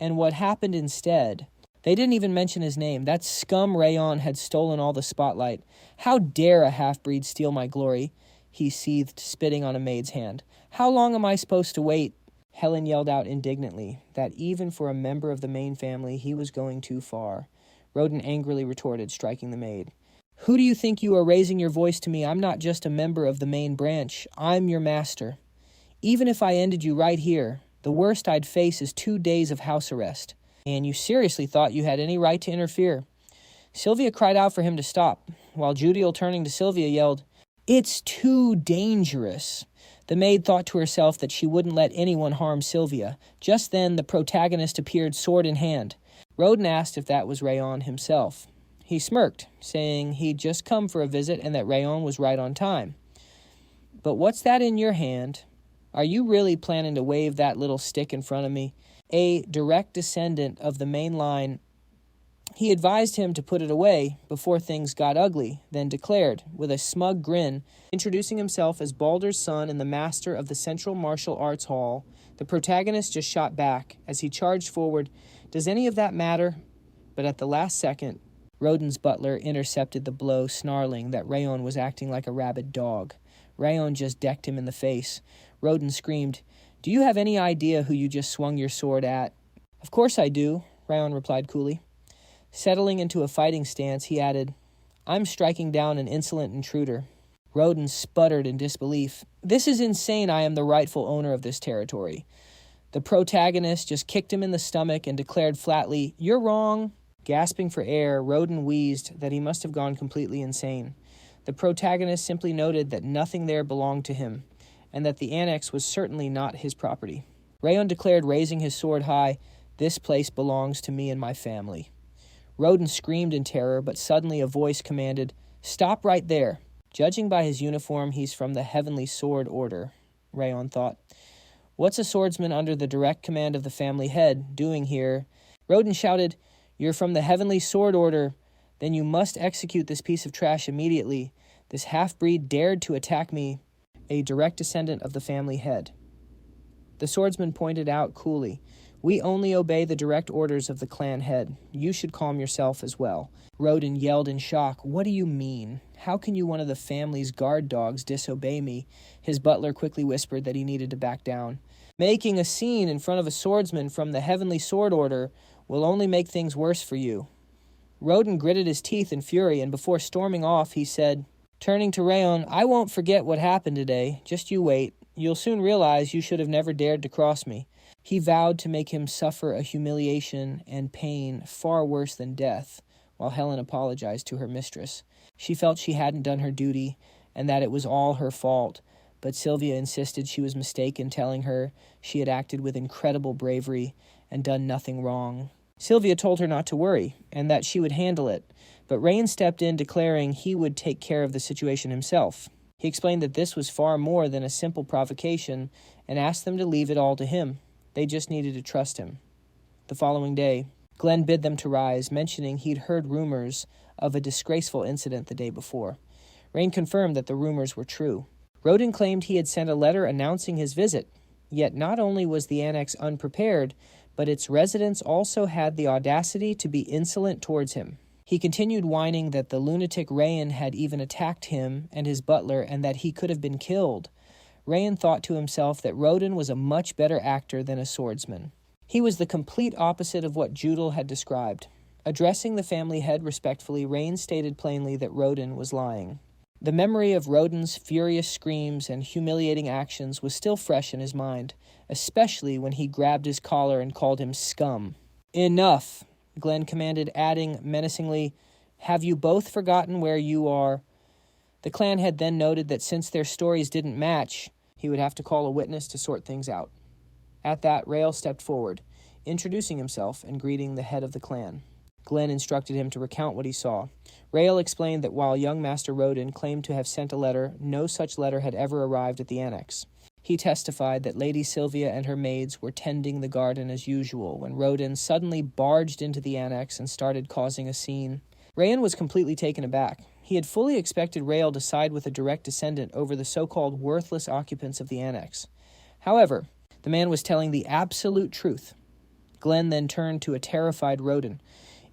And what happened instead? They didn't even mention his name. That scum Rayon had stolen all the spotlight. How dare a half-breed steal my glory? He seethed, spitting on a maid's hand. How long am I supposed to wait? Helen yelled out indignantly that even for a member of the main family, he was going too far. Roden angrily retorted, striking the maid. Who do you think you are raising your voice to me? I'm not just a member of the main branch. I'm your master. Even if I ended you right here, the worst I'd face is 2 days of house arrest. And you seriously thought you had any right to interfere? Sylvia cried out for him to stop, while Judiel, turning to Sylvia, yelled, It's too dangerous. The maid thought to herself that she wouldn't let anyone harm Sylvia. Just then, the protagonist appeared, sword in hand. Roden asked if that was Rayon himself. He smirked, saying he'd just come for a visit and that Rayon was right on time. But what's that in your hand? Are you really planning to wave that little stick in front of me? A direct descendant of the main line, he advised him to put it away before things got ugly, then declared, with a smug grin, introducing himself as Baldur's son and the master of the Central Martial Arts Hall. The protagonist just shot back as he charged forward. Does any of that matter? But at the last second, Roden's butler intercepted the blow, snarling that Rayon was acting like a rabid dog. Rayon just decked him in the face. Roden screamed, Do you have any idea who you just swung your sword at? Of course I do, Rayon replied coolly. Settling into a fighting stance, he added, I'm striking down an insolent intruder. Roden sputtered in disbelief. This is insane. I am the rightful owner of this territory. The protagonist just kicked him in the stomach and declared flatly, You're wrong. Gasping for air, Roden wheezed that he must have gone completely insane. The protagonist simply noted that nothing there belonged to him, and that the annex was certainly not his property. Rayon declared, raising his sword high, This place belongs to me and my family. Roden screamed in terror, but suddenly a voice commanded, Stop right there. Judging by his uniform, he's from the Heavenly Sword Order, Rayon thought. What's a swordsman under the direct command of the family head doing here? Roden shouted, You're from the Heavenly Sword Order. Then you must execute this piece of trash immediately. This half-breed dared to attack me, a direct descendant of the family head. The swordsman pointed out coolly, We only obey the direct orders of the clan head. You should calm yourself as well. Roden yelled in shock, What do you mean? How can you, one of the family's guard dogs, disobey me? His butler quickly whispered that he needed to back down. Making a scene in front of a swordsman from the Heavenly Sword Order will only make things worse for you. Roden gritted his teeth in fury, and before storming off, he said, turning to Rayon, I won't forget what happened today. Just you wait. You'll soon realize you should have never dared to cross me. He vowed to make him suffer a humiliation and pain far worse than death, while Helen apologized to her mistress. She felt she hadn't done her duty, and that it was all her fault, but Sylvia insisted she was mistaken, telling her she had acted with incredible bravery and done nothing wrong. Sylvia told her not to worry, and that she would handle it, but Rayon stepped in, declaring he would take care of the situation himself. He explained that this was far more than a simple provocation, and asked them to leave it all to him. They just needed to trust him. The following day, Glenn bid them to rise, mentioning he'd heard rumors of a disgraceful incident the day before. Rayon confirmed that the rumors were true. Roden claimed he had sent a letter announcing his visit, yet not only was the annex unprepared, but its residents also had the audacity to be insolent towards him. He continued whining that the lunatic Rayon had even attacked him and his butler and that he could have been killed. Rayon thought to himself that Roden was a much better actor than a swordsman. He was the complete opposite of what Judiel had described. Addressing the family head respectfully, Rayon stated plainly that Roden was lying. The memory of Roden's furious screams and humiliating actions was still fresh in his mind, especially when he grabbed his collar and called him scum. Enough! Glenn commanded, adding menacingly, "Have you both forgotten where you are?" The clan had then noted that since their stories didn't match, he would have to call a witness to sort things out. At that, Rayon stepped forward, introducing himself and greeting the head of the clan. Glenn instructed him to recount what he saw. Rayon explained that while young Master Rodin claimed to have sent a letter, no such letter had ever arrived at the annex. He testified that Lady Sylvia and her maids were tending the garden as usual when Rodin suddenly barged into the annex and started causing a scene. Rayon was completely taken aback. He had fully expected Rayon to side with a direct descendant over the so-called worthless occupants of the annex. However, the man was telling the absolute truth. Glenn then turned to a terrified Rodin.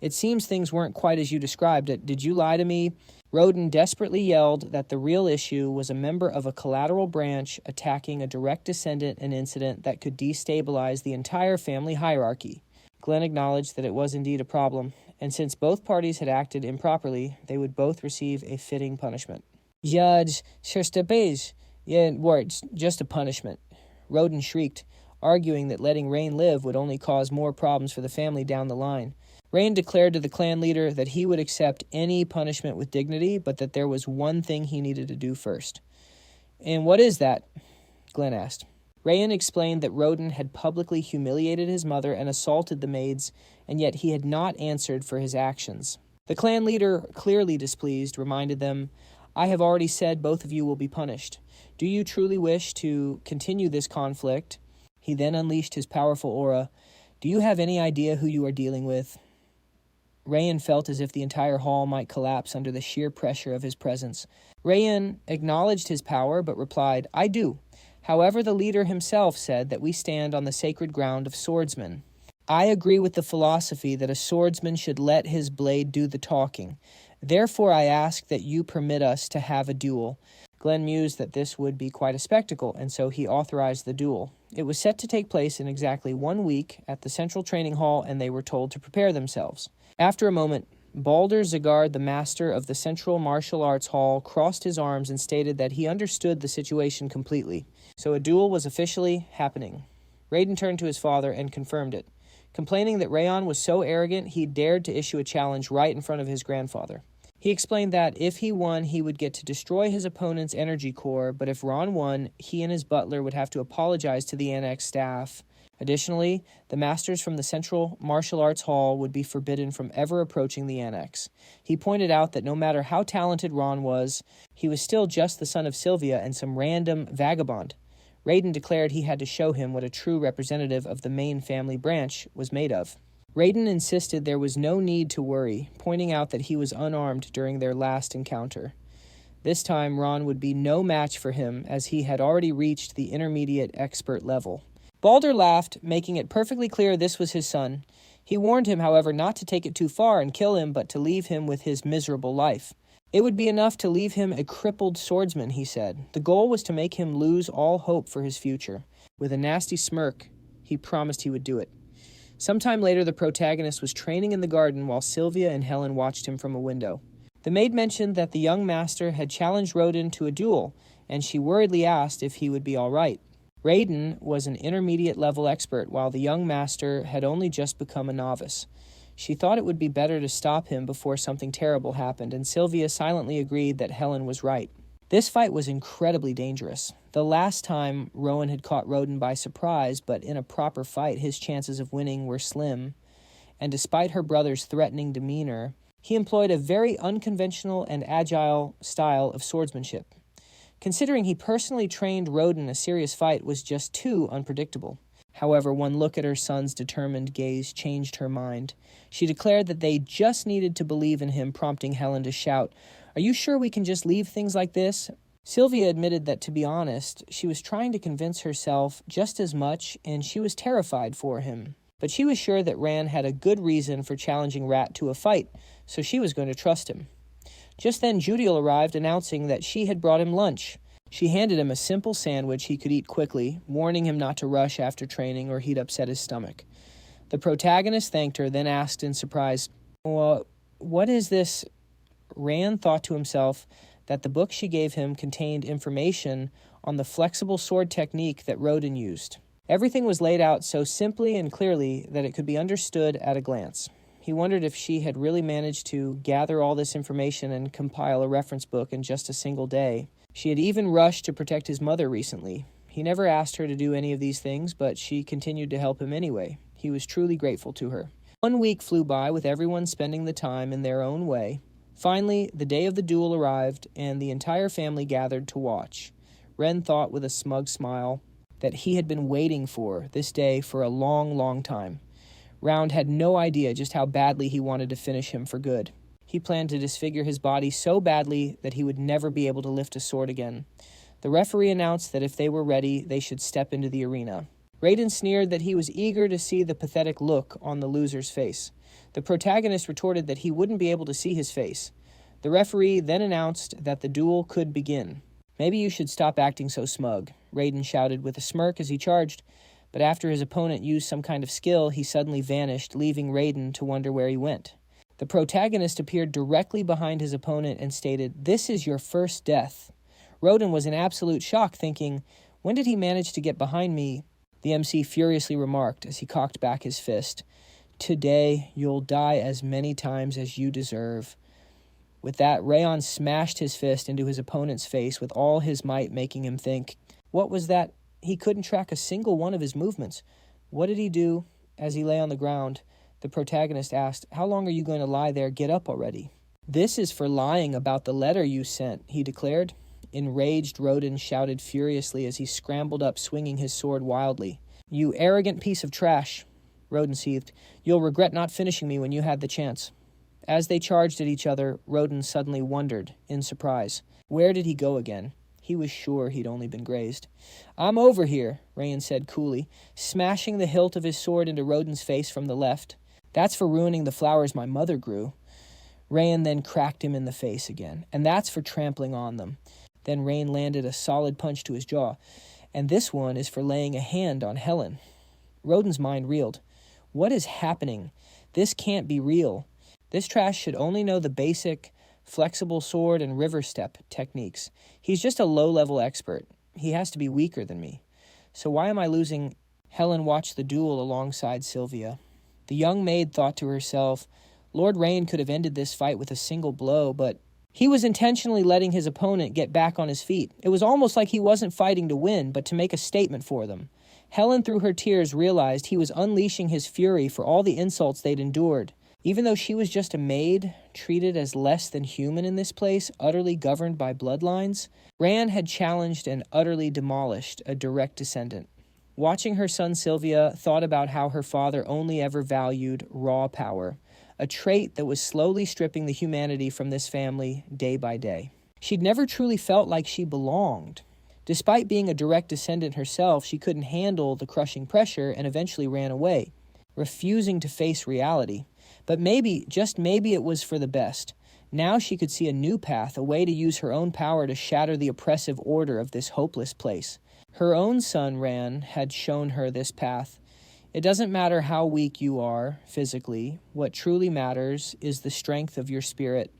"It seems things weren't quite as you described it. Did you lie to me?" Rodin desperately yelled that the real issue was a member of a collateral branch attacking a direct descendant, an incident that could destabilize the entire family hierarchy. Glenn acknowledged that it was indeed a problem, and since both parties had acted improperly, they would both receive a fitting punishment. "Judge, surpass, words, just a punishment." Rodin shrieked, arguing that letting Rayon live would only cause more problems for the family down the line. Rayon declared to the clan leader that he would accept any punishment with dignity, but that there was one thing he needed to do first. "And what is that?" Glenn asked. Rayon explained that Rodin had publicly humiliated his mother and assaulted the maids, and yet he had not answered for his actions. The clan leader, clearly displeased, reminded them, "I have already said both of you will be punished. Do you truly wish to continue this conflict?" He then unleashed his powerful aura. "Do you have any idea who you are dealing with?" Rayon felt as if the entire hall might collapse under the sheer pressure of his presence. Rayon acknowledged his power, but replied, "I do. However, the leader himself said that we stand on the sacred ground of swordsmen. I agree with the philosophy that a swordsman should let his blade do the talking. Therefore, I ask that you permit us to have a duel." Glenn mused that this would be quite a spectacle, and so he authorized the duel. It was set to take place in exactly 1 week at the Central Training Hall, and they were told to prepare themselves. After a moment, Balder Zgart, the master of the Central Martial Arts Hall, crossed his arms and stated that he understood the situation completely. So a duel was officially happening. Raiden turned to his father and confirmed it, complaining that Rayon was so arrogant he dared to issue a challenge right in front of his grandfather. He explained that if he won, he would get to destroy his opponent's energy core, but if Ron won, he and his butler would have to apologize to the annex staff. Additionally, the masters from the Central Martial Arts Hall would be forbidden from ever approaching the annex. He pointed out that no matter how talented Ron was, he was still just the son of Sylvia and some random vagabond. Raiden declared he had to show him what a true representative of the main family branch was made of. Raiden insisted there was no need to worry, pointing out that he was unarmed during their last encounter. This time, Ron would be no match for him, as he had already reached the intermediate expert level. Balder laughed, making it perfectly clear this was his son. He warned him, however, not to take it too far and kill him, but to leave him with his miserable life. It would be enough to leave him a crippled swordsman, he said. The goal was to make him lose all hope for his future. With a nasty smirk, he promised he would do it. Sometime later, the protagonist was training in the garden while Sylvia and Helen watched him from a window. The maid mentioned that the young master had challenged Rodin to a duel, and she worriedly asked if he would be all right. Raiden was an intermediate-level expert, while the young master had only just become a novice. She thought it would be better to stop him before something terrible happened, and Sylvia silently agreed that Helen was right. This fight was incredibly dangerous. The last time Rowan had caught Rodin by surprise, but in a proper fight, his chances of winning were slim. And despite her brother's threatening demeanor, he employed a very unconventional and agile style of swordsmanship. Considering he personally trained Rodin, a serious fight was just too unpredictable. However, one look at her son's determined gaze changed her mind. She declared that they just needed to believe in him, prompting Helen to shout, "Are you sure we can just leave things like this?" Sylvia admitted that, to be honest, she was trying to convince herself just as much, and she was terrified for him. But she was sure that Ran had a good reason for challenging Rat to a fight, so she was going to trust him. Just then, Judiel arrived, announcing that she had brought him lunch. She handed him a simple sandwich he could eat quickly, warning him not to rush after training or he'd upset his stomach. The protagonist thanked her, then asked in surprise, "Well, what is this?" Ran thought to himself that the book she gave him contained information on the flexible sword technique that Rodin used. Everything was laid out so simply and clearly that it could be understood at a glance. He wondered if she had really managed to gather all this information and compile a reference book in just a single day. She had even rushed to protect his mother recently. He never asked her to do any of these things, but she continued to help him anyway. He was truly grateful to her. 1 week flew by with everyone spending the time in their own way. Finally, the day of the duel arrived, and the entire family gathered to watch. Ren thought with a smug smile that he had been waiting for this day for a long, long time. Round had no idea just how badly he wanted to finish him for good. He planned to disfigure his body so badly that he would never be able to lift a sword again. The referee announced that if they were ready, they should step into the arena. Raiden sneered that he was eager to see the pathetic look on the loser's face. The protagonist retorted that he wouldn't be able to see his face. The referee then announced that the duel could begin. "Maybe you should stop acting so smug," Raiden shouted with a smirk as he charged. But after his opponent used some kind of skill, he suddenly vanished, leaving Raiden to wonder where he went. The protagonist appeared directly behind his opponent and stated, "This is your first death." Raiden was in absolute shock, thinking, "When did he manage to get behind me?" The MC furiously remarked as he cocked back his fist, "Today, you'll die as many times as you deserve." With that, Rayon smashed his fist into his opponent's face with all his might, making him think, what was that? He couldn't track a single one of his movements. What did he do? As he lay on the ground, the protagonist asked, "How long are you going to lie there? Get up already." "This is for lying about the letter you sent," he declared. Enraged, Raiden shouted furiously as he scrambled up, swinging his sword wildly. "You arrogant piece of trash," Raiden seethed. "You'll regret not finishing me when you had the chance." As they charged at each other, Raiden suddenly wondered, in surprise. Where did he go again? He was sure he'd only been grazed. "I'm over here," Rayon said coolly, smashing the hilt of his sword into Raiden's face from the left. "That's for ruining the flowers my mother grew." Rayon then cracked him in the face again. "And that's for trampling on them." Then Rayon landed a solid punch to his jaw. "And this one is for laying a hand on Helen." Raiden's mind reeled. What is happening? This can't be real. This trash should only know the basic flexible sword and river step techniques. He's just a low-level expert. He has to be weaker than me. So why am I losing? Helen watched the duel alongside Sylvia. The young maid thought to herself, Lord Rain could have ended this fight with a single blow, but he was intentionally letting his opponent get back on his feet. It was almost like he wasn't fighting to win, but to make a statement for them. Helen, through her tears, realized he was unleashing his fury for all the insults they'd endured. Even though she was just a maid, treated as less than human in this place, utterly governed by bloodlines, Rand had challenged and utterly demolished a direct descendant. Watching her son Sylvia thought about how her father only ever valued raw power, a trait that was slowly stripping the humanity from this family day by day. She'd never truly felt like she belonged. Despite being a direct descendant herself, she couldn't handle the crushing pressure and eventually ran away, refusing to face reality. But maybe, just maybe, it was for the best. Now she could see a new path, a way to use her own power to shatter the oppressive order of this hopeless place. Her own son, Ran, had shown her this path. It doesn't matter how weak you are physically. What truly matters is the strength of your spirit.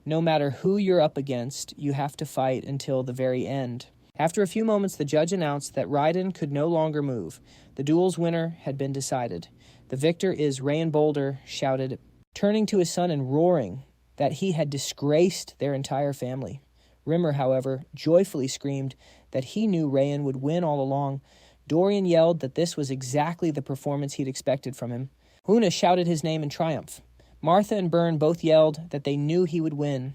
No matter who you're up against, you have to fight until the very end. After a few moments, the judge announced that Raiden could no longer move. The duel's winner had been decided. The victor is Rayon Boulder, shouted, turning to his son and roaring that he had disgraced their entire family. Rimmer, however, joyfully screamed that he knew Rayon would win all along. Dorian yelled that this was exactly the performance he'd expected from him. Huna shouted his name in triumph. Martha and Byrne both yelled that they knew he would win.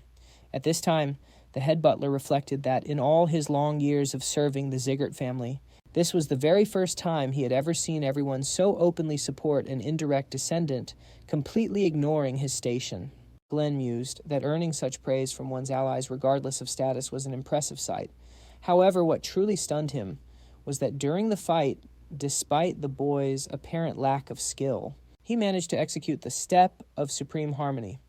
At this time, the head butler reflected that in all his long years of serving the Zgart family, this was the very first time he had ever seen everyone so openly support an indirect descendant, completely ignoring his station. Glenn mused that earning such praise from one's allies regardless of status was an impressive sight. However, what truly stunned him was that during the fight, despite the boy's apparent lack of skill, he managed to execute the step of supreme harmony.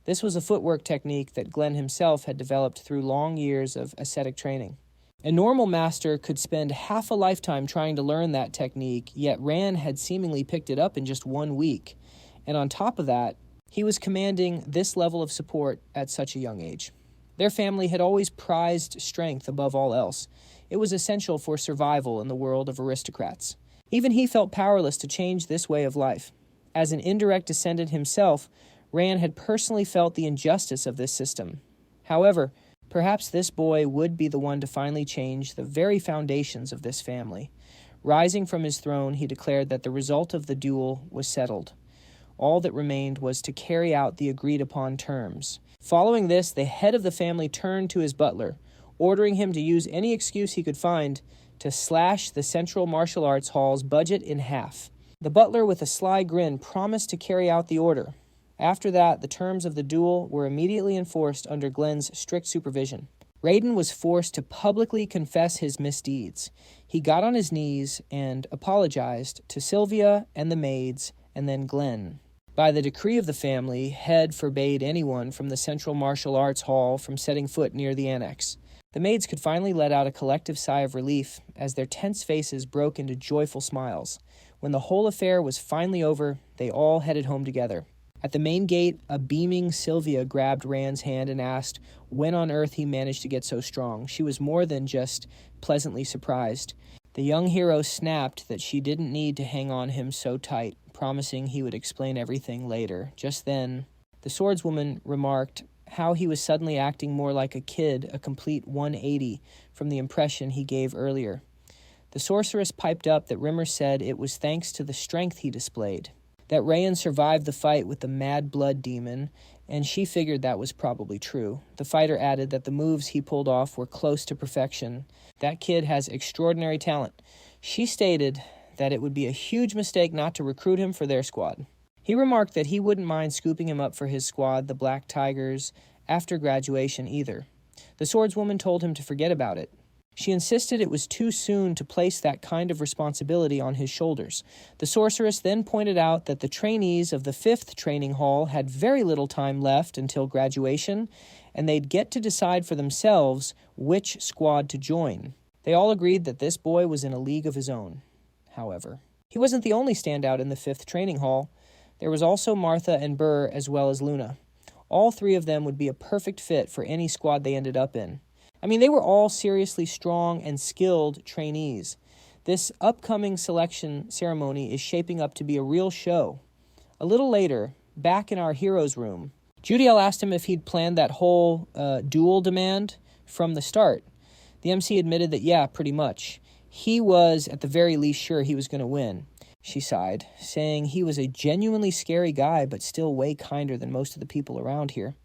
This was a footwork technique that Glenn himself had developed through long years of ascetic training. A normal master could spend half a lifetime trying to learn that technique, yet Ran had seemingly picked it up in just 1 week. And on top of that, he was commanding this level of support at such a young age. Their family had always prized strength above all else. It was essential for survival in the world of aristocrats. Even he felt powerless to change this way of life. As an indirect descendant himself, Rayon had personally felt the injustice of this system. However, perhaps this boy would be the one to finally change the very foundations of this family. Rising from his throne, he declared that the result of the duel was settled. All that remained was to carry out the agreed-upon terms. Following this, the head of the family turned to his butler, ordering him to use any excuse he could find to slash the Central Martial Arts Hall's budget in half. The butler, with a sly grin, promised to carry out the order. After that, the terms of the duel were immediately enforced under Glenn's strict supervision. Raiden was forced to publicly confess his misdeeds. He got on his knees and apologized to Sylvia and the maids, and then Glenn. By the decree of the family, Head forbade anyone from the Central Martial Arts Hall from setting foot near the annex. The maids could finally let out a collective sigh of relief as their tense faces broke into joyful smiles. When the whole affair was finally over, they all headed home together. At the main gate, a beaming Sylvia grabbed Rand's hand and asked when on earth he managed to get so strong. She was more than just pleasantly surprised. The young hero snapped that she didn't need to hang on him so tight, promising he would explain everything later. Just then, the swordswoman remarked how he was suddenly acting more like a kid, a complete 180 from the impression he gave earlier. The sorceress piped up that Rimmer said it was thanks to the strength he displayed, that Rayon survived the fight with the mad blood demon, and she figured that was probably true. The fighter added that the moves he pulled off were close to perfection. That kid has extraordinary talent. She stated that it would be a huge mistake not to recruit him for their squad. He remarked that he wouldn't mind scooping him up for his squad, the Black Tigers, after graduation either. The swordswoman told him to forget about it. She insisted it was too soon to place that kind of responsibility on his shoulders. The sorceress then pointed out that the trainees of the 5th training hall had very little time left until graduation, and they'd get to decide for themselves which squad to join. They all agreed that this boy was in a league of his own. However, he wasn't the only standout in the 5th training hall. There was also Martha and Burr, as well as Luna. All three of them would be a perfect fit for any squad they ended up in. I mean, they were all seriously strong and skilled trainees. This upcoming selection ceremony is shaping up to be a real show. A little later, back in our hero's room, Judiel asked him if he'd planned that whole duel demand from the start. The MC admitted that, yeah, pretty much. He was, at the very least, sure he was going to win. She sighed, saying he was a genuinely scary guy, but still way kinder than most of the people around here.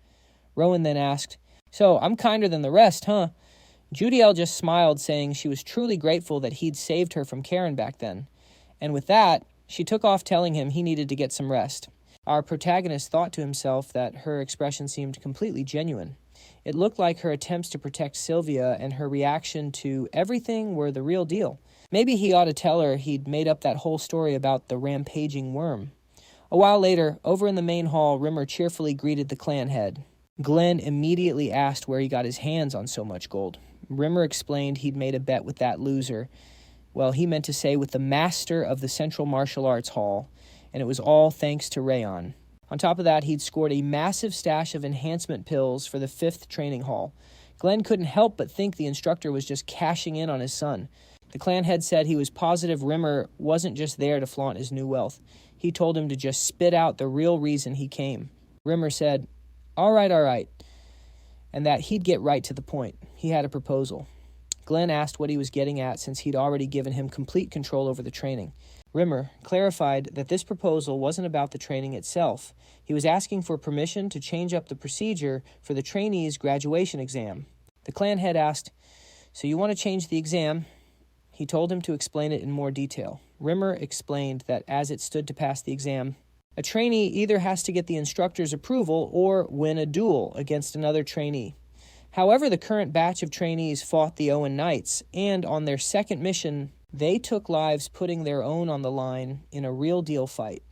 Rowan then asked, "So, I'm kinder than the rest, huh?" Judiel just smiled, saying she was truly grateful that he'd saved her from Karen back then. And with that, she took off telling him he needed to get some rest. Our protagonist thought to himself that her expression seemed completely genuine. It looked like her attempts to protect Sylvia and her reaction to everything were the real deal. Maybe he ought to tell her he'd made up that whole story about the rampaging worm. A while later, over in the main hall, Rimmer cheerfully greeted the clan head. Glenn immediately asked where he got his hands on so much gold. Rimmer explained he'd made a bet with that loser. Well, he meant to say with the master of the Central Martial Arts Hall, and it was all thanks to Rayon. On top of that, he'd scored a massive stash of enhancement pills for the 5th training hall. Glenn couldn't help but think the instructor was just cashing in on his son. The clan head said he was positive Rimmer wasn't just there to flaunt his new wealth. He told him to just spit out the real reason he came. Rimmer said, all right, and that he'd get right to the point. He had a proposal. Glenn asked what he was getting at since he'd already given him complete control over the training. Rimmer clarified that this proposal wasn't about the training itself. He was asking for permission to change up the procedure for the trainees' graduation exam. The clan head asked, "So you want to change the exam?" He told him to explain it in more detail. Rimmer explained that as it stood to pass the exam, a trainee either has to get the instructor's approval or win a duel against another trainee. However, the current batch of trainees fought the Owen Knights, and on their second mission, they took lives putting their own on the line in a real-deal fight.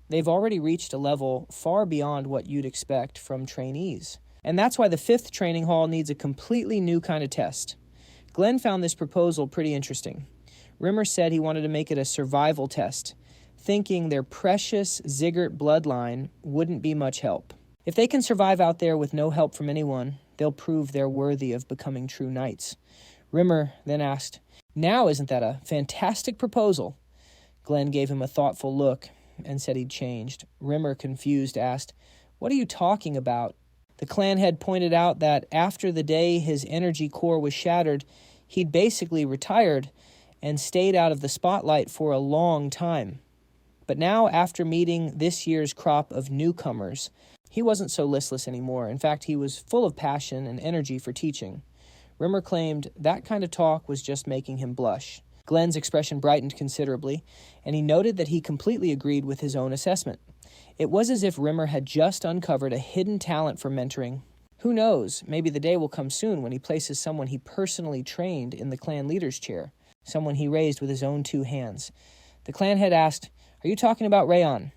They've already reached a level far beyond what you'd expect from trainees. And that's why the 5th training hall needs a completely new kind of test. Glenn found this proposal pretty interesting. Rimmer said he wanted to make it a survival test, thinking their precious Zgart bloodline wouldn't be much help. If they can survive out there with no help from anyone, they'll prove they're worthy of becoming true knights. Rimmer then asked, "Now isn't that a fantastic proposal?" Glenn gave him a thoughtful look. and said he'd changed. Rimmer, confused, asked, "What are you talking about?" The clan head pointed out that after the day his energy core was shattered, he'd basically retired and stayed out of the spotlight for a long time. But now, after meeting this year's crop of newcomers, he wasn't so listless anymore. In fact, he was full of passion and energy for teaching. Rimmer claimed that kind of talk was just making him blush. Glenn's expression brightened considerably, and he noted that he completely agreed with his own assessment. It was as if Rimmer had just uncovered a hidden talent for mentoring. Who knows, maybe the day will come soon when he places someone he personally trained in the clan leader's chair, someone he raised with his own 2 hands. The clan head asked, "Are you talking about Rayon?"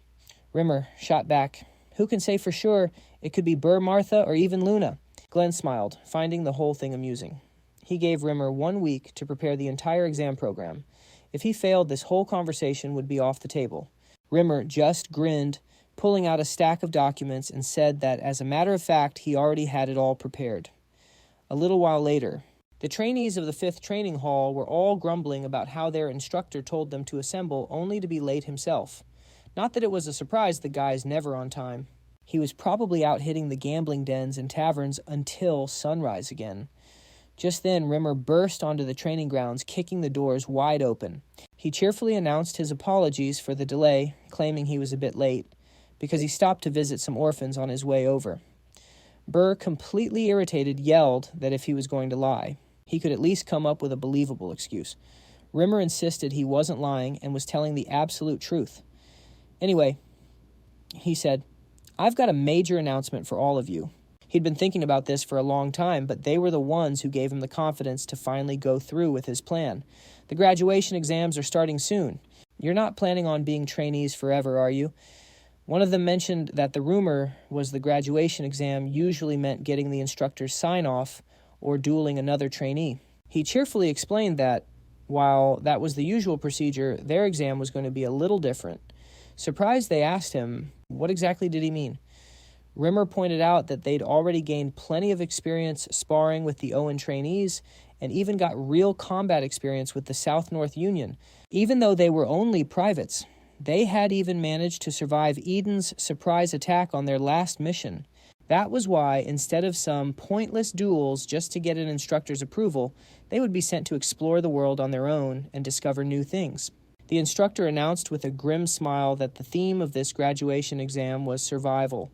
Rimmer shot back, "Who can say for sure? It could be Burr Martha or even Luna." Glenn smiled, finding the whole thing amusing. He gave Rimmer 1 week to prepare the entire exam program. If he failed, this whole conversation would be off the table. Rimmer just grinned, pulling out a stack of documents, and said that, as a matter of fact, he already had it all prepared. A little while later, the trainees of the 5th training hall were all grumbling about how their instructor told them to assemble only to be late himself. Not that it was a surprise the guy's never on time. He was probably out hitting the gambling dens and taverns until sunrise again. Just then, Rimmer burst onto the training grounds, kicking the doors wide open. He cheerfully announced his apologies for the delay, claiming he was a bit late, because he stopped to visit some orphans on his way over. Burr, completely irritated, yelled that if he was going to lie, he could at least come up with a believable excuse. Rimmer insisted he wasn't lying and was telling the absolute truth. "Anyway," he said, "I've got a major announcement for all of you." He'd been thinking about this for a long time, but they were the ones who gave him the confidence to finally go through with his plan. "The graduation exams are starting soon. You're not planning on being trainees forever, are you?" One of them mentioned that the rumor was the graduation exam usually meant getting the instructor's sign-off or dueling another trainee. He cheerfully explained that, while that was the usual procedure, their exam was going to be a little different. Surprised, they asked him, what exactly did he mean? Rimmer pointed out that they'd already gained plenty of experience sparring with the Owen trainees and even got real combat experience with the South-North Union. Even though they were only privates, they had even managed to survive Eden's surprise attack on their last mission. That was why, instead of some pointless duels just to get an instructor's approval, they would be sent to explore the world on their own and discover new things. The instructor announced with a grim smile that the theme of this graduation exam was survival.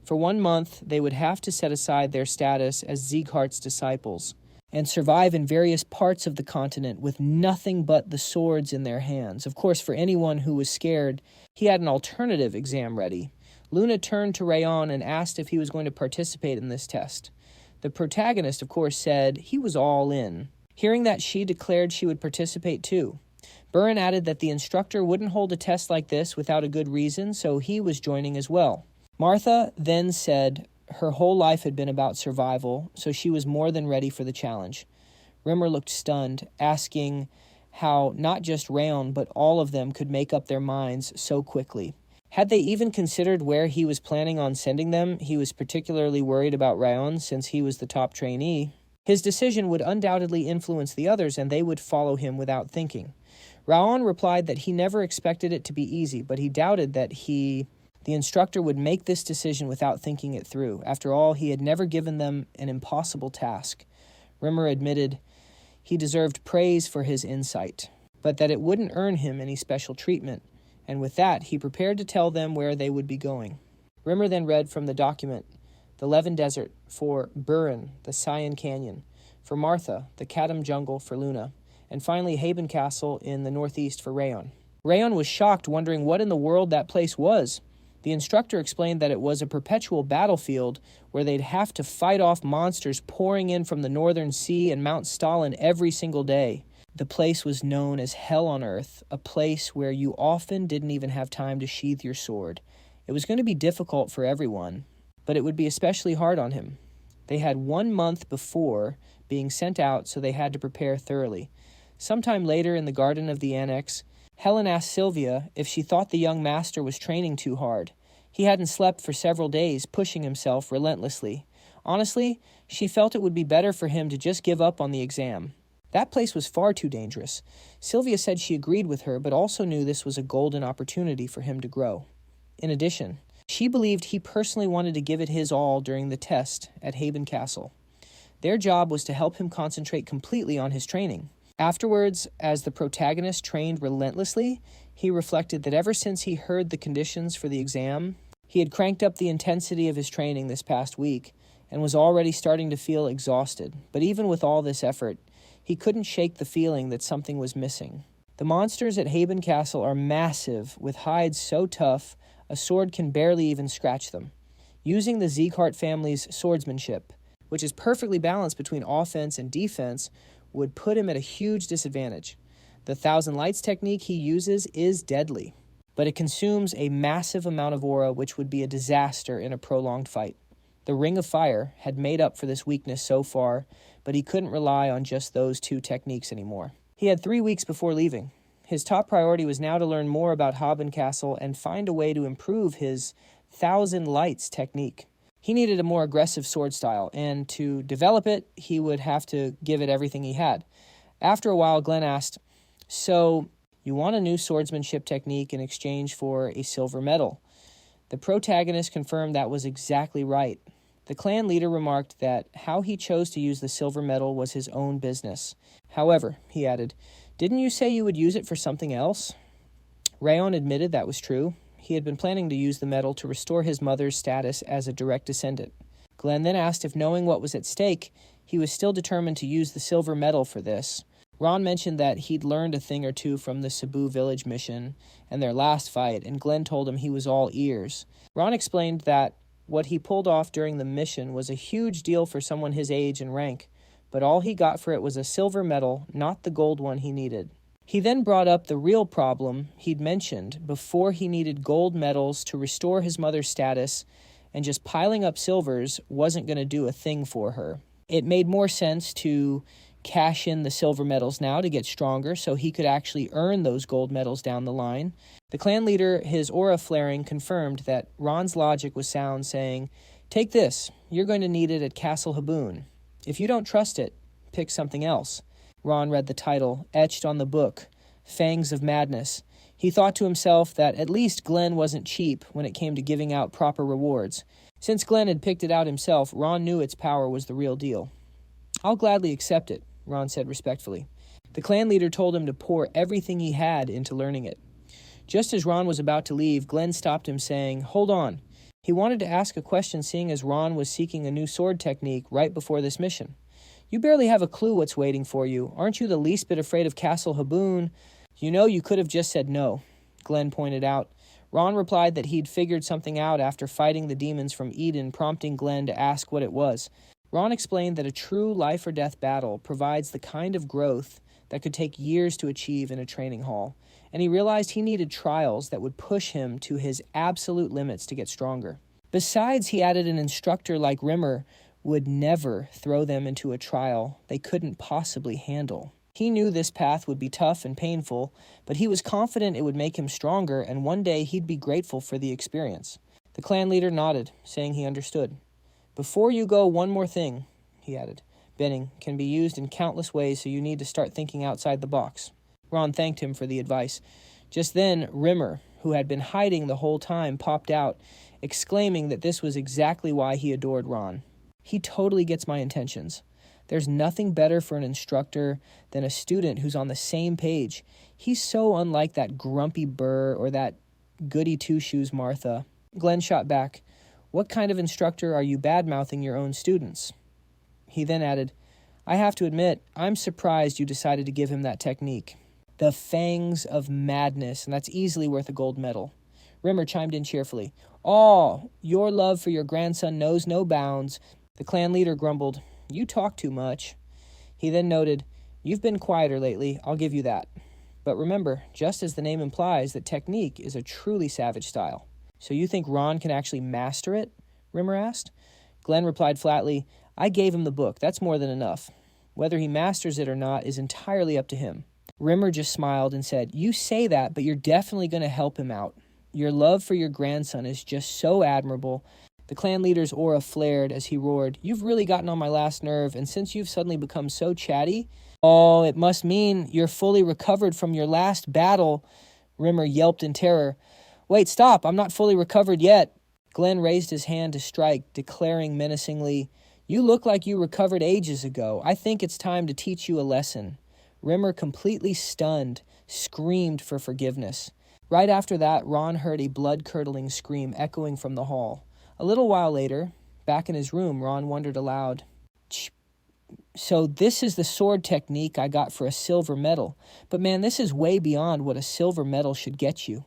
For 1 month, they would have to set aside their status as Zgart's disciples and survive in various parts of the continent with nothing but the swords in their hands. Of course, for anyone who was scared, he had an alternative exam ready. Luna turned to Rayon and asked if he was going to participate in this test. The protagonist, of course, said he was all in. Hearing that, she declared she would participate too. Burren added that the instructor wouldn't hold a test like this without a good reason, so he was joining as well. Martha then said her whole life had been about survival, so she was more than ready for the challenge. Rimmer looked stunned, asking how not just Rayon, but all of them could make up their minds so quickly. Had they even considered where he was planning on sending them? He was particularly worried about Rayon since he was the top trainee. His decision would undoubtedly influence the others, and they would follow him without thinking. Rayon replied that he never expected it to be easy, but he doubted that the instructor would make this decision without thinking it through. After all, he had never given them an impossible task. Rimmer admitted he deserved praise for his insight, but that it wouldn't earn him any special treatment, and with that, he prepared to tell them where they would be going. Rimmer then read from the document, the Levin Desert for Burren, the Cyan Canyon, for Martha, the Kadam Jungle for Luna, and finally Haben Castle in the northeast for Rayon. Rayon was shocked, wondering what in the world that place was. The instructor explained that it was a perpetual battlefield where they'd have to fight off monsters pouring in from the northern sea and Mount Stalin every single day. The place was known as Hell on Earth, a place where you often didn't even have time to sheath your sword. It was going to be difficult for everyone, but it would be especially hard on him. They had 1 month before being sent out, so they had to prepare thoroughly. Sometime later in the garden of the annex, Helen asked Sylvia if she thought the young master was training too hard. He hadn't slept for several days, pushing himself relentlessly. Honestly, she felt it would be better for him to just give up on the exam. That place was far too dangerous. Sylvia said she agreed with her, but also knew this was a golden opportunity for him to grow. In addition, she believed he personally wanted to give it his all during the test at Haben Castle. Their job was to help him concentrate completely on his training. Afterwards, as the protagonist trained relentlessly, he reflected that ever since he heard the conditions for the exam, he had cranked up the intensity of his training this past week and was already starting to feel exhausted. But even with all this effort, he couldn't shake the feeling that something was missing. The monsters at Haben Castle are massive, with hides so tough a sword can barely even scratch them. Using the Zgart family's swordsmanship, which is perfectly balanced between offense and defense, would put him at a huge disadvantage. The Thousand Lights technique he uses is deadly, but it consumes a massive amount of aura, which would be a disaster in a prolonged fight. The Ring of Fire had made up for this weakness so far, but he couldn't rely on just those two techniques anymore. He had 3 weeks before leaving. His top priority was now to learn more about Haben Castle and find a way to improve his Thousand Lights technique. He needed a more aggressive sword style, and to develop it, he would have to give it everything he had. After a while, Glenn asked, "So, you want a new swordsmanship technique in exchange for a silver medal?" The protagonist confirmed that was exactly right. The clan leader remarked that how he chose to use the silver medal was his own business. However, he added, "Didn't you say you would use it for something else?" Rayon admitted that was true. He had been planning to use the medal to restore his mother's status as a direct descendant. Glenn then asked if, knowing what was at stake, he was still determined to use the silver medal for this. Ron mentioned that he'd learned a thing or two from the Cebu village mission and their last fight, and Glenn told him he was all ears. Ron explained that what he pulled off during the mission was a huge deal for someone his age and rank, but all he got for it was a silver medal, not the gold one he needed. He then brought up the real problem he'd mentioned before. He needed gold medals to restore his mother's status, and just piling up silvers wasn't going to do a thing for her. It made more sense to cash in the silver medals now to get stronger so he could actually earn those gold medals down the line. The clan leader, his aura flaring, confirmed that Ron's logic was sound, saying, "Take this. You're going to need it at Castle Haboon. If you don't trust it, pick something else." Ron read the title, etched on the book, Fangs of Madness. He thought to himself that at least Glenn wasn't cheap when it came to giving out proper rewards. Since Glenn had picked it out himself, Ron knew its power was the real deal. "I'll gladly accept it," Ron said respectfully. The clan leader told him to pour everything he had into learning it. Just as Ron was about to leave, Glenn stopped him, saying, "Hold on." He wanted to ask a question, seeing as Ron was seeking a new sword technique right before this mission. "You barely have a clue what's waiting for you. Aren't you the least bit afraid of Castle Haboon?" "You know, you could have just said no," Glenn pointed out. Ron replied that he'd figured something out after fighting the demons from Eden, prompting Glenn to ask what it was. Ron explained that a true life-or-death battle provides the kind of growth that could take years to achieve in a training hall, and he realized he needed trials that would push him to his absolute limits to get stronger. Besides, he added, an instructor like Rimmer would never throw them into a trial they couldn't possibly handle. He knew this path would be tough and painful, but he was confident it would make him stronger, and one day he'd be grateful for the experience. The clan leader nodded, saying he understood. "Before you go, one more thing," he added. "Bending can be used in countless ways, so you need to start thinking outside the box." Ron thanked him for the advice. Just then, Rimmer, who had been hiding the whole time, popped out, exclaiming that this was exactly why he adored Ron. "He totally gets my intentions. There's nothing better for an instructor than a student who's on the same page. He's so unlike that grumpy Burr or that goody two-shoes Martha." Glenn shot back, "What kind of instructor are you bad-mouthing your own students?" He then added, "I have to admit, I'm surprised you decided to give him that technique. The Fangs of Madness, and that's easily worth a gold medal." Rimmer chimed in cheerfully. "Oh, your love for your grandson knows no bounds." The clan leader grumbled, "You talk too much." He then noted, "You've been quieter lately, I'll give you that. But remember, just as the name implies, that technique is a truly savage style." "So you think Ron can actually master it?" Rimmer asked. Glenn replied flatly, "I gave him the book, that's more than enough. Whether he masters it or not is entirely up to him." Rimmer just smiled and said, "You say that, but you're definitely going to help him out. Your love for your grandson is just so admirable." The clan leader's aura flared as he roared, "You've really gotten on my last nerve, and since you've suddenly become so chatty, "Oh, it must mean you're fully recovered from your last battle," Rimmer yelped in terror. "Wait, stop, I'm not fully recovered yet." Glenn raised his hand to strike, declaring menacingly, "You look like you recovered ages ago. I think it's time to teach you a lesson." Rimmer, completely stunned, screamed for forgiveness. Right after that, Ron heard a blood-curdling scream echoing from the hall. A little while later, back in his room, Ron wondered aloud, "So this is the sword technique I got for a silver medal. But man, this is way beyond what a silver medal should get you."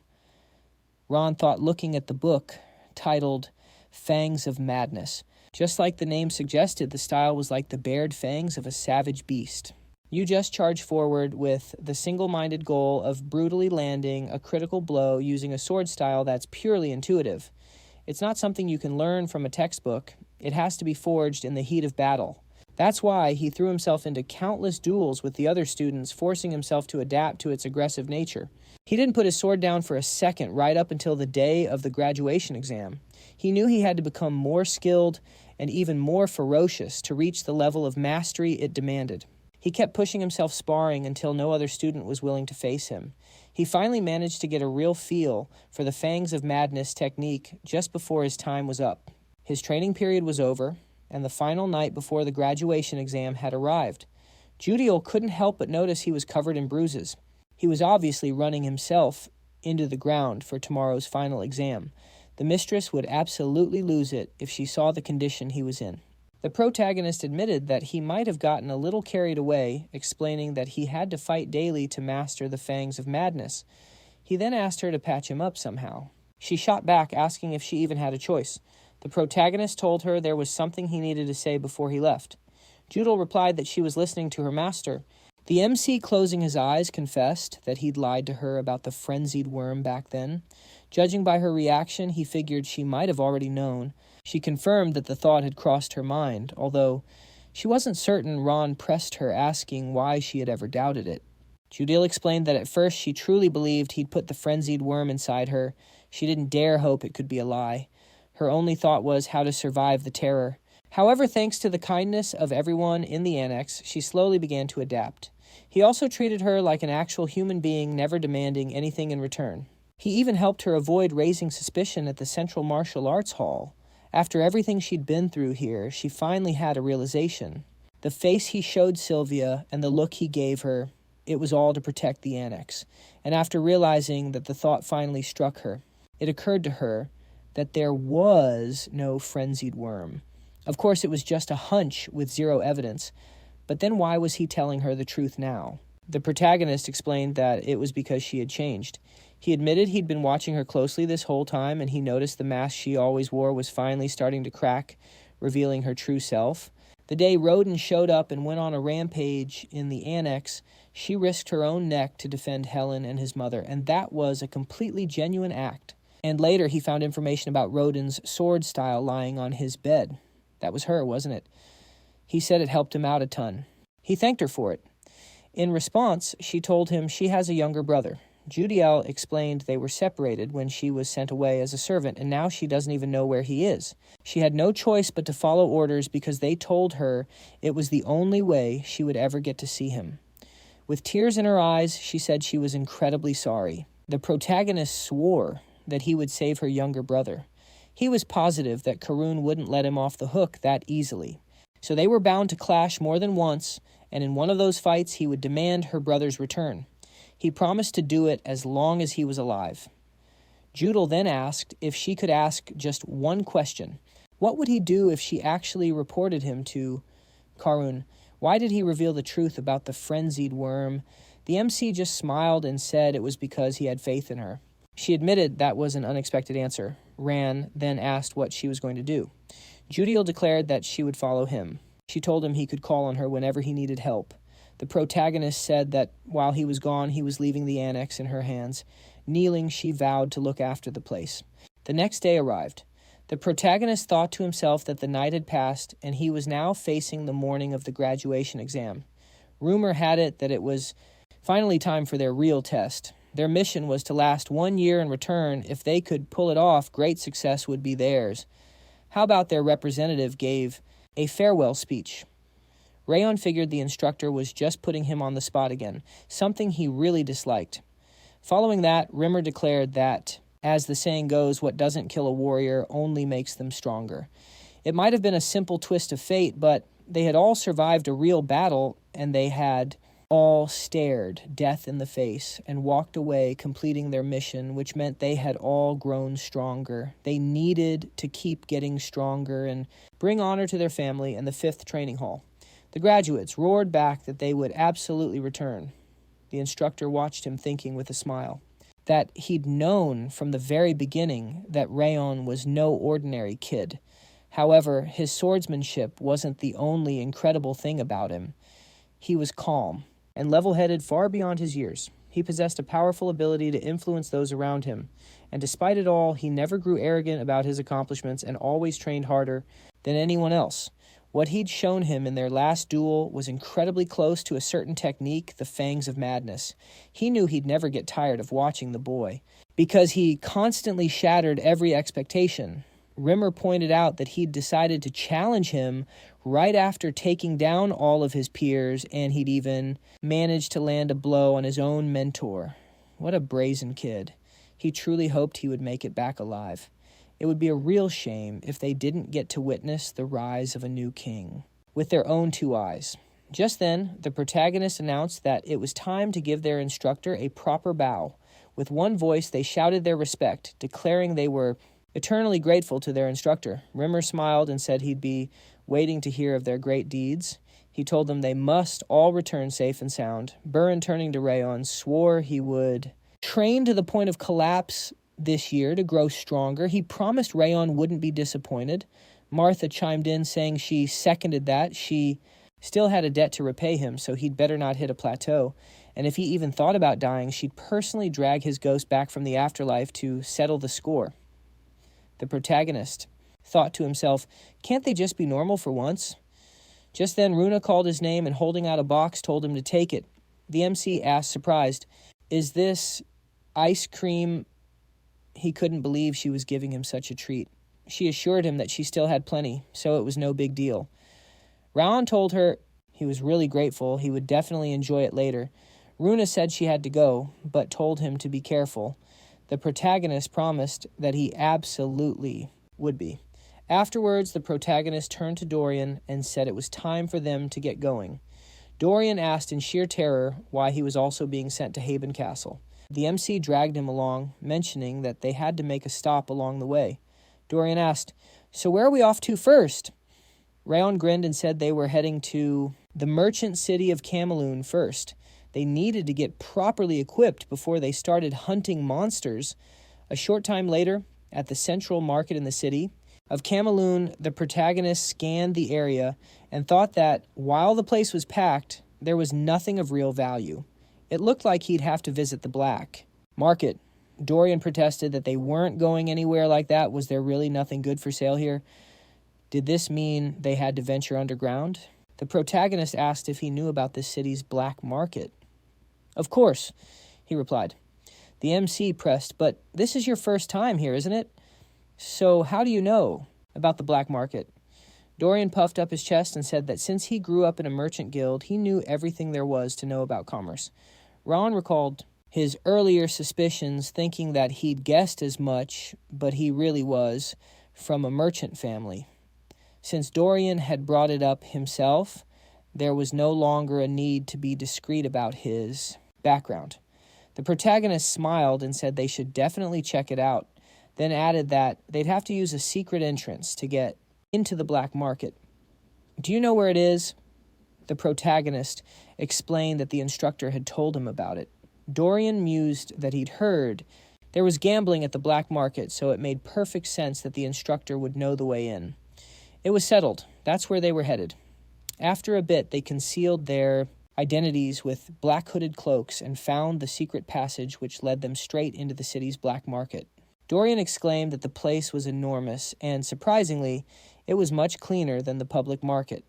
Ron thought, looking at the book titled Fangs of Madness. Just like the name suggested, the style was like the bared fangs of a savage beast. You just charge forward with the single-minded goal of brutally landing a critical blow using a sword style that's purely intuitive. It's not something you can learn from a textbook. It has to be forged in the heat of battle. That's why he threw himself into countless duels with the other students, forcing himself to adapt to its aggressive nature. He didn't put his sword down for a second right up until the day of the graduation exam. He knew he had to become more skilled and even more ferocious to reach the level of mastery it demanded. He kept pushing himself, sparring until no other student was willing to face him. He finally managed to get a real feel for the Fangs of Madness technique just before his time was up. His training period was over, and the final night before the graduation exam had arrived. Judiel couldn't help but notice he was covered in bruises. He was obviously running himself into the ground for tomorrow's final exam. The mistress would absolutely lose it if she saw the condition he was in. The protagonist admitted that he might have gotten a little carried away, explaining that he had to fight daily to master the Fangs of Madness. He then asked her to patch him up somehow. She shot back, asking if she even had a choice. The protagonist told her there was something he needed to say before he left. Judel replied that she was listening to her master. The MC, closing his eyes, confessed that he'd lied to her about the frenzied worm back then. Judging by her reaction, he figured she might have already known. She confirmed that the thought had crossed her mind, although she wasn't certain. Ron pressed her, asking why she had ever doubted it. Judil explained that at first she truly believed he'd put the frenzied worm inside her. She didn't dare hope it could be a lie. Her only thought was how to survive the terror. However, thanks to the kindness of everyone in the annex, she slowly began to adapt. He also treated her like an actual human being, never demanding anything in return. He even helped her avoid raising suspicion at the Central Martial Arts Hall. After everything she'd been through here, she finally had a realization. The face he showed Sylvia and the look he gave her, it was all to protect the annex. And after realizing that the thought finally struck her, it occurred to her that there was no frenzied worm. Of course, it was just a hunch with zero evidence. But then why was he telling her the truth now? The protagonist explained that it was because she had changed. He admitted he'd been watching her closely this whole time, and he noticed the mask she always wore was finally starting to crack, revealing her true self. The day Roden showed up and went on a rampage in the annex, she risked her own neck to defend Helen and his mother, and that was a completely genuine act. And later he found information about Roden's sword style lying on his bed. That was her, wasn't it? He said it helped him out a ton. He thanked her for it. In response, she told him she has a younger brother. Judiel explained they were separated when she was sent away as a servant, and now she doesn't even know where he is. She had no choice but to follow orders because they told her it was the only way she would ever get to see him. With tears in her eyes, she said she was incredibly sorry. The protagonist swore that he would save her younger brother. He was positive that Karun wouldn't let him off the hook that easily. So they were bound to clash more than once, and in one of those fights he would demand her brother's return. He promised to do it as long as he was alive. Judel then asked if she could ask just one question. What would he do if she actually reported him to Karun? Why did he reveal the truth about the frenzied worm? The MC just smiled and said it was because he had faith in her. She admitted that was an unexpected answer. Ran then asked what she was going to do. Judiel declared that she would follow him. She told him he could call on her whenever he needed help. The protagonist said that while he was gone, he was leaving the annex in her hands. Kneeling, she vowed to look after the place. The next day arrived. The protagonist thought to himself that the night had passed, and he was now facing the morning of the graduation exam. Rumor had it that it was finally time for their real test. Their mission was to last 1 year in return. If they could pull it off, great success would be theirs. How about their representative gave a farewell speech? Rayon figured the instructor was just putting him on the spot again, something he really disliked. Following that, Rimmer declared that, as the saying goes, what doesn't kill a warrior only makes them stronger. It might have been a simple twist of fate, but they had all survived a real battle, and they had all stared death in the face and walked away completing their mission, which meant they had all grown stronger. They needed to keep getting stronger and bring honor to their family and the 5th training hall. The graduates roared back that they would absolutely return. The instructor watched him, thinking with a smile that he'd known from the very beginning that Rayon was no ordinary kid. However, his swordsmanship wasn't the only incredible thing about him. He was calm and level-headed far beyond his years. He possessed a powerful ability to influence those around him, and despite it all, he never grew arrogant about his accomplishments and always trained harder than anyone else. What he'd shown him in their last duel was incredibly close to a certain technique, the Fangs of Madness. He knew he'd never get tired of watching the boy, because he constantly shattered every expectation. Rimmer pointed out that he'd decided to challenge him right after taking down all of his peers, and he'd even managed to land a blow on his own mentor. What a brazen kid. He truly hoped he would make it back alive. It would be a real shame if they didn't get to witness the rise of a new king with their own 2 eyes. Just then, the protagonists announced that it was time to give their instructor a proper bow. With one voice, they shouted their respect, declaring they were eternally grateful to their instructor. Rimmer smiled and said he'd be waiting to hear of their great deeds. He told them they must all return safe and sound. Burin, turning to Rayon, swore he would train to the point of collapse this year to grow stronger. He promised Rayon wouldn't be disappointed. Martha chimed in, saying she seconded that. She still had a debt to repay him, so he'd better not hit a plateau. And if he even thought about dying, she'd personally drag his ghost back from the afterlife to settle the score. The protagonist thought to himself, can't they just be normal for once? Just then, Runa called his name and, holding out a box, told him to take it. The MC asked, surprised, is this ice cream? He couldn't believe she was giving him such a treat. She assured him that she still had plenty, so it was no big deal. Rayon told her he was really grateful. He would definitely enjoy it later. Runa said she had to go, but told him to be careful. The protagonist promised that he absolutely would be. Afterwards, the protagonist turned to Dorian and said it was time for them to get going. Dorian asked in sheer terror why he was also being sent to Haven Castle. The MC dragged him along, mentioning that they had to make a stop along the way. Dorian asked, so where are we off to first? Rayon grinned and said they were heading to the merchant city of Cameloon first. They needed to get properly equipped before they started hunting monsters. A short time later, at the central market in the city of Cameloon, the protagonist scanned the area and thought that while the place was packed, there was nothing of real value. It looked like he'd have to visit the black market. Dorian protested that they weren't going anywhere like that. Was there really nothing good for sale here? Did this mean they had to venture underground? The protagonist asked if he knew about the city's black market. Of course, he replied. The MC pressed, but this is your first time here, isn't it? So how do you know about the black market? Dorian puffed up his chest and said that since he grew up in a merchant guild, he knew everything there was to know about commerce. Ron recalled his earlier suspicions, thinking that he'd guessed as much, but he really was from a merchant family. Since Dorian had brought it up himself, there was no longer a need to be discreet about his background. The protagonist smiled and said they should definitely check it out, then added that they'd have to use a secret entrance to get into the black market. Do you know where it is? The protagonist explained that the instructor had told him about it. Dorian mused that he'd heard there was gambling at the black market, so it made perfect sense that the instructor would know the way in. It was settled. That's where they were headed. After a bit, they concealed their identities with black hooded cloaks and found the secret passage which led them straight into the city's black market. Dorian exclaimed that the place was enormous, and surprisingly, it was much cleaner than the public market.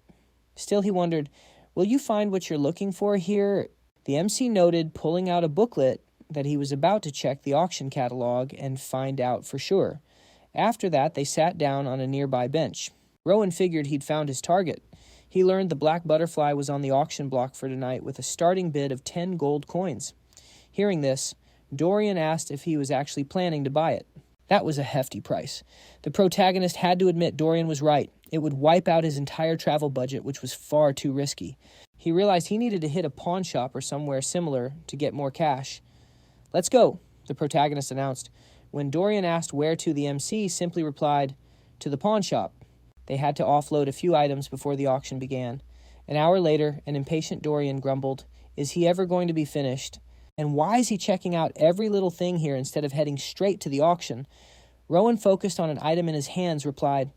Still, he wondered, will you find what you're looking for here? The MC noted, pulling out a booklet, that he was about to check the auction catalog and find out for sure. After that, they sat down on a nearby bench. Rowan figured he'd found his target. He learned the black butterfly was on the auction block for tonight with a starting bid of 10 gold coins. Hearing this, Dorian asked if he was actually planning to buy it. That was a hefty price. The protagonist had to admit Dorian was right. It would wipe out his entire travel budget, which was far too risky. He realized he needed to hit a pawn shop or somewhere similar to get more cash. "Let's go," the protagonist announced. When Dorian asked where to, the MC simply replied, "To the pawn shop." They had to offload a few items before the auction began. An hour later, an impatient Dorian grumbled, "Is he ever going to be finished? And why is he checking out every little thing here instead of heading straight to the auction?" Rowan, focused on an item in his hands, replied,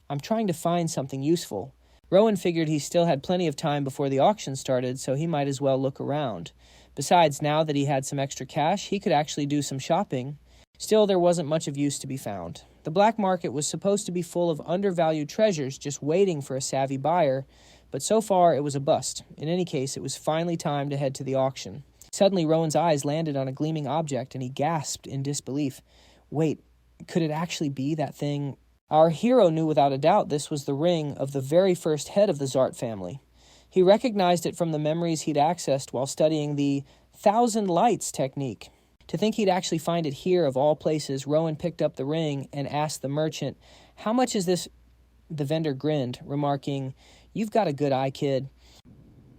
"I'm trying to find something useful." Rowan figured he still had plenty of time before the auction started, so he might as well look around. Besides, now that he had some extra cash, he could actually do some shopping. Still, there wasn't much of use to be found. The black market was supposed to be full of undervalued treasures just waiting for a savvy buyer, but so far it was a bust. In any case, it was finally time to head to the auction. Suddenly, Rowan's eyes landed on a gleaming object, and he gasped in disbelief. Wait, could it actually be that thing? Our hero knew without a doubt this was the ring of the very first head of the Zgart family. He recognized it from the memories he'd accessed while studying the 1,000 lights technique. To think he'd actually find it here, of all places, Rowan picked up the ring and asked the merchant, "How much is this?" The vendor grinned, remarking, "You've got a good eye, kid.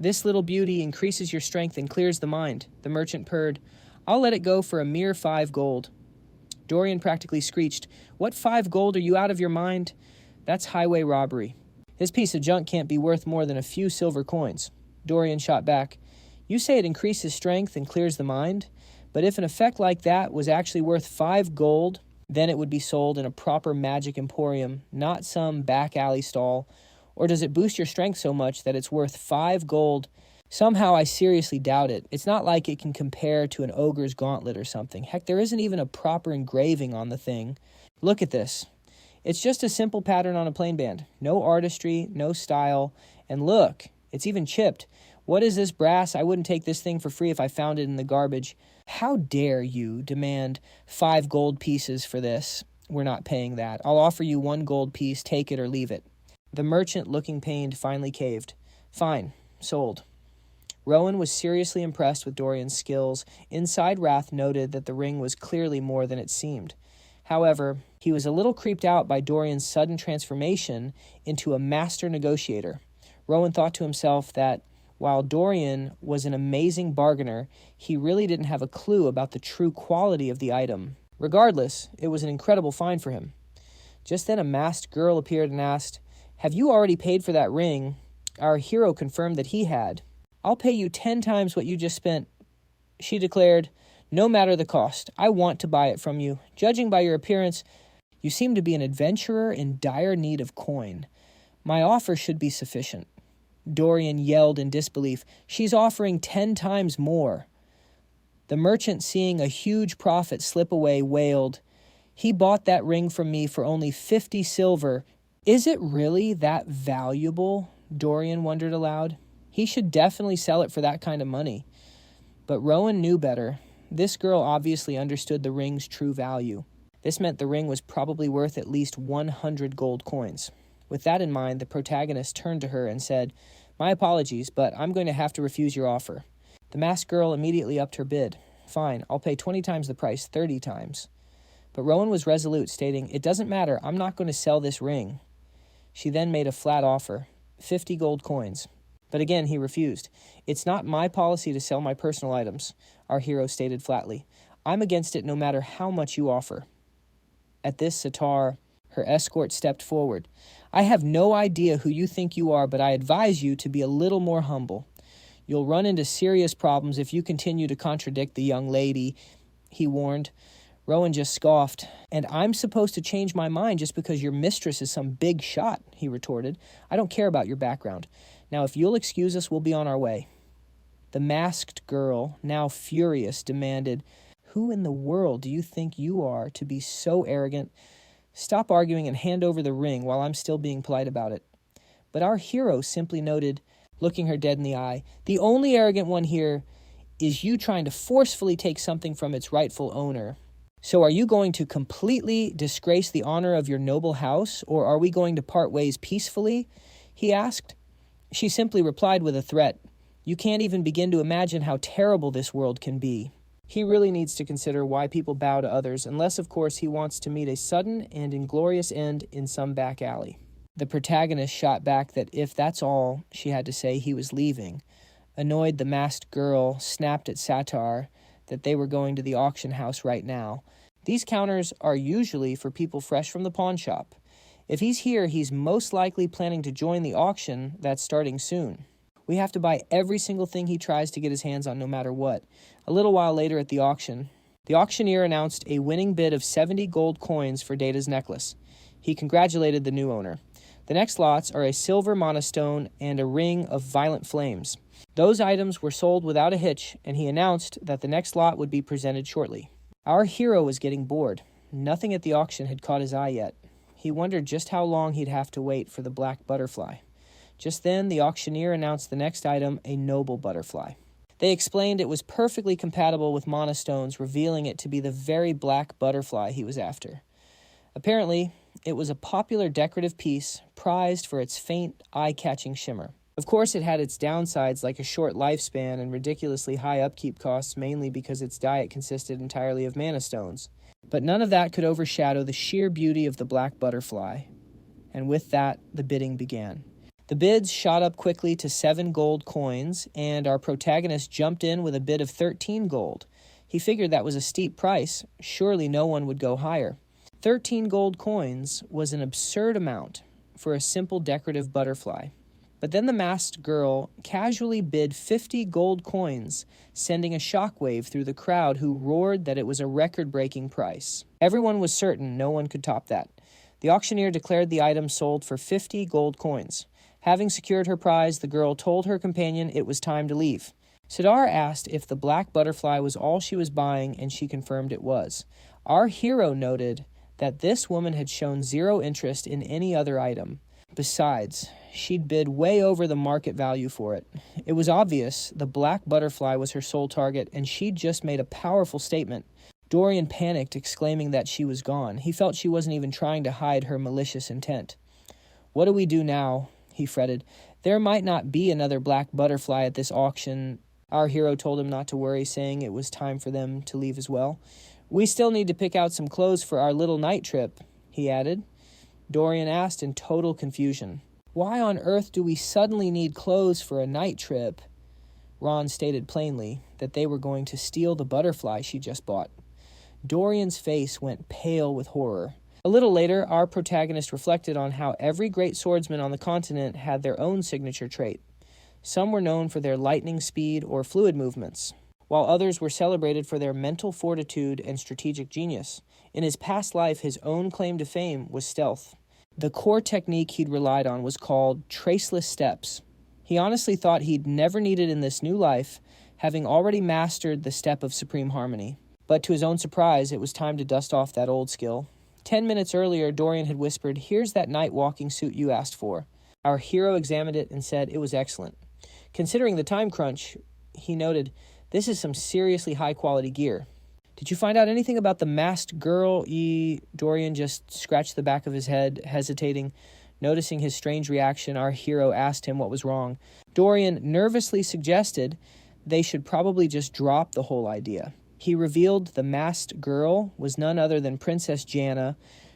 This little beauty increases your strength and clears the mind." The merchant purred, "I'll let it go for a mere 5 gold. Dorian practically screeched, "What 5 gold? Are you out of your mind? That's highway robbery. This piece of junk can't be worth more than a few silver coins." Dorian shot back, "You say it increases strength and clears the mind? But if an effect like that was actually worth 5 gold, then it would be sold in a proper magic emporium, not some back alley stall. Or does it boost your strength so much that it's worth 5 gold? Somehow I seriously doubt it. It's not like it can compare to an ogre's gauntlet or something. Heck, there isn't even a proper engraving on the thing. Look at this. It's just a simple pattern on a plain band. No artistry, no style. And look, it's even chipped. What is this brass? I wouldn't take this thing for free if I found it in the garbage. How dare you demand 5 gold pieces for this? We're not paying that. I'll offer you 1 gold piece. Take it or leave it." The merchant, looking pained, finally caved. "Fine. Sold." Rowan was seriously impressed with Dorian's skills. Inside, Wrath noted that the ring was clearly more than it seemed. However, he was a little creeped out by Dorian's sudden transformation into a master negotiator. Rowan thought to himself that while Dorian was an amazing bargainer, he really didn't have a clue about the true quality of the item. Regardless, it was an incredible find for him. Just then a masked girl appeared and asked, "Have you already paid for that ring?" Our hero confirmed that he had. "I'll pay you 10 times what you just spent," she declared, "no matter the cost. I want to buy it from you. Judging by your appearance, you seem to be an adventurer in dire need of coin. My offer should be sufficient." Dorian yelled in disbelief, "She's offering 10 times more." The merchant, seeing a huge profit slip away, wailed, "He bought that ring from me for only 50 silver. Is it really that valuable?" Dorian wondered aloud. He should definitely sell it for that kind of money. But Rowan knew better. This girl obviously understood the ring's true value. This meant the ring was probably worth at least 100 gold coins. With that in mind, the protagonist turned to her and said, "My apologies, but I'm going to have to refuse your offer." The masked girl immediately upped her bid. "Fine, I'll pay 20 times the price, 30 times. But Rowan was resolute, stating, "It doesn't matter, I'm not going to sell this ring." She then made a flat offer, 50 gold coins. But again, he refused. "It's not my policy to sell my personal items," our hero stated flatly. "I'm against it no matter how much you offer." At this, Sitar, her escort, stepped forward. "I have no idea who you think you are, but I advise you to be a little more humble. You'll run into serious problems if you continue to contradict the young lady," he warned. Rowan just scoffed. "And I'm supposed to change my mind just because your mistress is some big shot," he retorted. "I don't care about your background. Now, if you'll excuse us, we'll be on our way." The masked girl, now furious, demanded, "Who in the world do you think you are to be so arrogant? Stop arguing and hand over the ring while I'm still being polite about it." But our hero simply noted, looking her dead in the eye, "The only arrogant one here is you trying to forcefully take something from its rightful owner. So are you going to completely disgrace the honor of your noble house, or are we going to part ways peacefully?" he asked. She simply replied with a threat. You can't even begin to imagine how terrible this world can be. He really needs to consider why people bow to others, unless, of course, he wants to meet a sudden and inglorious end in some back alley. The protagonist shot back that if that's all she had to say, he was leaving. Annoyed, the masked girl snapped at Satar that they were going to the auction house right now. These counters are usually for people fresh from the pawn shop. If he's here, he's most likely planning to join the auction that's starting soon. We have to buy every single thing he tries to get his hands on, no matter what. A little while later at the auction, the auctioneer announced a winning bid of 70 gold coins for Data's necklace. He congratulated the new owner. The next lots are a silver monostone and a ring of violent flames. Those items were sold without a hitch, and he announced that the next lot would be presented shortly. Our hero was getting bored. Nothing at the auction had caught his eye yet. He wondered just how long he'd have to wait for the black butterfly. Just then, the auctioneer announced the next item, a noble butterfly. They explained it was perfectly compatible with monostones, revealing it to be the very black butterfly he was after. Apparently, it was a popular decorative piece, prized for its faint, eye-catching shimmer. Of course, it had its downsides like a short lifespan and ridiculously high upkeep costs, mainly because its diet consisted entirely of mana stones. But none of that could overshadow the sheer beauty of the black butterfly. And with that, the bidding began. The bids shot up quickly to 7 gold coins, and our protagonist jumped in with a bid of 13 gold. He figured that was a steep price. Surely no one would go higher. 13 gold coins was an absurd amount for a simple decorative butterfly. But then the masked girl casually bid 50 gold coins, sending a shockwave through the crowd who roared that it was a record-breaking price. Everyone was certain no one could top that. The auctioneer declared the item sold for 50 gold coins. Having secured her prize, the girl told her companion it was time to leave. Sidar asked if the black butterfly was all she was buying, and she confirmed it was. Our hero noted that this woman had shown zero interest in any other item. Besides, she'd bid way over the market value for it. It was obvious the black butterfly was her sole target, and she'd just made a powerful statement. Dorian panicked, exclaiming that she was gone. He felt she wasn't even trying to hide her malicious intent. What do we do now? He fretted. There might not be another black butterfly at this auction. Our hero told him not to worry, saying it was time for them to leave as well. We still need to pick out some clothes for our little night trip, he added. Dorian asked in total confusion. Why on earth do we suddenly need clothes for a night trip? Ron stated plainly that they were going to steal the butterfly she just bought. Dorian's face went pale with horror. A little later, our protagonist reflected on how every great swordsman on the continent had their own signature trait. Some were known for their lightning speed or fluid movements, while others were celebrated for their mental fortitude and strategic genius. In his past life, his own claim to fame was stealth. The core technique he'd relied on was called traceless steps. He honestly thought he'd never need it in this new life, having already mastered the step of supreme harmony. But to his own surprise, it was time to dust off that old skill. 10 minutes earlier, Dorian had whispered, "Here's that night walking suit you asked for." Our hero examined it and said it was excellent. Considering the time crunch, he noted, "This is some seriously high-quality gear." "Did you find out anything about the masked girl?" Dorian just scratched the back of his head, hesitating. Noticing his strange reaction, our hero asked him what was wrong. Dorian nervously suggested they should probably just drop the whole idea. He revealed the masked girl was none other than Princess Janna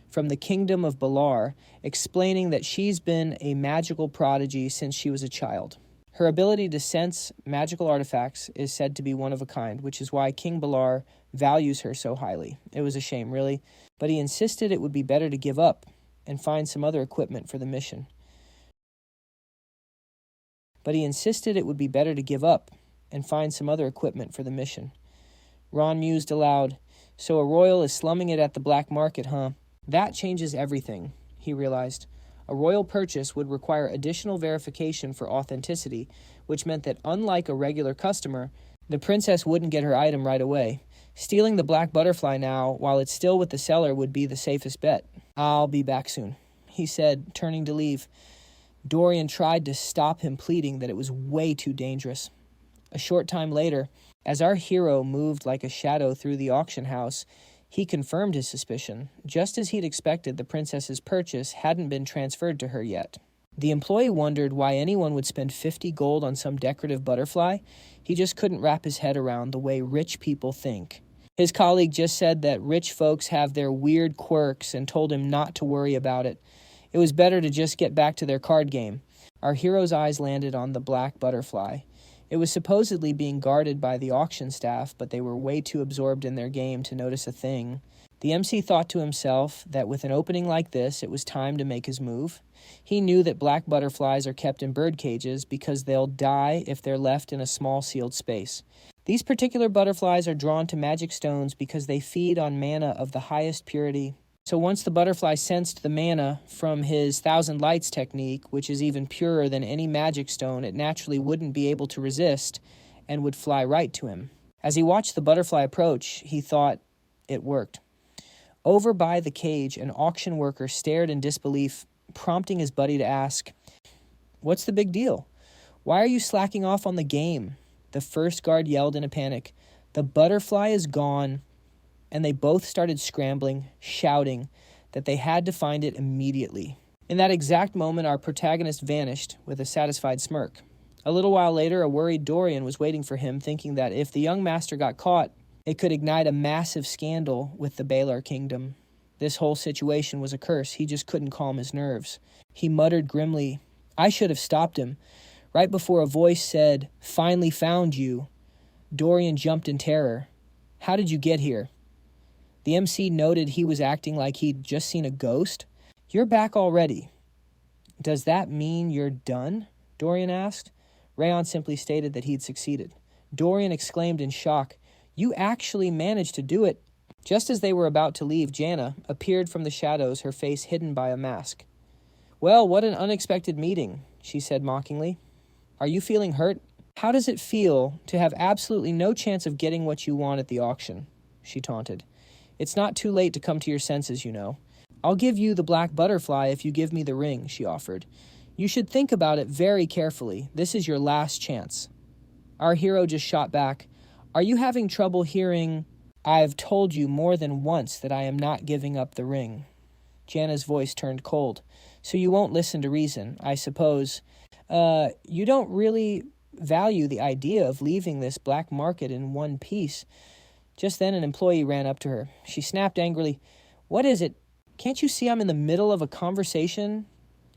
from the Kingdom of Balar, explaining that she's been a magical prodigy since she was a child. Her ability to sense magical artifacts is said to be one of a kind, which is why King Balar values her so highly. It was a shame, really, but he insisted it would be better to give up and find some other equipment for the mission. Ron mused aloud. "So a royal is slumming it at the black market, huh? That changes everything," he realized. A royal purchase would require additional verification for authenticity, which meant that unlike a regular customer, the princess wouldn't get her item right away. Stealing the black butterfly now, while it's still with the seller, would be the safest bet. "I'll be back soon," he said, turning to leave. Dorian tried to stop him, pleading that it was way too dangerous. A short time later, as our hero moved like a shadow through the auction house, he confirmed his suspicion. Just as he'd expected, the princess's purchase hadn't been transferred to her yet. The employee wondered why anyone would spend 50 gold on some decorative butterfly. He just couldn't wrap his head around the way rich people think. His colleague just said that rich folks have their weird quirks and told him not to worry about it. It was better to just get back to their card game. Our hero's eyes landed on the black butterfly. It was supposedly being guarded by the auction staff, but they were way too absorbed in their game to notice a thing. The MC thought to himself that with an opening like this, it was time to make his move. He knew that black butterflies are kept in bird cages because they'll die if they're left in a small sealed space. These particular butterflies are drawn to magic stones because they feed on mana of the highest purity. So once the butterfly sensed the mana from his Thousand Lights technique, which is even purer than any magic stone, it naturally wouldn't be able to resist and would fly right to him. As he watched the butterfly approach, he thought it worked. Over by the cage, an auction worker stared in disbelief, prompting his buddy to ask, "What's the big deal? Why are you slacking off on the game?" The first guard yelled in a panic, "The butterfly is gone," and they both started scrambling, shouting that they had to find it immediately. In that exact moment, our protagonist vanished with a satisfied smirk. A little while later, a worried Dorian was waiting for him, thinking that if the young master got caught, it could ignite a massive scandal with the Baylor Kingdom. This whole situation was a curse. He just couldn't calm his nerves. He muttered grimly, "I should have stopped him." Right before a voice said, "Finally found you," Dorian jumped in terror. "How did you get here?" The MC noted he was acting like he'd just seen a ghost. "You're back already." "Does that mean you're done?" Dorian asked. Rayon simply stated that he'd succeeded. Dorian exclaimed in shock, "You actually managed to do it." Just as they were about to leave, Jana appeared from the shadows, her face hidden by a mask. "Well, what an unexpected meeting," she said mockingly. "Are you feeling hurt? How does it feel to have absolutely no chance of getting what you want at the auction?" she taunted. "It's not too late to come to your senses, you know. I'll give you the black butterfly if you give me the ring," she offered. "You should think about it very carefully. This is your last chance." Our hero just shot back, "Are you having trouble hearing? I've told you more than once that I am not giving up the ring." Jana's voice turned cold. "So you won't listen to reason, I suppose. You don't really value the idea of leaving this black market in one piece." Just then an employee ran up to her. She snapped angrily, "What is it? Can't you see I'm in the middle of a conversation?"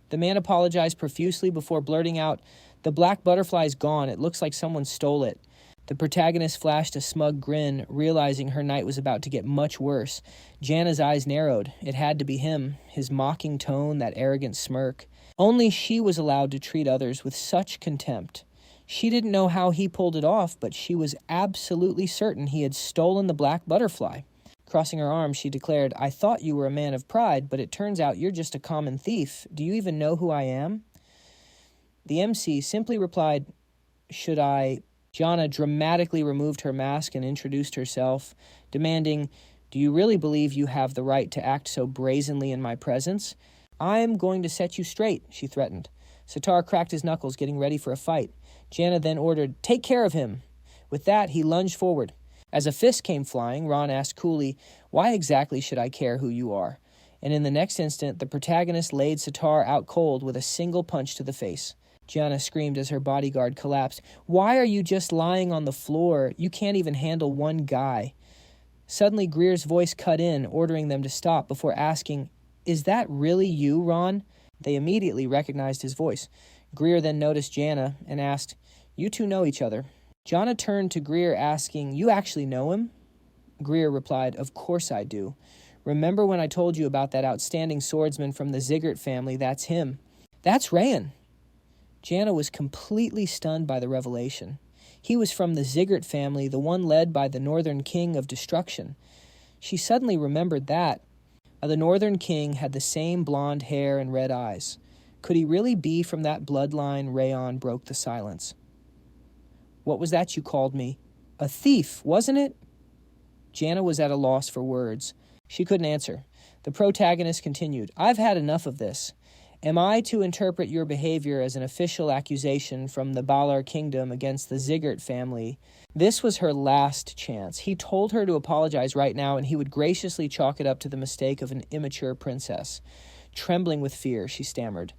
The man apologized profusely before blurting out, "The black butterfly's gone. It looks like someone stole it." The protagonist flashed a smug grin, realizing her night was about to get much worse. Jana's eyes narrowed. It had to be him, his mocking tone, that arrogant smirk. Only she was allowed to treat others with such contempt. She didn't know how he pulled it off, but she was absolutely certain he had stolen the black butterfly. Crossing her arms, she declared, "I thought you were a man of pride, but it turns out you're just a common thief. Do you even know who I am?" The MC simply replied, "Should I?" Jana dramatically removed her mask and introduced herself, demanding, "Do you really believe you have the right to act so brazenly in my presence? I'm going to set you straight," she threatened. Sitar cracked his knuckles, getting ready for a fight. Jana then ordered, "Take care of him." With that, he lunged forward. As a fist came flying, Ron asked coolly, "Why exactly should I care who you are?" And in the next instant, the protagonist laid Sitar out cold with a single punch to the face. Jana screamed as her bodyguard collapsed. "Why are you just lying on the floor? You can't even handle one guy." Suddenly, Greer's voice cut in, ordering them to stop before asking, "Is that really you, Ron?" They immediately recognized his voice. Greer then noticed Jana and asked, "You two know each other?" Jana turned to Greer asking, "You actually know him?" Greer replied, "Of course I do. Remember when I told you about that outstanding swordsman from the Zgart family? That's him." "That's Rayon." Jana was completely stunned by the revelation. He was from the Zgart family, the one led by the Northern King of Destruction. She suddenly remembered that. The Northern King had the same blonde hair and red eyes. Could he really be from that bloodline? Rayon broke the silence. "What was that you called me?" "A thief, wasn't it?" Jana was at a loss for words. She couldn't answer. The protagonist continued, "I've had enough of this. Am I to interpret your behavior as an official accusation from the Balar Kingdom against the Zgart family?" This was her last chance. He told her to apologize right now, and he would graciously chalk it up to the mistake of an immature princess. Trembling with fear, she stammered,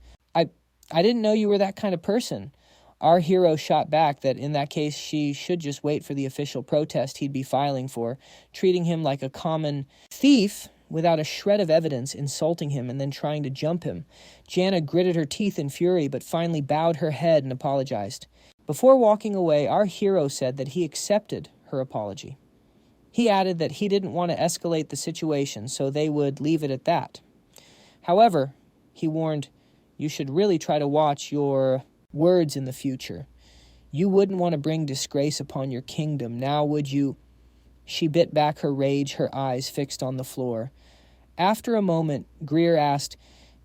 I didn't know you were that kind of person. Our hero shot back that in that case she should just wait for the official protest he'd be filing for, treating him like a common thief without a shred of evidence, insulting him and then trying to jump him. Jana gritted her teeth in fury but finally bowed her head and apologized. Before walking away, our hero said that he accepted her apology. He added that he didn't want to escalate the situation, so they would leave it at that. However, he warned, you should really try to watch your words in the future. You wouldn't want to bring disgrace upon your kingdom, now would you? She bit back her rage, her eyes fixed on the floor. After a moment, Greer asked,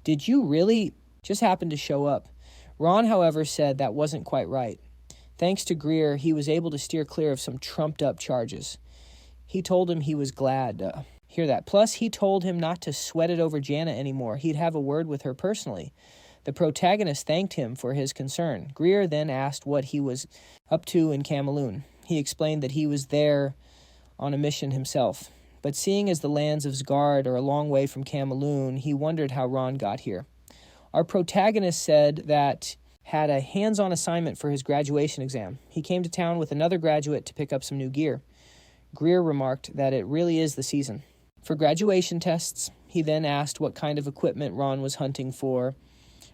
did you really just happen to show up? Ron, however, said that wasn't quite right. Thanks to Greer, he was able to steer clear of some trumped-up charges. He told him he was glad to hear that. Plus, he told him not to sweat it over Jana anymore. He'd have a word with her personally. The protagonist thanked him for his concern. Greer then asked what he was up to in Cameloon. He explained that he was there on a mission himself. But seeing as the lands of Zgart are a long way from Cameloon, he wondered how Ron got here. Our protagonist said that had a hands-on assignment for his graduation exam. He came to town with another graduate to pick up some new gear. Greer remarked that it really is the season for graduation tests. He then asked what kind of equipment Ron was hunting for.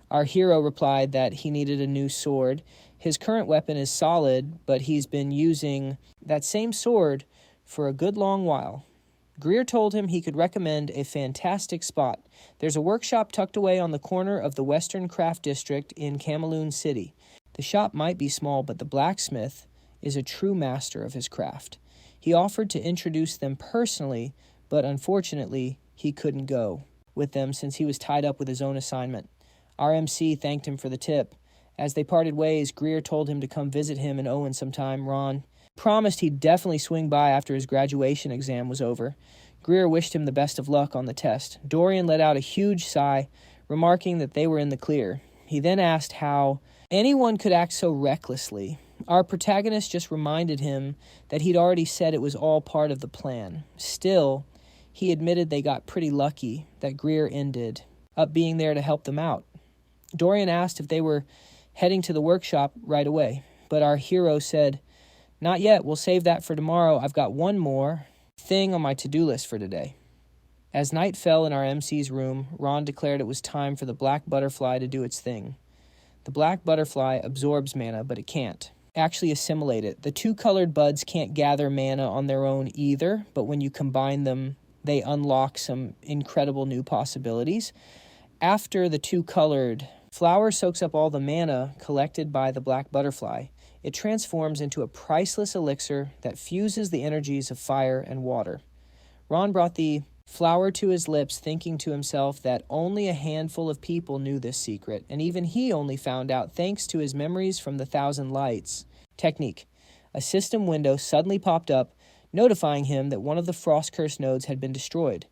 Our hero replied that he needed a new sword. His current weapon is solid, but he's been using that same sword for a good long while. Greer told him he could recommend a fantastic spot. There's a workshop tucked away on the corner of the Western Craft District in Cameloon City. The shop might be small, but the blacksmith is a true master of his craft. He offered to introduce them personally, but unfortunately, he couldn't go with them since he was tied up with his own assignment. Our MC thanked him for the tip. As they parted ways, Greer told him to come visit him and Owen sometime. Ron promised he'd definitely swing by after his graduation exam was over. Greer wished him the best of luck on the test. Dorian let out a huge sigh, remarking that they were in the clear. He then asked how anyone could act so recklessly. Our protagonist just reminded him that he'd already said it was all part of the plan. Still, he admitted they got pretty lucky that Greer ended up being there to help them out. Dorian asked if they were heading to the workshop right away, but our hero said, not yet, we'll save that for tomorrow. I've got one more thing on my to-do list for today. As night fell in our MC's room, Ron declared it was time for the black butterfly to do its thing. The black butterfly absorbs mana, but it can't actually assimilate it. The two colored buds can't gather mana on their own either, but when you combine them, they unlock some incredible new possibilities. After the two colored flower soaks up all the mana collected by the black butterfly, it transforms into a priceless elixir that fuses the energies of fire and water. Ron brought the flower to his lips, thinking to himself that only a handful of people knew this secret, and even he only found out thanks to his memories from the Thousand Lights technique. A system window suddenly popped up, notifying him that one of the Frost Curse nodes had been destroyed.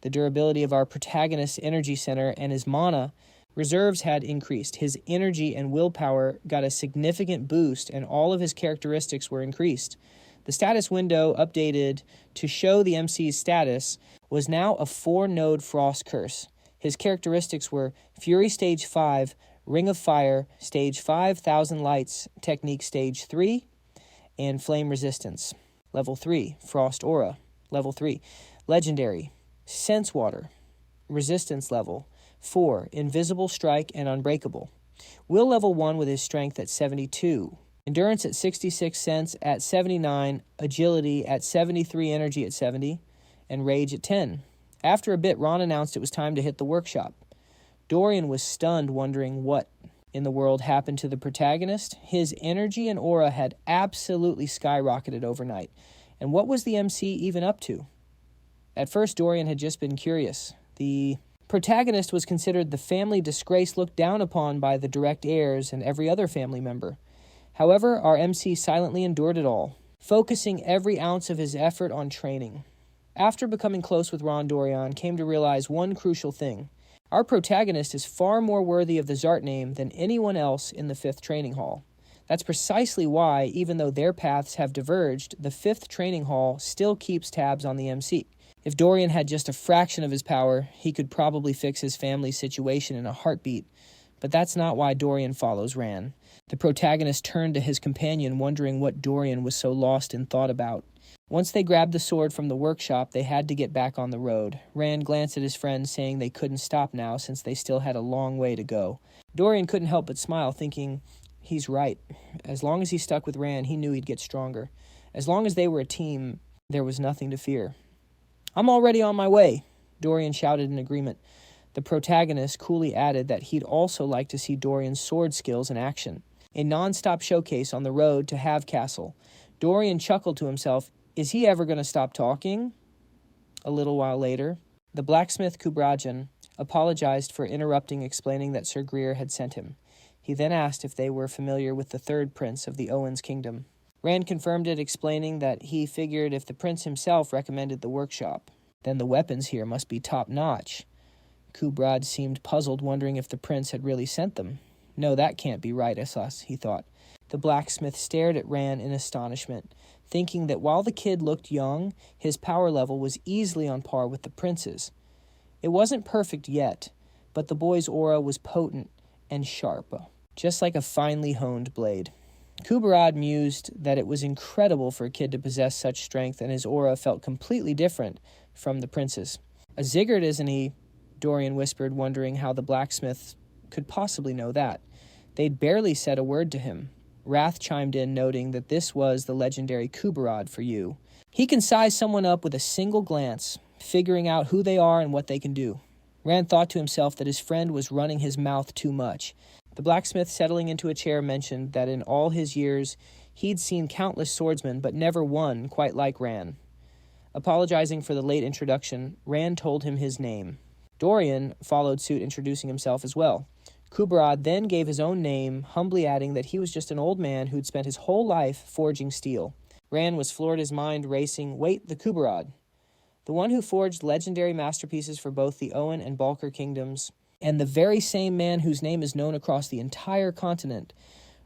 The durability of our protagonist's energy center and his mana reserves had increased. His energy and willpower got a significant boost, and all of his characteristics were increased. The status window updated to show the MC's status was now a 4-node Frost Curse. His characteristics were Fury Stage 5, Ring of Fire, Stage 5, Thousand Lights, Technique Stage 3, and Flame Resistance. Level 3, Frost Aura. Level 3, Legendary, Sense Water. Resistance level 4, Invisible Strike and Unbreakable. Will level 1 with his strength at 72. Endurance at 66 Sense at 79. Agility at 73. Energy at 70. And Rage at 10. After a bit, Ron announced it was time to hit the workshop. Dorian was stunned, wondering what in the world happened to the protagonist. His energy and aura had absolutely skyrocketed overnight. And what was the MC even up to? At first, Dorian had just been curious. The protagonist was considered the family disgrace looked down upon by the direct heirs and every other family member. However, our MC silently endured it all, focusing every ounce of his effort on training. After becoming close with Ron, Dorian came to realize one crucial thing. Our protagonist is far more worthy of the Zgart name than anyone else in the 5th Training Hall. That's precisely why, even though their paths have diverged, the 5th Training Hall still keeps tabs on the MC. If Dorian had just a fraction of his power, he could probably fix his family's situation in a heartbeat. But that's not why Dorian follows Ran. The protagonist turned to his companion, wondering what Dorian was so lost in thought about. Once they grabbed the sword from the workshop, they had to get back on the road. Ran glanced at his friend, saying they couldn't stop now since they still had a long way to go. Dorian couldn't help but smile, thinking, he's right. As long as he stuck with Ran, he knew he'd get stronger. As long as they were a team, there was nothing to fear. I'm already on my way, Dorian shouted in agreement. The protagonist coolly added that he'd also like to see Dorian's sword skills in action. A non-stop showcase on the road to Have Castle. Dorian chuckled to himself, is he ever going to stop talking? A little while later, the blacksmith Kubrajan apologized for interrupting, explaining that Sir Greer had sent him. He then asked if they were familiar with the third prince of the Owens kingdom. Rand confirmed it, explaining that he figured if the prince himself recommended the workshop, then the weapons here must be top-notch. Kubrad seemed puzzled, wondering if the prince had really sent them. No, that can't be right, Asas, he thought. The blacksmith stared at Rand in astonishment, thinking that while the kid looked young, his power level was easily on par with the prince's. It wasn't perfect yet, but the boy's aura was potent and sharp, just like a finely honed blade. Kubarad mused that it was incredible for a kid to possess such strength, and his aura felt completely different from the prince's. A Zgart, isn't he? Dorian whispered, wondering how the blacksmith could possibly know that. They'd barely said a word to him. Wrath chimed in, noting that this was the legendary Kubarad for you. He can size someone up with a single glance, figuring out who they are and what they can do. Rand thought to himself that his friend was running his mouth too much. The blacksmith, settling into a chair, mentioned that in all his years, he'd seen countless swordsmen, but never one quite like Rand. Apologizing for the late introduction, Rand told him his name. Dorian followed suit, introducing himself as well. Kubarad then gave his own name, humbly adding that he was just an old man who'd spent his whole life forging steel. Rand was floored, his mind racing. Wait, the Kubarad. The one who forged legendary masterpieces for both the Owen and Balker kingdoms, and the very same man whose name is known across the entire continent.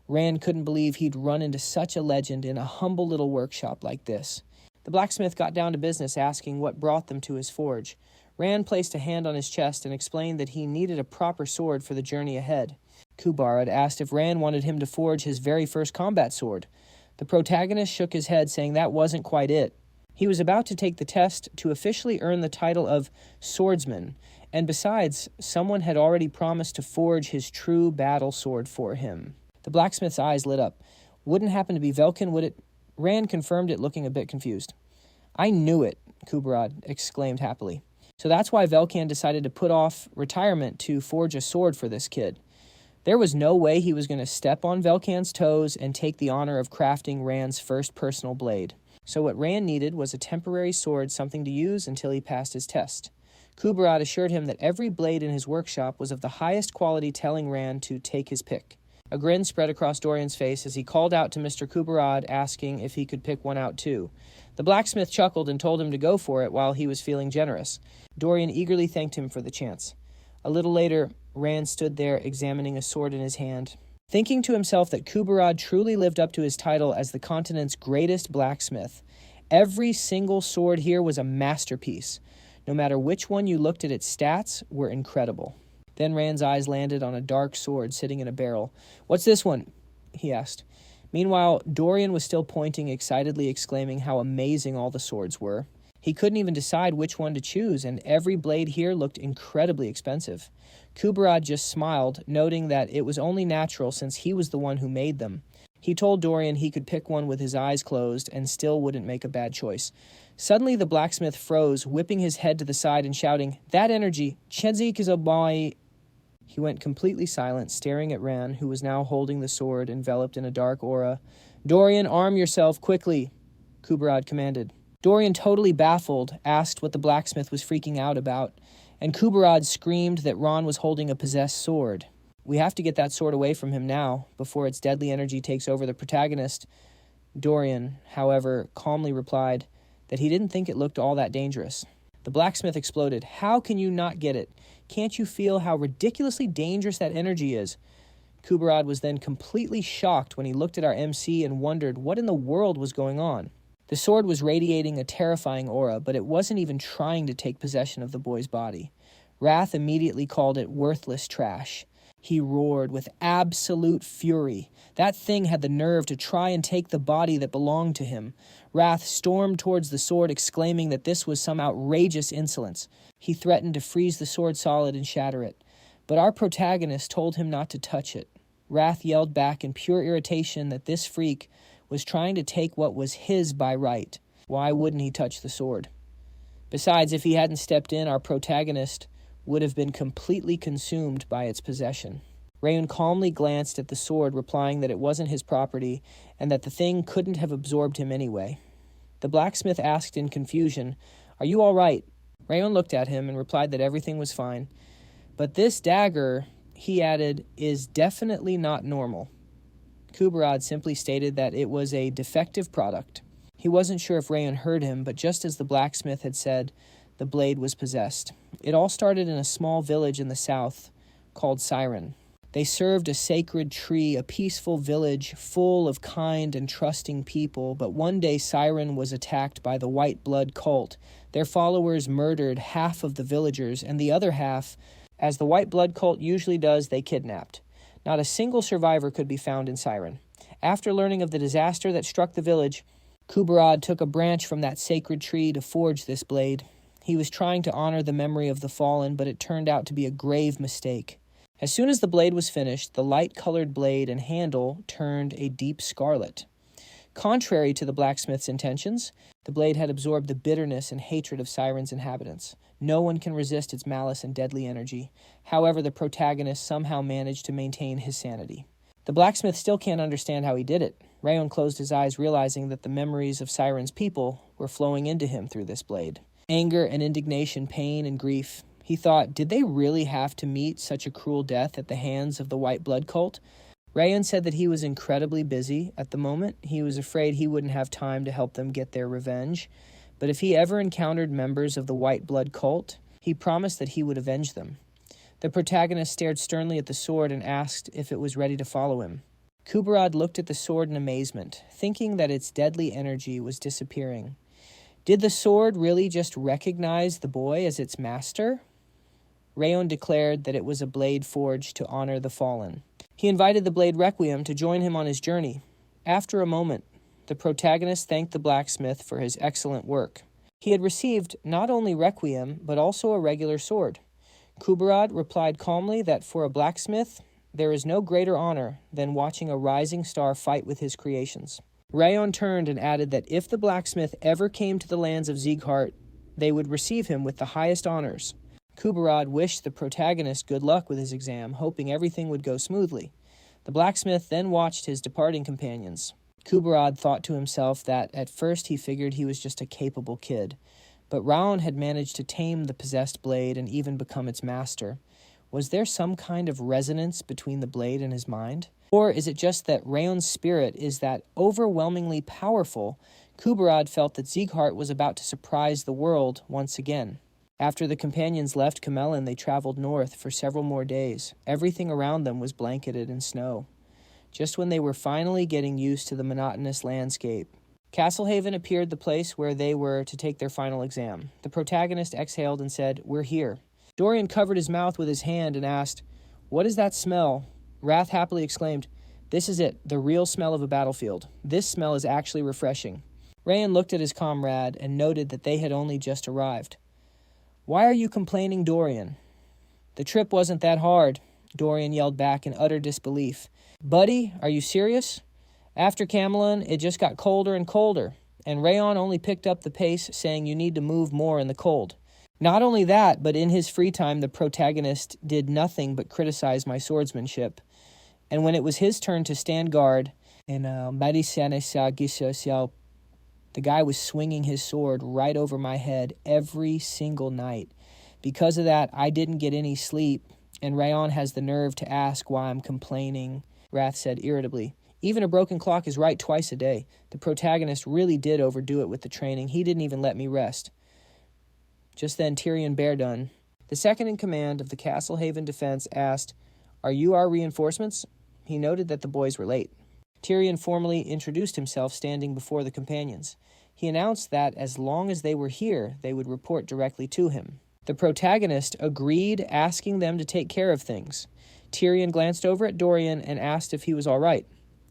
Rand couldn't believe he'd run into such a legend in a humble little workshop like this. The blacksmith got down to business, asking what brought them to his forge. Rand placed a hand on his chest and explained that he needed a proper sword for the journey ahead. Kubarad asked if Rand wanted him to forge his very first combat sword. The protagonist shook his head, saying that wasn't quite it. He was about to take the test to officially earn the title of Swordsman, and besides, someone had already promised to forge his true battle sword for him. The blacksmith's eyes lit up. Wouldn't happen to be Velkin, would it? Rand confirmed it, looking a bit confused. I knew it, Kubarad exclaimed happily. So that's why Velkan decided to put off retirement to forge a sword for this kid. There was no way he was going to step on Velkan's toes and take the honor of crafting Rand's first personal blade. So what Rand needed was a temporary sword, something to use until he passed his test. Kubarad assured him that every blade in his workshop was of the highest quality, telling Rand to take his pick. A grin spread across Dorian's face as he called out to Mr. Kubarad, asking if he could pick one out too. The blacksmith chuckled and told him to go for it while he was feeling generous. Dorian eagerly thanked him for the chance. A little later, Rand stood there examining a sword in his hand, thinking to himself that Kubarad truly lived up to his title as the continent's greatest blacksmith. Every single sword here was a masterpiece. No matter which one you looked at, its stats were incredible. Then Rand's eyes landed on a dark sword sitting in a barrel. "What's this one?" he asked. Meanwhile, Dorian was still pointing, excitedly exclaiming how amazing all the swords were. He couldn't even decide which one to choose, and every blade here looked incredibly expensive. Kubarad just smiled, noting that it was only natural since he was the one who made them. He told Dorian he could pick one with his eyes closed and still wouldn't make a bad choice. Suddenly, the blacksmith froze, whipping his head to the side and shouting, "That energy! Chenzik is a boy!" He went completely silent, staring at Rand, who was now holding the sword enveloped in a dark aura. "Dorian, arm yourself, quickly," Kubarad commanded. Dorian, totally baffled, asked what the blacksmith was freaking out about, and Kubarad screamed that Ron was holding a possessed sword. "We have to get that sword away from him now, before its deadly energy takes over the protagonist." Dorian, however, calmly replied that he didn't think it looked all that dangerous. The blacksmith exploded. "How can you not get it? Can't you feel how ridiculously dangerous that energy is?" Kubarad was then completely shocked when he looked at our MC and wondered what in the world was going on. The sword was radiating a terrifying aura, but it wasn't even trying to take possession of the boy's body. Wrath immediately called it worthless trash. he roared with absolute fury. That thing had the nerve to try and take the body that belonged to him. Wrath stormed towards the sword, exclaiming that this was some outrageous insolence. He threatened to freeze the sword solid and shatter it. But our protagonist told him not to touch it. Wrath yelled back in pure irritation that this freak was trying to take what was his by right. Why wouldn't he touch the sword? Besides, if he hadn't stepped in, our protagonist would have been completely consumed by its possession. Rayon calmly glanced at the sword, replying that it wasn't his property and that the thing couldn't have absorbed him anyway. The blacksmith asked in confusion, "Are you all right?" Rayon looked at him and replied that everything was fine. "But this dagger," he added, "is definitely not normal." Kuberad simply stated that it was a defective product. He wasn't sure if Rayon heard him, but just as the blacksmith had said, the blade was possessed. It all started in a small village in the south called Siren. They served a sacred tree, a peaceful village full of kind and trusting people, but one day Siren was attacked by the White Blood cult. Their followers murdered half of the villagers, and the other half, as the White Blood cult usually does, they kidnapped. Not a single survivor could be found in Siren. After learning of the disaster that struck the village, Kuberad took a branch from that sacred tree to forge this blade. He was trying to honor the memory of the fallen, but it turned out to be a grave mistake. As soon as the blade was finished, the light-colored blade and handle turned a deep scarlet. Contrary to the blacksmith's intentions, the blade had absorbed the bitterness and hatred of Siren's inhabitants. No one can resist its malice and deadly energy. However, the protagonist somehow managed to maintain his sanity. The blacksmith still can't understand how he did it. Rayon closed his eyes, realizing that the memories of Siren's people were flowing into him through this blade. Anger and indignation, pain and grief. He thought, did they really have to meet such a cruel death at the hands of the White Blood cult? Rayon said that he was incredibly busy at the moment. He was afraid he wouldn't have time to help them get their revenge. But if he ever encountered members of the White Blood cult, he promised that he would avenge them. The protagonist stared sternly at the sword and asked if it was ready to follow him. Kuberad looked at the sword in amazement, thinking that its deadly energy was disappearing. Did the sword really just recognize the boy as its master? Rayon declared that it was a blade forged to honor the fallen. He invited the blade Requiem to join him on his journey. After a moment, the protagonist thanked the blacksmith for his excellent work. He had received not only Requiem, but also a regular sword. Kuberad replied calmly that for a blacksmith, there is no greater honor than watching a rising star fight with his creations. Rayon turned and added that if the blacksmith ever came to the lands of Zgart, they would receive him with the highest honors. Kuberad wished the protagonist good luck with his exam, hoping everything would go smoothly. The blacksmith then watched his departing companions. Kuberad thought to himself that at first he figured he was just a capable kid, but Rayon had managed to tame the possessed blade and even become its master. Was there some kind of resonance between the blade and his mind? Or is it just that Rayon's spirit is that overwhelmingly powerful, Kuberad felt that Zgart was about to surprise the world once again? After the companions left Camelin, they traveled north for several more days. Everything around them was blanketed in snow. Just when they were finally getting used to the monotonous landscape, Castlehaven appeared the place where they were to take their final exam. The protagonist exhaled and said, "We're here." Dorian covered his mouth with his hand and asked, "What is that smell?" Wrath happily exclaimed, "This is it, the real smell of a battlefield. This smell is actually refreshing." Rayon looked at his comrade and noted that they had only just arrived. "Why are you complaining, Dorian?" "The trip wasn't that hard," Dorian yelled back in utter disbelief. "Buddy, are you serious? After Camelin, it just got colder and colder, and Rayon only picked up the pace, saying you need to move more in the cold. Not only that, but in his free time, the protagonist did nothing but criticize my swordsmanship. And when it was his turn to stand guard, the guy was swinging his sword right over my head every single night. Because of that, I didn't get any sleep, and Rayon has the nerve to ask why I'm complaining," Wrath said irritably. "Even a broken clock is right twice a day. The protagonist really did overdo it with the training. He didn't even let me rest." Just then, Tyrion Beardun, the second in command of the Castlehaven defense, asked, "Are you our reinforcements?" He noted that the boys were late. Tyrion formally introduced himself, standing before the companions. He announced that as long as they were here, they would report directly to him. The protagonist agreed, asking them to take care of things. Tyrion glanced over at Dorian and asked if he was all right.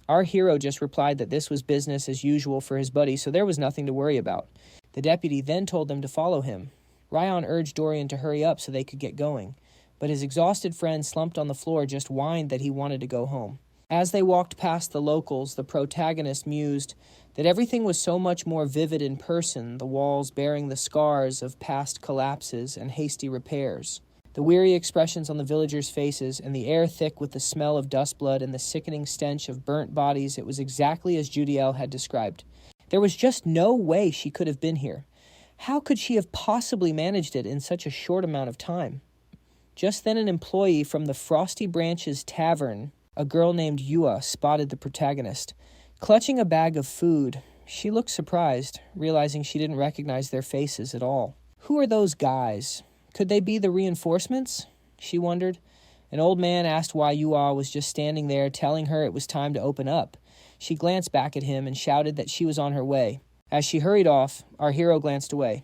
Our hero just replied that this was business as usual for his buddy, so there was nothing to worry about. The deputy then told them to follow him. Rayon urged Dorian to hurry up so they could get going, but his exhausted friend slumped on the floor just whined that he wanted to go home. As they walked past the locals, the protagonist mused that everything was so much more vivid in person, the walls bearing the scars of past collapses and hasty repairs. The weary expressions on the villagers' faces, and the air thick with the smell of dust blood and the sickening stench of burnt bodies, it was exactly as Judiel had described. There was just no way she could have been here. How could she have possibly managed it in such a short amount of time? Just then an employee from the Frosty Branches Tavern, a girl named Yua, spotted the protagonist. Clutching a bag of food, she looked surprised, realizing she didn't recognize their faces at all. Who are those guys? Could they be the reinforcements? She wondered. An old man asked why Yua was just standing there, telling her it was time to open up. She glanced back at him and shouted that she was on her way. As she hurried off, our hero glanced away.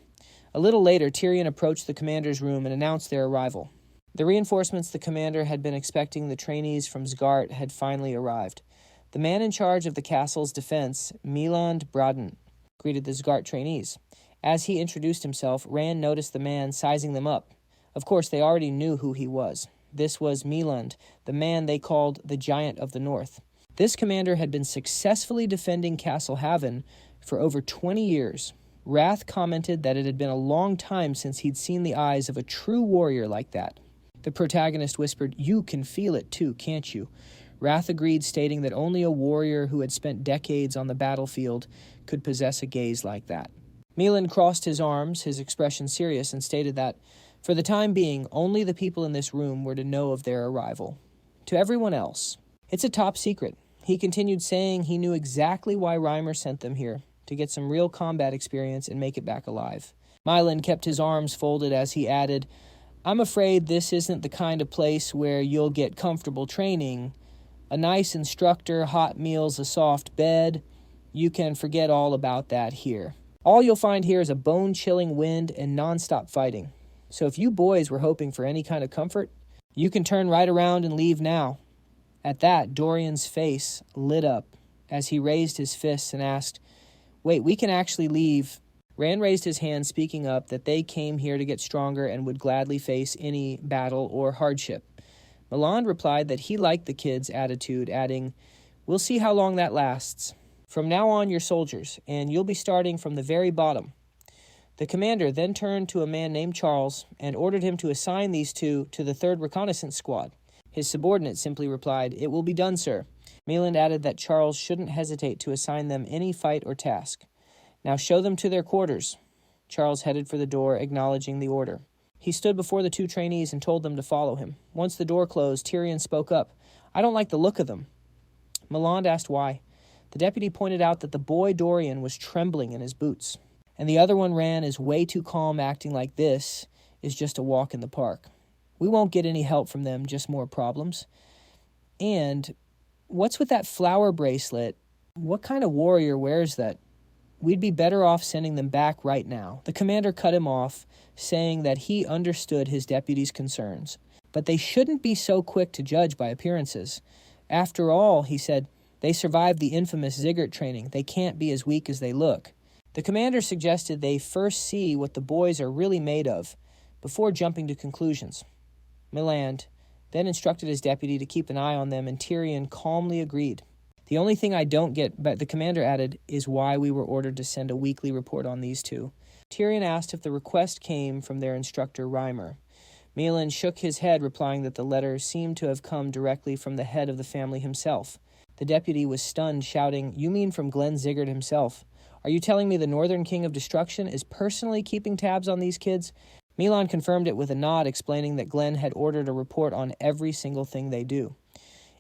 A little later, Tyrion approached the commander's room and announced their arrival. The reinforcements the commander had been expecting, the trainees from Zgart, had finally arrived. The man in charge of the castle's defense, Miland Braden, greeted the Zgart trainees. As he introduced himself, Rand noticed the man sizing them up. Of course, they already knew who he was. This was Miland, the man they called the Giant of the North. This commander had been successfully defending Castle Haven for over 20 years. Wrath commented that it had been a long time since he'd seen the eyes of a true warrior like that. The protagonist whispered, "You can feel it too, can't you?" Wrath agreed, stating that only a warrior who had spent decades on the battlefield could possess a gaze like that. Milan crossed his arms, his expression serious, and stated that, for the time being, only the people in this room were to know of their arrival. To everyone else, it's a top secret. He continued, saying he knew exactly why Reimer sent them here, to get some real combat experience and make it back alive. Milan kept his arms folded as he added, "I'm afraid this isn't the kind of place where you'll get comfortable training. A nice instructor, hot meals, a soft bed. You can forget all about that here. All you'll find here is a bone-chilling wind and nonstop fighting. So if you boys were hoping for any kind of comfort, you can turn right around and leave now." At that, Dorian's face lit up as he raised his fists and asked, "Wait, we can actually leave?" Rand raised his hand, speaking up that they came here to get stronger and would gladly face any battle or hardship. Milan replied that he liked the kid's attitude, adding, "We'll see how long that lasts. From now on, you're soldiers, and you'll be starting from the very bottom." The commander then turned to a man named Charles and ordered him to assign these two to the 3rd Reconnaissance Squad. His subordinate simply replied, "It will be done, sir." Meland added that Charles shouldn't hesitate to assign them any fight or task. "Now show them to their quarters." Charles headed for the door, acknowledging the order. He stood before the two trainees and told them to follow him. Once the door closed, Tyrion spoke up. "I don't like the look of them." Milan asked why. The deputy pointed out that the boy Dorian was trembling in his boots, and the other one ran is way too calm, acting like this is just a walk in the park. "We won't get any help from them, just more problems. And what's with that flower bracelet? What kind of warrior wears that? We'd be better off sending them back right now." The commander cut him off, saying that he understood his deputy's concerns, but they shouldn't be so quick to judge by appearances. After all, he said, they survived the infamous Zgart training. They can't be as weak as they look. The commander suggested they first see what the boys are really made of before jumping to conclusions. Miland then instructed his deputy to keep an eye on them, and Tyrion calmly agreed. "The only thing I don't get," but the commander added, "is why we were ordered to send a weekly report on these two." Tyrion asked if the request came from their instructor, Reimer. Milan shook his head, replying that the letter seemed to have come directly from the head of the family himself. The deputy was stunned, shouting, "You mean from Glenn Zgart himself? Are you telling me the Northern King of Destruction is personally keeping tabs on these kids?" Milan confirmed it with a nod, explaining that Glenn had ordered a report on every single thing they do.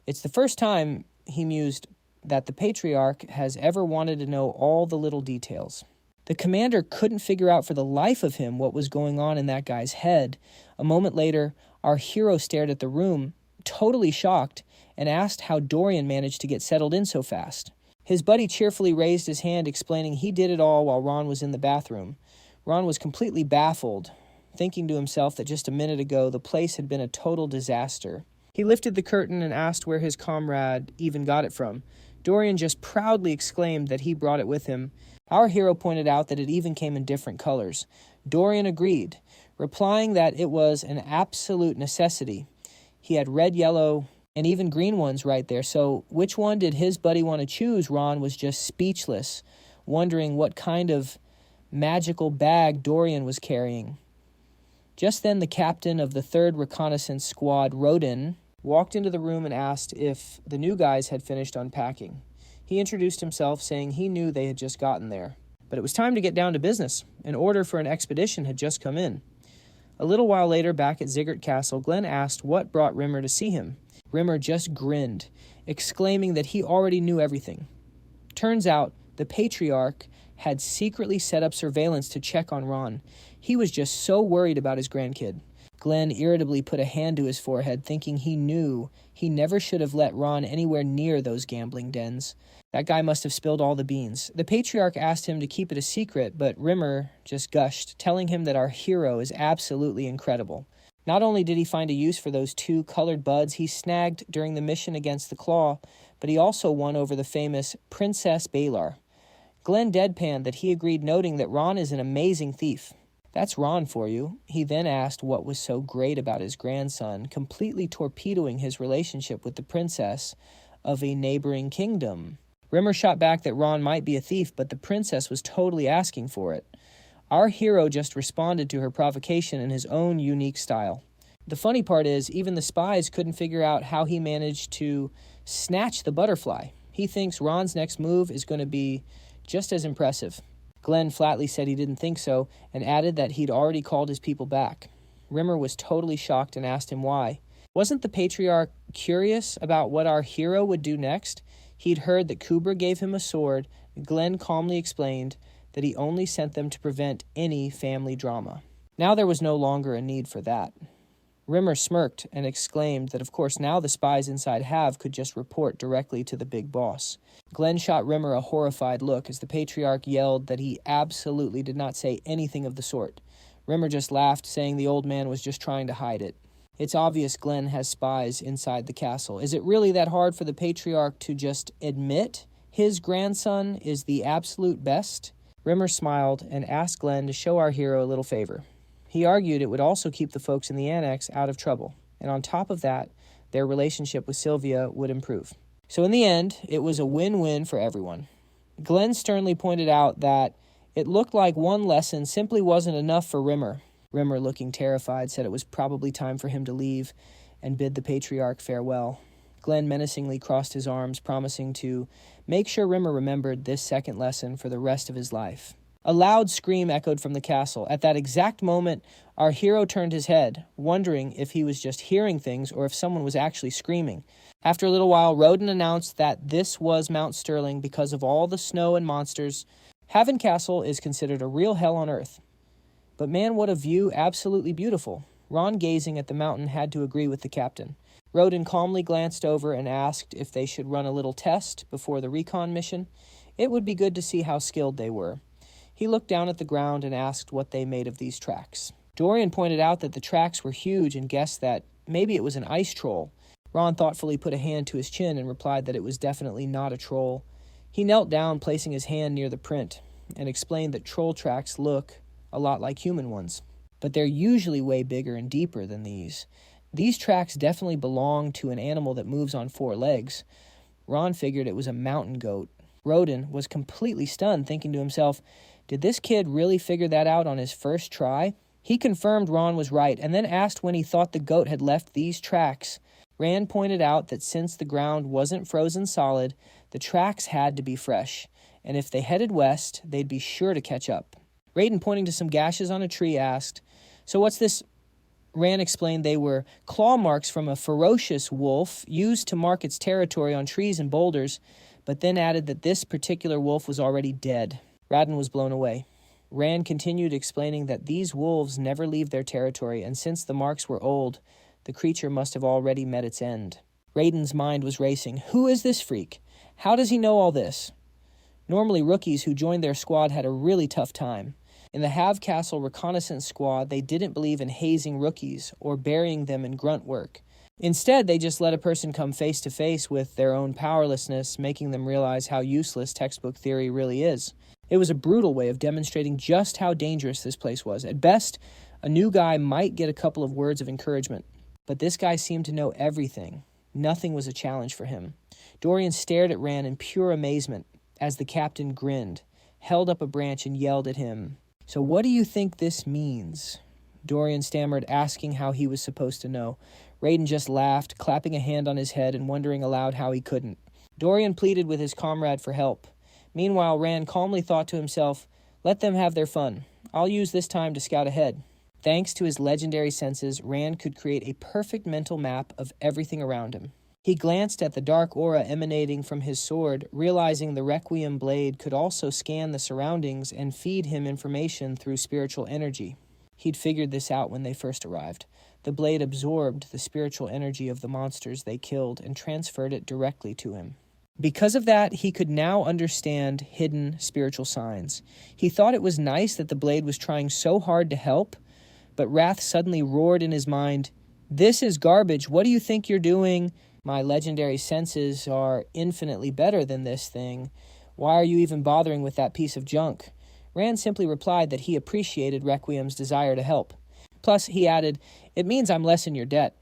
"It's the first time," he mused, "that the Patriarch has ever wanted to know all the little details." The commander couldn't figure out for the life of him what was going on in that guy's head. A moment later, our hero stared at the room, totally shocked, and asked how Dorian managed to get settled in so fast. His buddy cheerfully raised his hand, explaining he did it all while Ron was in the bathroom. Ron was completely baffled, thinking to himself that just a minute ago the place had been a total disaster. He lifted the curtain and asked where his comrade even got it from. Dorian just proudly exclaimed that he brought it with him. Our hero pointed out that it even came in different colors. Dorian agreed, replying that it was an absolute necessity. He had red, yellow, and even green ones right there, so which one did his buddy want to choose? Ron was just speechless, wondering what kind of magical bag Dorian was carrying. Just then the captain of the 3rd Reconnaissance Squad, Rayon, walked into the room and asked if the new guys had finished unpacking. He introduced himself, saying he knew they had just gotten there. But it was time to get down to business. An order for an expedition had just come in. A little while later, back at Zgart Castle, Glenn asked what brought Rimmer to see him. Rimmer just grinned, exclaiming that he already knew everything. Turns out, the Patriarch had secretly set up surveillance to check on Ron. He was just so worried about his grandkid. Glenn irritably put a hand to his forehead, thinking he knew he never should have let Ron anywhere near those gambling dens. That guy must have spilled all the beans. The Patriarch asked him to keep it a secret, but Rimmer just gushed, telling him that our hero is absolutely incredible. Not only did he find a use for those 2 colored buds he snagged during the mission against the Claw, but he also won over the famous Princess Balar. Glenn deadpanned that he agreed, noting that Ron is an amazing thief. That's Ron for you. He then asked what was so great about his grandson, completely torpedoing his relationship with the princess of a neighboring kingdom. Rimmer shot back that Ron might be a thief, but the princess was totally asking for it. Our hero just responded to her provocation in his own unique style. The funny part is, even the spies couldn't figure out how he managed to snatch the butterfly. He thinks Ron's next move is going to be just as impressive. Glenn flatly said he didn't think so, and added that he'd already called his people back. Rimmer was totally shocked and asked him why. Wasn't the Patriarch curious about what our hero would do next? He'd heard that Kubra gave him a sword. Glenn calmly explained that he only sent them to prevent any family drama. Now there was no longer a need for that. Rimmer smirked and exclaimed that of course now the spies inside Have could just report directly to the big boss. Glenn shot Rimmer a horrified look as the Patriarch yelled that he absolutely did not say anything of the sort. Rimmer just laughed, saying the old man was just trying to hide it. It's obvious Glenn has spies inside the castle. Is it really that hard for the Patriarch to just admit his grandson is the absolute best? Rimmer smiled and asked Glenn to show our hero a little favor. He argued it would also keep the folks in the annex out of trouble, and on top of that, their relationship with Sylvia would improve. So in the end, it was a win-win for everyone. Glenn sternly pointed out that it looked like one lesson simply wasn't enough for Rimmer. Rimmer, looking terrified, said it was probably time for him to leave and bid the Patriarch farewell. Glenn menacingly crossed his arms, promising to make sure Rimmer remembered this second lesson for the rest of his life. A loud scream echoed from the castle. At that exact moment, our hero turned his head, wondering if he was just hearing things or if someone was actually screaming. After a little while, Roden announced that this was Mount Sterling because of all the snow and monsters. Haven Castle is considered a real hell on earth. But man, what a view, absolutely beautiful. Ron, gazing at the mountain, had to agree with the captain. Roden calmly glanced over and asked if they should run a little test before the recon mission. It would be good to see how skilled they were. He looked down at the ground and asked what they made of these tracks. Dorian pointed out that the tracks were huge and guessed that maybe it was an ice troll. Ron thoughtfully put a hand to his chin and replied that it was definitely not a troll. He knelt down, placing his hand near the print, and explained that troll tracks look a lot like human ones, but they're usually way bigger and deeper than these. These tracks definitely belong to an animal that moves on 4 legs. Ron figured it was a mountain goat. Roden was completely stunned, thinking to himself, did this kid really figure that out on his first try? He confirmed Ron was right, and then asked when he thought the goat had left these tracks. Rand pointed out that since the ground wasn't frozen solid, the tracks had to be fresh, and if they headed west, they'd be sure to catch up. Raiden, pointing to some gashes on a tree, asked, so what's this? Rand explained they were claw marks from a ferocious wolf used to mark its territory on trees and boulders, but then added that this particular wolf was already dead. Radin was blown away. Rand continued, explaining that these wolves never leave their territory, and since the marks were old, the creature must have already met its end. Raiden's mind was racing. Who is this freak? How does he know all this? Normally, rookies who joined their squad had a really tough time. In the Have Castle Reconnaissance Squad, they didn't believe in hazing rookies or burying them in grunt work. Instead, they just let a person come face to face with their own powerlessness, making them realize how useless textbook theory really is. It was a brutal way of demonstrating just how dangerous this place was. At best, a new guy might get a couple of words of encouragement, but this guy seemed to know everything. Nothing was a challenge for him. Dorian stared at Rand in pure amazement as the captain grinned, held up a branch, and yelled at him. "So what do you think this means?" Dorian stammered, asking how he was supposed to know. Raiden just laughed, clapping a hand on his head and wondering aloud how he couldn't. Dorian pleaded with his comrade for help. Meanwhile, Rand calmly thought to himself, "Let them have their fun. I'll use this time to scout ahead." Thanks to his legendary senses, Rand could create a perfect mental map of everything around him. He glanced at the dark aura emanating from his sword, realizing the Requiem blade could also scan the surroundings and feed him information through spiritual energy. He'd figured this out when they first arrived. The blade absorbed the spiritual energy of the monsters they killed and transferred it directly to him. Because of that, he could now understand hidden spiritual signs. He thought it was nice that the blade was trying so hard to help, but wrath suddenly roared in his mind, "This is garbage. What do you think you're doing? My legendary senses are infinitely better than this thing. Why are you even bothering with that piece of junk?" Rand simply replied that he appreciated Requiem's desire to help. Plus, he added, "It means I'm less in your debt."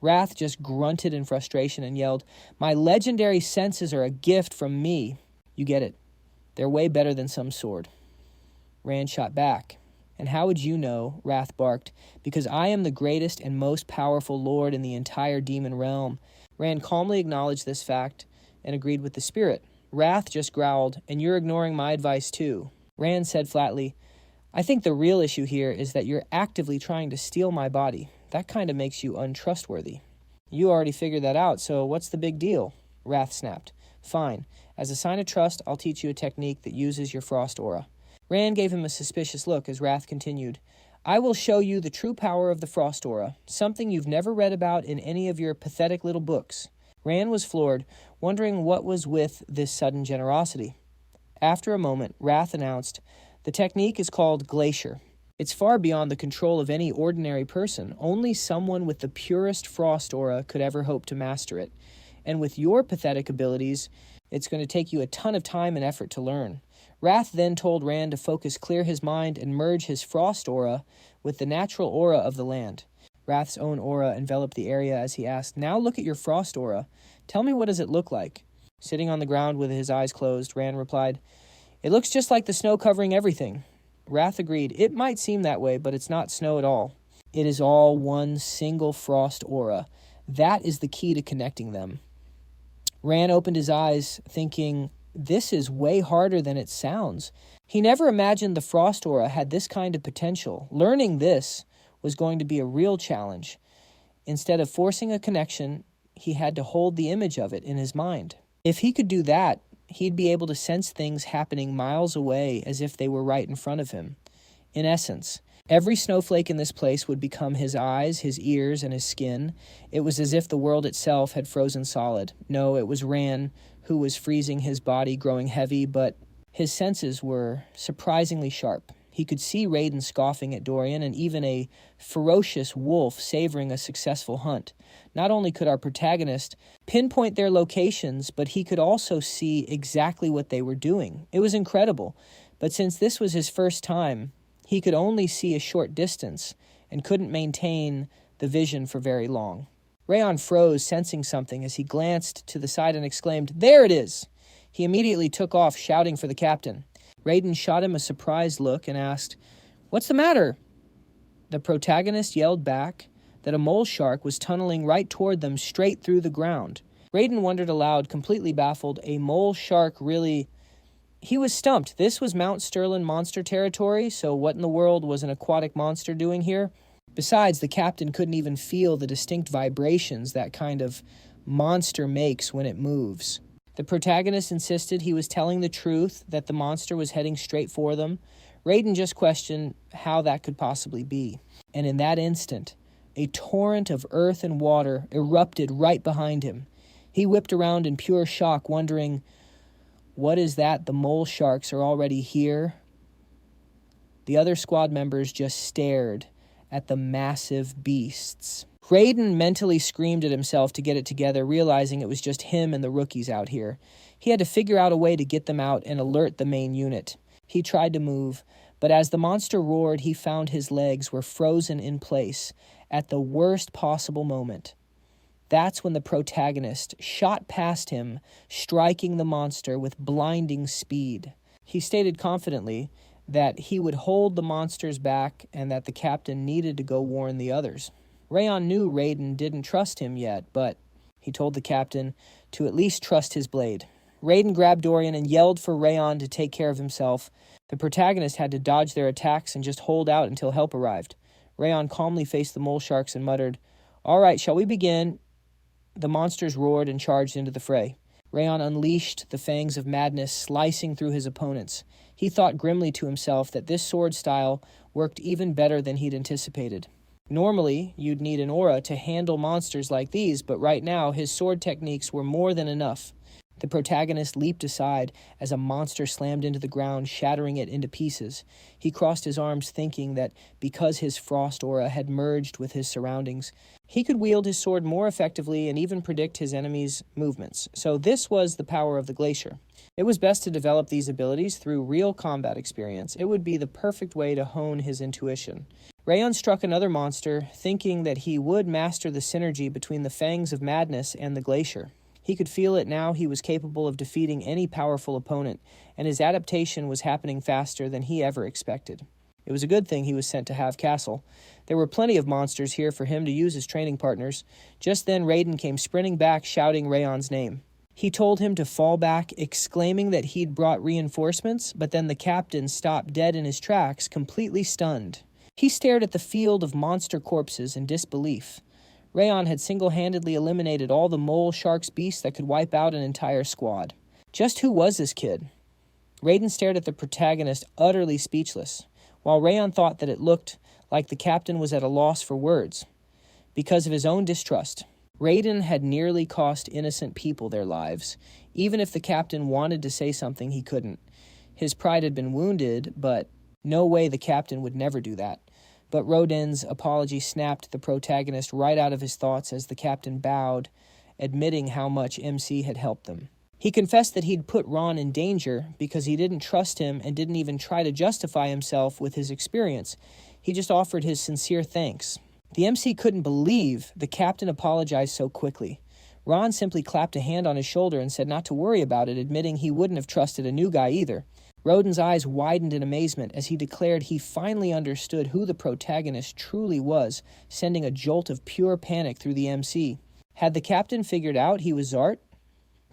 Wrath just grunted in frustration and yelled, "My legendary senses are a gift from me." You get it. They're way better than some sword. Rand shot back. "And how would you know?" Wrath barked. "Because I am the greatest and most powerful lord in the entire demon realm." Rand calmly acknowledged this fact and agreed with the spirit. Wrath just growled, "And you're ignoring my advice too." Rand said flatly, "I think the real issue here is that you're actively trying to steal my body. That kind of makes you untrustworthy." "You already figured that out, so what's the big deal?" Wrath snapped. "Fine. As a sign of trust, I'll teach you a technique that uses your frost aura." Rand gave him a suspicious look as Wrath continued. "I will show you the true power of the frost aura, something you've never read about in any of your pathetic little books." Rand was floored, wondering what was with this sudden generosity. After a moment, Wrath announced, "The technique is called Glacier. It's far beyond the control of any ordinary person. Only someone with the purest frost aura could ever hope to master it. And with your pathetic abilities, it's going to take you a ton of time and effort to learn." Wrath then told Rand to clear his mind and merge his frost aura with the natural aura of the land. Wrath's own aura enveloped the area as he asked, "Now look at your frost aura. Tell me, what does it look like?" Sitting on the ground with his eyes closed, Rand replied, "It looks just like the snow covering everything." Wrath agreed. "It might seem that way, but it's not snow at all. It is all one single frost aura. That is the key to connecting them." Rand opened his eyes, thinking, this is way harder than it sounds. He never imagined the frost aura had this kind of potential. Learning this was going to be a real challenge. Instead of forcing a connection, he had to hold the image of it in his mind. If he could do that, he'd be able to sense things happening miles away as if they were right in front of him. In essence, every snowflake in this place would become his eyes, his ears, and his skin. It was as if the world itself had frozen solid. No, it was Rand who was freezing, his body growing heavy, but his senses were surprisingly sharp. He could see Raiden scoffing at Dorian and even a ferocious wolf savoring a successful hunt. Not only could our protagonist pinpoint their locations, but he could also see exactly what they were doing. It was incredible, but since this was his first time, he could only see a short distance and couldn't maintain the vision for very long. Rayon froze, sensing something, as he glanced to the side and exclaimed, "There it is!" He immediately took off, shouting for the captain. Raiden shot him a surprised look and asked, "What's the matter?" The protagonist yelled back that a mole shark was tunneling right toward them, straight through the ground. Raiden wondered aloud, completely baffled. A mole shark really... He was stumped. This was Mount Sterling monster territory, so what in the world was an aquatic monster doing here? Besides, the captain couldn't even feel the distinct vibrations that kind of monster makes when it moves. The protagonist insisted he was telling the truth, that the monster was heading straight for them. Raiden just questioned how that could possibly be. And in that instant, a torrent of earth and water erupted right behind him. He whipped around in pure shock, wondering, what is that? The mole sharks are already here? The other squad members just stared at the massive beasts. Raiden mentally screamed at himself to get it together, realizing it was just him and the rookies out here. He had to figure out a way to get them out and alert the main unit. He tried to move, but as the monster roared, he found his legs were frozen in place at the worst possible moment. That's when the protagonist shot past him, striking the monster with blinding speed. He stated confidently that he would hold the monsters back and that the captain needed to go warn the others. Rayon knew Raiden didn't trust him yet, but he told the captain to at least trust his blade. Raiden grabbed Dorian and yelled for Rayon to take care of himself. The protagonist had to dodge their attacks and just hold out until help arrived. Rayon calmly faced the mole sharks and muttered, "All right, shall we begin?" The monsters roared and charged into the fray. Rayon unleashed the fangs of madness, slicing through his opponents. He thought grimly to himself that this sword style worked even better than he'd anticipated. Normally, you'd need an aura to handle monsters like these, but right now, his sword techniques were more than enough. The protagonist leaped aside as a monster slammed into the ground, shattering it into pieces. He crossed his arms, thinking that because his frost aura had merged with his surroundings, he could wield his sword more effectively and even predict his enemies' movements. So this was the power of the glacier. It was best to develop these abilities through real combat experience. It would be the perfect way to hone his intuition. Rayon struck another monster, thinking that he would master the synergy between the fangs of madness and the glacier. He could feel it now. He was capable of defeating any powerful opponent, and his adaptation was happening faster than he ever expected. It was a good thing he was sent to Have Castle. There were plenty of monsters here for him to use as training partners. Just then, Raiden came sprinting back, shouting Rayon's name. He told him to fall back, exclaiming that he'd brought reinforcements, but then the captain stopped dead in his tracks, completely stunned. He stared at the field of monster corpses in disbelief. Rayon had single-handedly eliminated all the mole sharks beasts that could wipe out an entire squad. Just who was this kid? Raiden stared at the protagonist, utterly speechless, while Rayon thought that it looked like the captain was at a loss for words. Because of his own distrust, Raiden had nearly cost innocent people their lives. Even if the captain wanted to say something, he couldn't. His pride had been wounded, but no way the captain would never do that. But Rodin's apology snapped the protagonist right out of his thoughts as the captain bowed, admitting how much MC had helped them. He confessed that he'd put Ron in danger because he didn't trust him and didn't even try to justify himself with his experience. He just offered his sincere thanks. The MC couldn't believe the captain apologized so quickly. Ron simply clapped a hand on his shoulder and said not to worry about it, admitting he wouldn't have trusted a new guy either. Rodin's eyes widened in amazement as he declared he finally understood who the protagonist truly was, sending a jolt of pure panic through the MC. Had the captain figured out he was Zgart?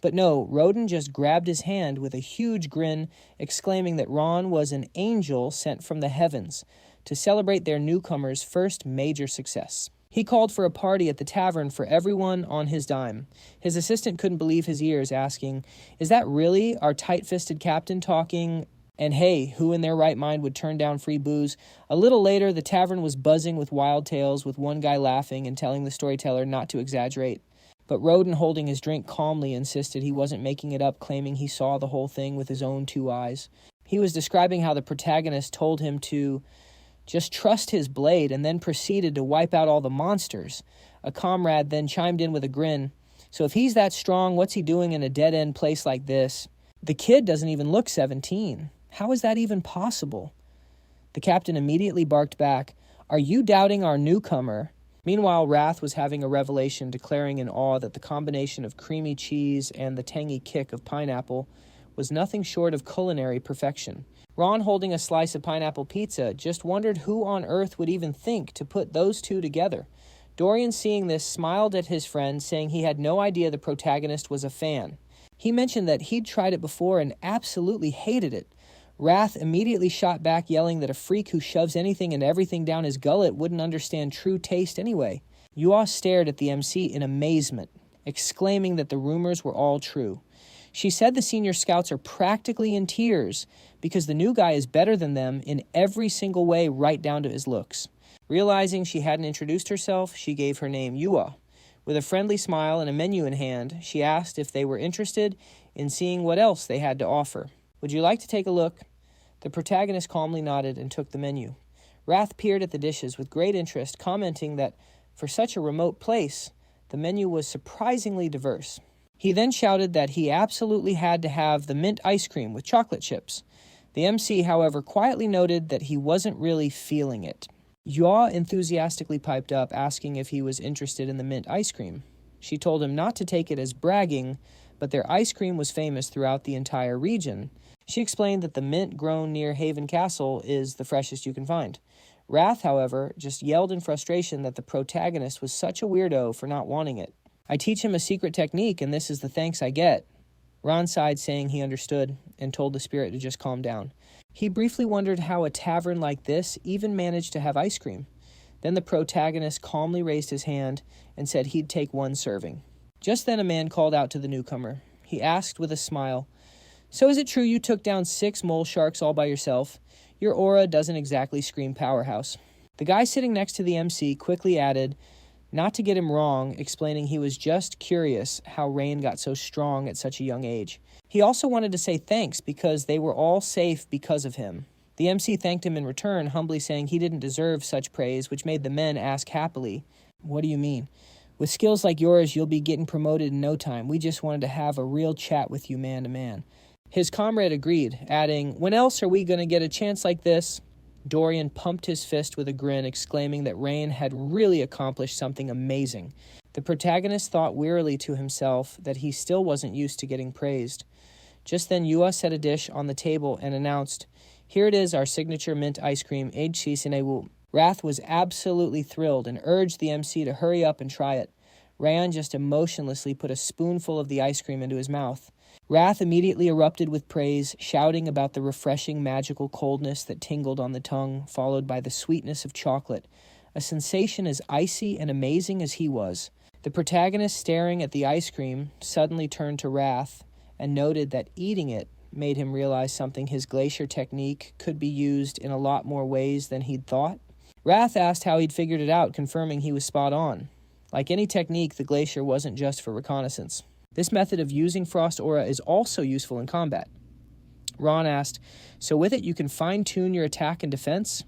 But no, Rodin just grabbed his hand with a huge grin, exclaiming that Ron was an angel sent from the heavens to celebrate their newcomer's first major success. He called for a party at the tavern for everyone on his dime. His assistant couldn't believe his ears, asking, "Is that really our tight-fisted captain talking?" And hey, who in their right mind would turn down free booze? A little later, the tavern was buzzing with wild tales, with one guy laughing and telling the storyteller not to exaggerate. But Rodin, holding his drink calmly, insisted he wasn't making it up, claiming he saw the whole thing with his own 2 eyes. He was describing how the protagonist told him to just trust his blade and then proceeded to wipe out all the monsters. A comrade then chimed in with a grin. "So if he's that strong, what's he doing in a dead-end place like this? The kid doesn't even look 17. How is that even possible?" The captain immediately barked back, "Are you doubting our newcomer?" Meanwhile, Wrath was having a revelation, declaring in awe that the combination of creamy cheese and the tangy kick of pineapple was nothing short of culinary perfection. Ron, holding a slice of pineapple pizza, just wondered who on earth would even think to put those two together. Dorian, seeing this, smiled at his friend, saying he had no idea the protagonist was a fan. He mentioned that he'd tried it before and absolutely hated it. Wrath immediately shot back, yelling that a freak who shoves anything and everything down his gullet wouldn't understand true taste anyway. Yua stared at the MC in amazement, exclaiming that the rumors were all true. She said the senior scouts are practically in tears because the new guy is better than them in every single way, right down to his looks. Realizing she hadn't introduced herself, she gave her name Yua. With a friendly smile and a menu in hand, she asked if they were interested in seeing what else they had to offer. "Would you like to take a look?" The protagonist calmly nodded and took the menu. Wrath peered at the dishes with great interest, commenting that For such a remote place, the menu was surprisingly diverse. He then shouted that he absolutely had to have the mint ice cream with chocolate chips. The MC, however, quietly noted that he wasn't really feeling it. Yaw enthusiastically piped up, asking if he was interested in the mint ice cream. She told him not to take it as bragging, but their ice cream was famous throughout the entire region. She explained that the mint grown near Haven Castle is the freshest you can find. Wrath, however, just yelled in frustration that the protagonist was such a weirdo for not wanting it. I teach him a secret technique, and this is the thanks I get. Ron sighed, saying he understood, and told the spirit to just calm down. He briefly wondered how a tavern like this even managed to have ice cream. Then the protagonist calmly raised his hand and said he'd take one serving. Just then a man called out to the newcomer. He asked with a smile, "So is it true you took down 6 mole sharks all by yourself? Your aura doesn't exactly scream powerhouse." The guy sitting next to the MC quickly added, not to get him wrong, explaining he was just curious how Rayon got so strong at such a young age. He also wanted to say thanks because they were all safe because of him. The MC thanked him in return, humbly saying he didn't deserve such praise, which made the men ask happily, "What do you mean? With skills like yours, you'll be getting promoted in no time. We just wanted to have a real chat with you man to man." His comrade agreed, adding, "When else are we going to get a chance like this?" Dorian pumped his fist with a grin, exclaiming that Rayon had really accomplished something amazing. The protagonist thought wearily to himself that he still wasn't used to getting praised. Just then Yua set a dish on the table and announced, "Here it is, our signature mint ice cream, aged cheese in a wu." Wrath was absolutely thrilled and urged the MC to hurry up and try it. Rayon just emotionlessly put a spoonful of the ice cream into his mouth. Wrath immediately erupted with praise, shouting about the refreshing magical coldness that tingled on the tongue, followed by the sweetness of chocolate, a sensation as icy and amazing as he was. The protagonist, staring at the ice cream, suddenly turned to Wrath and noted that eating it made him realize something: his glacier technique could be used in a lot more ways than he'd thought. Wrath asked how he'd figured it out, confirming he was spot on. Like any technique, the glacier wasn't just for reconnaissance. This method of using Frost Aura is also useful in combat. Ron asked, "So with it you can fine-tune your attack and defense?"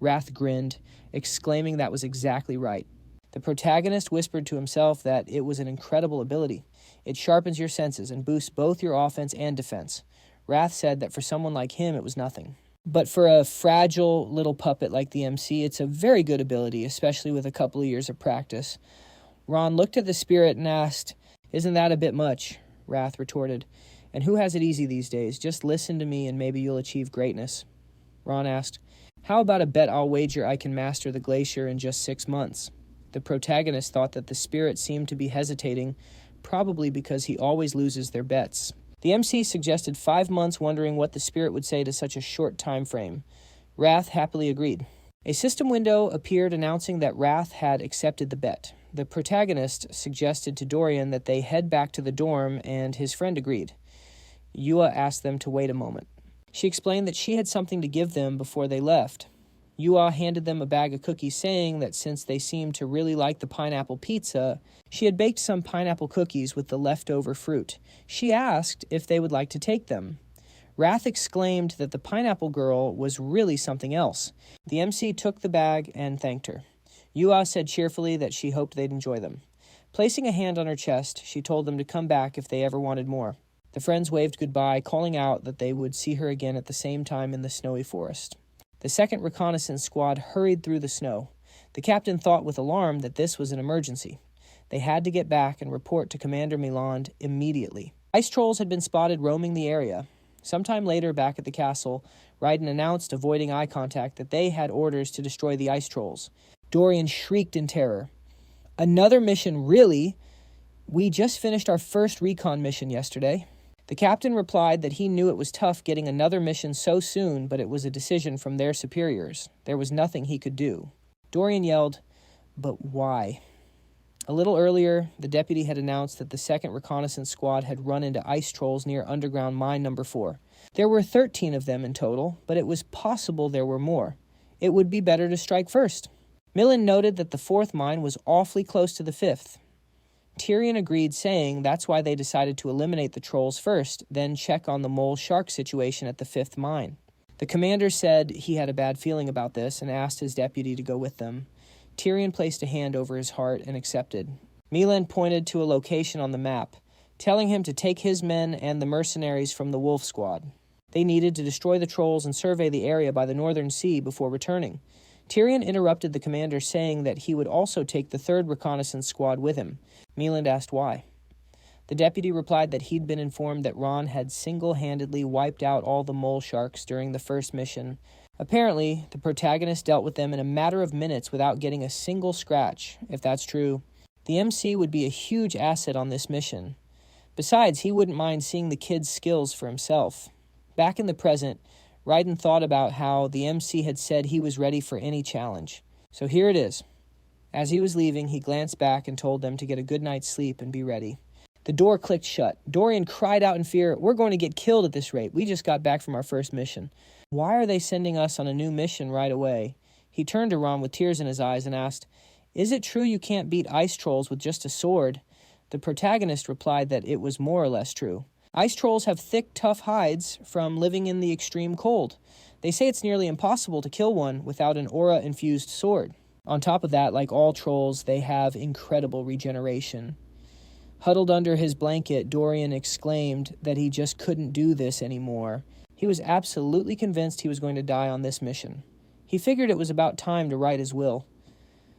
Wrath grinned, exclaiming that was exactly right. The protagonist whispered to himself that it was an incredible ability. It sharpens your senses and boosts both your offense and defense. Wrath said that for someone like him it was nothing. But for a fragile little puppet like the MC, it's a very good ability, especially with a couple of years of practice. Ron looked at the spirit and asked, "Isn't that a bit much?" Wrath retorted. "And who has it easy these days? Just listen to me and maybe you'll achieve greatness." Ron asked, "How about a bet I'll wager I can master the glacier in just 6 months?" The protagonist thought that the spirit seemed to be hesitating, probably because he always loses their bets. The MC suggested 5 months, wondering what the spirit would say to such a short time frame. Wrath happily agreed. A system window appeared announcing that Wrath had accepted the bet. The protagonist suggested to Dorian that they head back to the dorm, and his friend agreed. Yua asked them to wait a moment. She explained that she had something to give them before they left. Yua handed them a bag of cookies, saying that since they seemed to really like the pineapple pizza, she had baked some pineapple cookies with the leftover fruit. She asked if they would like to take them. Wrath exclaimed that the pineapple girl was really something else. The MC took the bag and thanked her. Yua said cheerfully that she hoped they'd enjoy them. Placing a hand on her chest, she told them to come back if they ever wanted more. The friends waved goodbye, calling out that they would see her again at the same time in the snowy forest. The second reconnaissance squad hurried through the snow. The captain thought with alarm that this was an emergency. They had to get back and report to Commander Miland immediately. Ice trolls had been spotted roaming the area. Sometime later, back at the castle, Raiden announced, avoiding eye contact, that they had orders to destroy the ice trolls. Dorian shrieked in terror. "Another mission, really? We just finished our first recon mission yesterday." The captain replied that he knew it was tough getting another mission so soon, but it was a decision from their superiors. There was nothing he could do. Dorian yelled, "But why?" A little earlier, the deputy had announced that the second reconnaissance squad had run into ice trolls near underground mine number 4. There were 13 of them in total, but it was possible there were more. It would be better to strike first. Millen noted that the 4th mine was awfully close to the 5th. Tyrion agreed, saying that's why they decided to eliminate the trolls first, then check on the mole shark situation at the 5th mine. The commander said he had a bad feeling about this and asked his deputy to go with them. Tyrion placed a hand over his heart and accepted. Milan pointed to a location on the map, telling him to take his men and the mercenaries from the Wolf Squad. They needed to destroy the trolls and survey the area by the Northern Sea before returning. Tyrion interrupted the commander, saying that he would also take the 3rd reconnaissance squad with him. Milan asked why. The deputy replied that he'd been informed that Ron had single-handedly wiped out all the mole sharks during the first mission. Apparently, the protagonist dealt with them in a matter of minutes without getting a single scratch. If that's true, the MC would be a huge asset on this mission. Besides, he wouldn't mind seeing the kid's skills for himself. Back in the present, Raiden thought about how the MC had said he was ready for any challenge. So here it is. As he was leaving, he glanced back and told them to get a good night's sleep and be ready. The door clicked shut. Dorian cried out in fear, "We're going to get killed at this rate. We just got back from our first mission. Why are they sending us on a new mission right away?" He turned to Ron with tears in his eyes and asked, "Is it true you can't beat ice trolls with just a sword?" The protagonist replied that it was more or less true. Ice trolls have thick, tough hides from living in the extreme cold. They say it's nearly impossible to kill one without an aura-infused sword. On top of that, like all trolls, they have incredible regeneration. Huddled under his blanket, Dorian exclaimed that he just couldn't do this anymore. He was absolutely convinced he was going to die on this mission. He figured it was about time to write his will.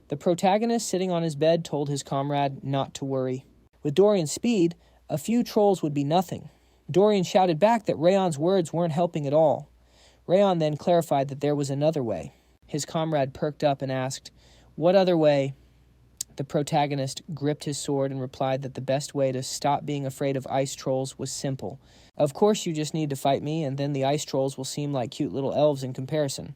The protagonist, sitting on his bed, told his comrade not to worry. With Dorian's speed, a few trolls would be nothing. Dorian shouted back that Rayon's words weren't helping at all. Rayon then clarified that there was another way. His comrade perked up and asked, "What other way?" The protagonist gripped his sword and replied that the best way to stop being afraid of ice trolls was simple. "Of course you just need to fight me, and then the ice trolls will seem like cute little elves in comparison."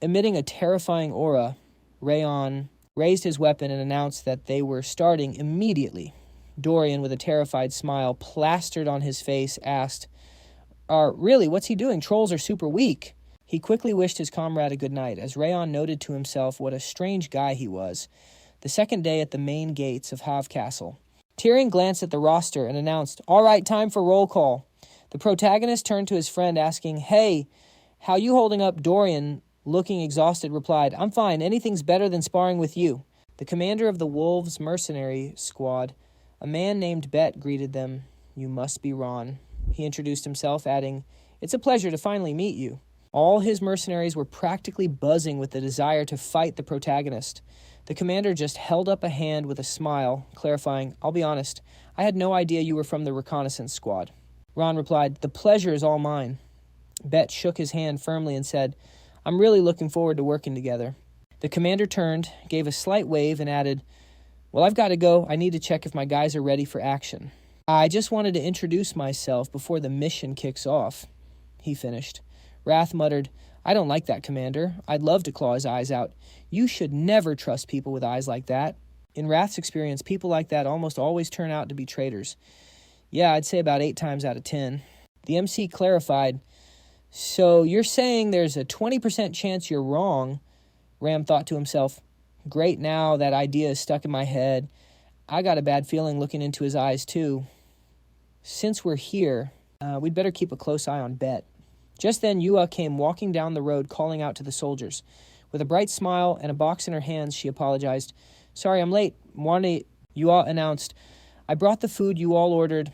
Emitting a terrifying aura, Rayon raised his weapon and announced that they were starting immediately. Dorian, with a terrified smile plastered on his face, asked, Really, what's he doing? Trolls are super weak." He quickly wished his comrade a good night, as Rayon noted to himself what a strange guy he was. The second day at the main gates of Hav Castle. Tyrion glanced at the roster and announced, "All right, time for roll call." The protagonist turned to his friend asking, "Hey, how you holding up?" Dorian, looking exhausted, replied, "I'm fine. Anything's better than sparring with you." The commander of the Wolves mercenary squad, a man named Bet, greeted them. "You must be Ron." He introduced himself, adding, "It's a pleasure to finally meet you." All his mercenaries were practically buzzing with the desire to fight the protagonist. The commander just held up a hand with a smile, clarifying, "I'll be honest, I had no idea you were from the reconnaissance squad." Ron replied, "The pleasure is all mine." Bet shook his hand firmly and said, "I'm really looking forward to working together." The commander turned, gave a slight wave, and added, "Well, I've got to go. I need to check if my guys are ready for action. I just wanted to introduce myself before the mission kicks off," he finished. Wrath muttered, "I don't like that, Commander. I'd love to claw his eyes out. You should never trust people with eyes like that." In Wrath's experience, people like that almost always turn out to be traitors. Yeah, I'd say about 8 times out of 10. The MC clarified, "So you're saying there's a 20% chance you're wrong?" Ram thought to himself, "Great, now that idea is stuck in my head. I got a bad feeling looking into his eyes, too. Since we're here, we'd better keep a close eye on Bet." Just then, Yua came walking down the road, calling out to the soldiers. With a bright smile and a box in her hands, she apologized. "Sorry, I'm late. Yua announced, "I brought the food you all ordered."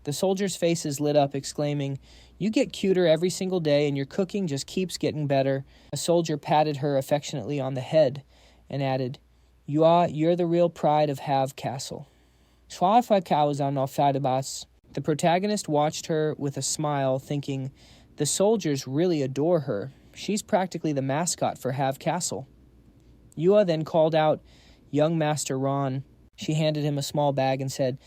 The soldiers' faces lit up, exclaiming, "You get cuter every single day, and your cooking just keeps getting better." A soldier patted her affectionately on the head and added, "Yua, you're the real pride of Hav Castle." The protagonist watched her with a smile, thinking, the soldiers really adore her. She's practically the mascot for Hav Castle. Yua then called out, "Young Master Ron." She handed him a small bag and said,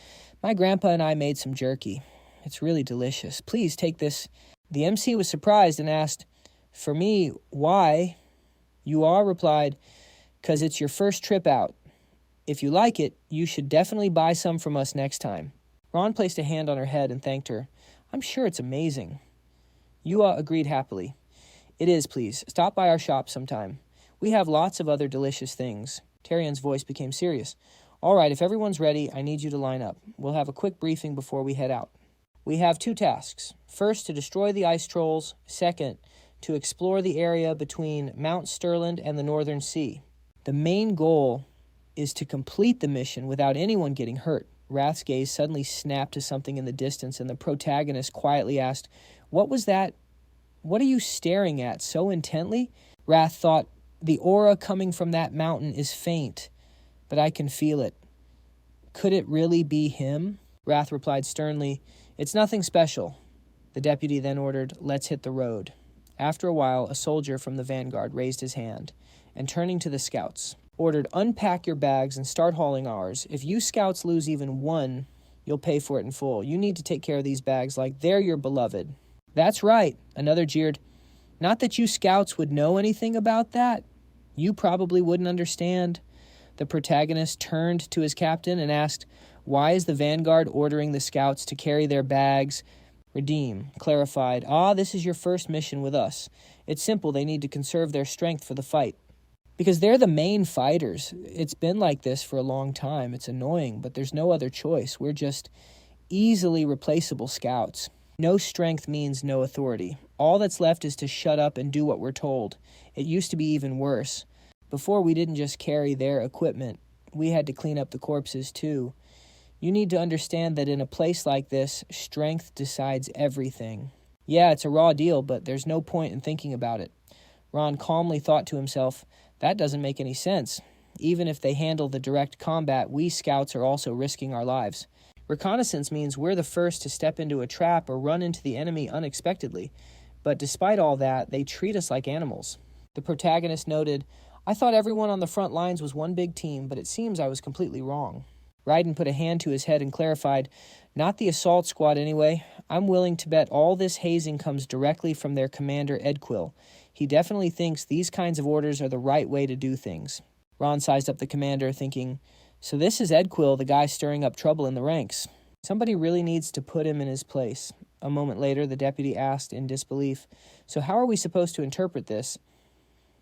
"My grandpa and I made some jerky. It's really delicious. Please take this." The MC was surprised and asked, "For me, why?" Yua replied, "'Cause it's your first trip out. If you like it, you should definitely buy some from us next time." Ron placed a hand on her head and thanked her. "I'm sure it's amazing." Yua agreed happily. "It is, please. Stop by our shop sometime. We have lots of other delicious things." Tyrion's voice became serious. "All right, if everyone's ready, I need you to line up. We'll have a quick briefing before we head out. We have 2 tasks. First, to destroy the ice trolls. Second, to explore the area between Mount Stirland and the Northern Sea. The main goal is to complete the mission without anyone getting hurt. Wrath's gaze suddenly snapped to something in the distance, and the protagonist quietly asked, "What was that? What are you staring at so intently?" Wrath thought, "The aura coming from that mountain is faint, but I can feel it. Could it really be him?" Wrath replied sternly, "It's nothing special." The deputy then ordered, "Let's hit the road." After a while, a soldier from the vanguard raised his hand, and turning to the scouts, ordered, "Unpack your bags and start hauling ours. If you scouts lose even one, you'll pay for it in full. You need to take care of these bags like they're your beloved." "That's right," another jeered. "Not that you scouts would know anything about that. You probably wouldn't understand." The protagonist turned to his captain and asked, "Why is the vanguard ordering the scouts to carry their bags?" Redeem clarified, "This is your first mission with us. It's simple, they need to conserve their strength for the fight. Because they're the main fighters. It's been like this for a long time. It's annoying, but there's no other choice. We're just easily replaceable scouts. No strength means no authority. All that's left is to shut up and do what we're told. It used to be even worse. Before, we didn't just carry their equipment. We had to clean up the corpses, too. You need to understand that in a place like this, strength decides everything. Yeah, it's a raw deal, but there's no point in thinking about it." Ron calmly thought to himself, "That doesn't make any sense. Even if they handle the direct combat, we scouts are also risking our lives. Reconnaissance means we're the first to step into a trap or run into the enemy unexpectedly. But despite all that, they treat us like animals." The protagonist noted, "I thought everyone on the front lines was one big team, but it seems I was completely wrong." Raiden put a hand to his head and clarified, "Not the assault squad anyway. I'm willing to bet all this hazing comes directly from their commander, Edquill. He definitely thinks these kinds of orders are the right way to do things." Ron sized up the commander, thinking, "So this is Edquill, the guy stirring up trouble in the ranks. Somebody really needs to put him in his place." A moment later, the deputy asked in disbelief, "So how are we supposed to interpret this?"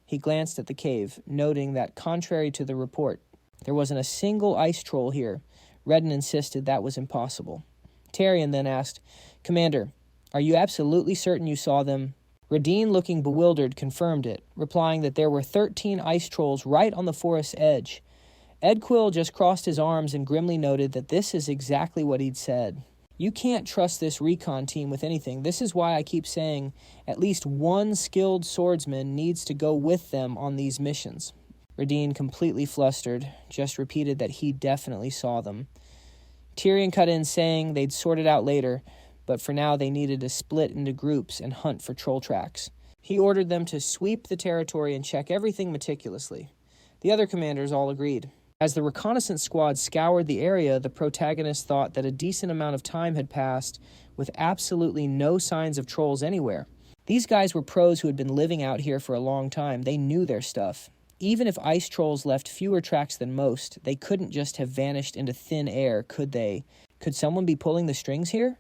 He glanced at the cave, noting that, contrary to the report, there wasn't a single ice troll here. Redden insisted that was impossible. Tarion then asked, "Commander, are you absolutely certain you saw them?" Radine, looking bewildered, confirmed it, replying that there were 13 ice trolls right on the forest's edge. Edquill just crossed his arms and grimly noted that this is exactly what he'd said. "You can't trust this recon team with anything. This is why I keep saying at least one skilled swordsman needs to go with them on these missions." Radine, completely flustered, just repeated that he definitely saw them. Tyrion cut in, saying they'd sort it out later, but for now they needed to split into groups and hunt for troll tracks. He ordered them to sweep the territory and check everything meticulously. The other commanders all agreed. As the reconnaissance squad scoured the area, the protagonist thought that a decent amount of time had passed with absolutely no signs of trolls anywhere. These guys were pros who had been living out here for a long time. They knew their stuff. Even if ice trolls left fewer tracks than most, they couldn't just have vanished into thin air, could they? Could someone be pulling the strings here?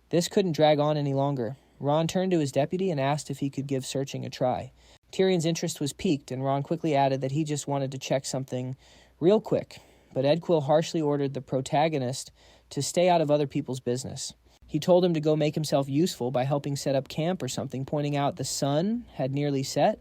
This couldn't drag on any longer. Ron turned to his deputy and asked if he could give searching a try. Tyrion's interest was piqued, and Ron quickly added that he just wanted to check something real quick. But Edquill harshly ordered the protagonist to stay out of other people's business. He told him to go make himself useful by helping set up camp or something, pointing out the sun had nearly set.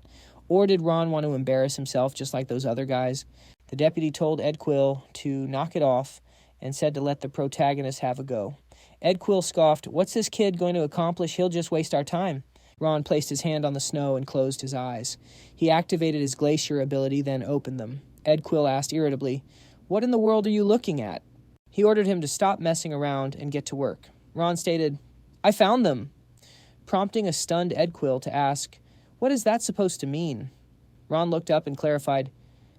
Or did Ron want to embarrass himself just like those other guys? The deputy told Edquill to knock it off and said to let the protagonist have a go. Edquill scoffed, "What's this kid going to accomplish? He'll just waste our time." Ron placed his hand on the snow and closed his eyes. He activated his glacier ability, then opened them. Edquill asked irritably, "What in the world are you looking at?" He ordered him to stop messing around and get to work. Ron stated, "I found them," prompting a stunned Edquill to ask, "What is that supposed to mean?" Ron looked up and clarified,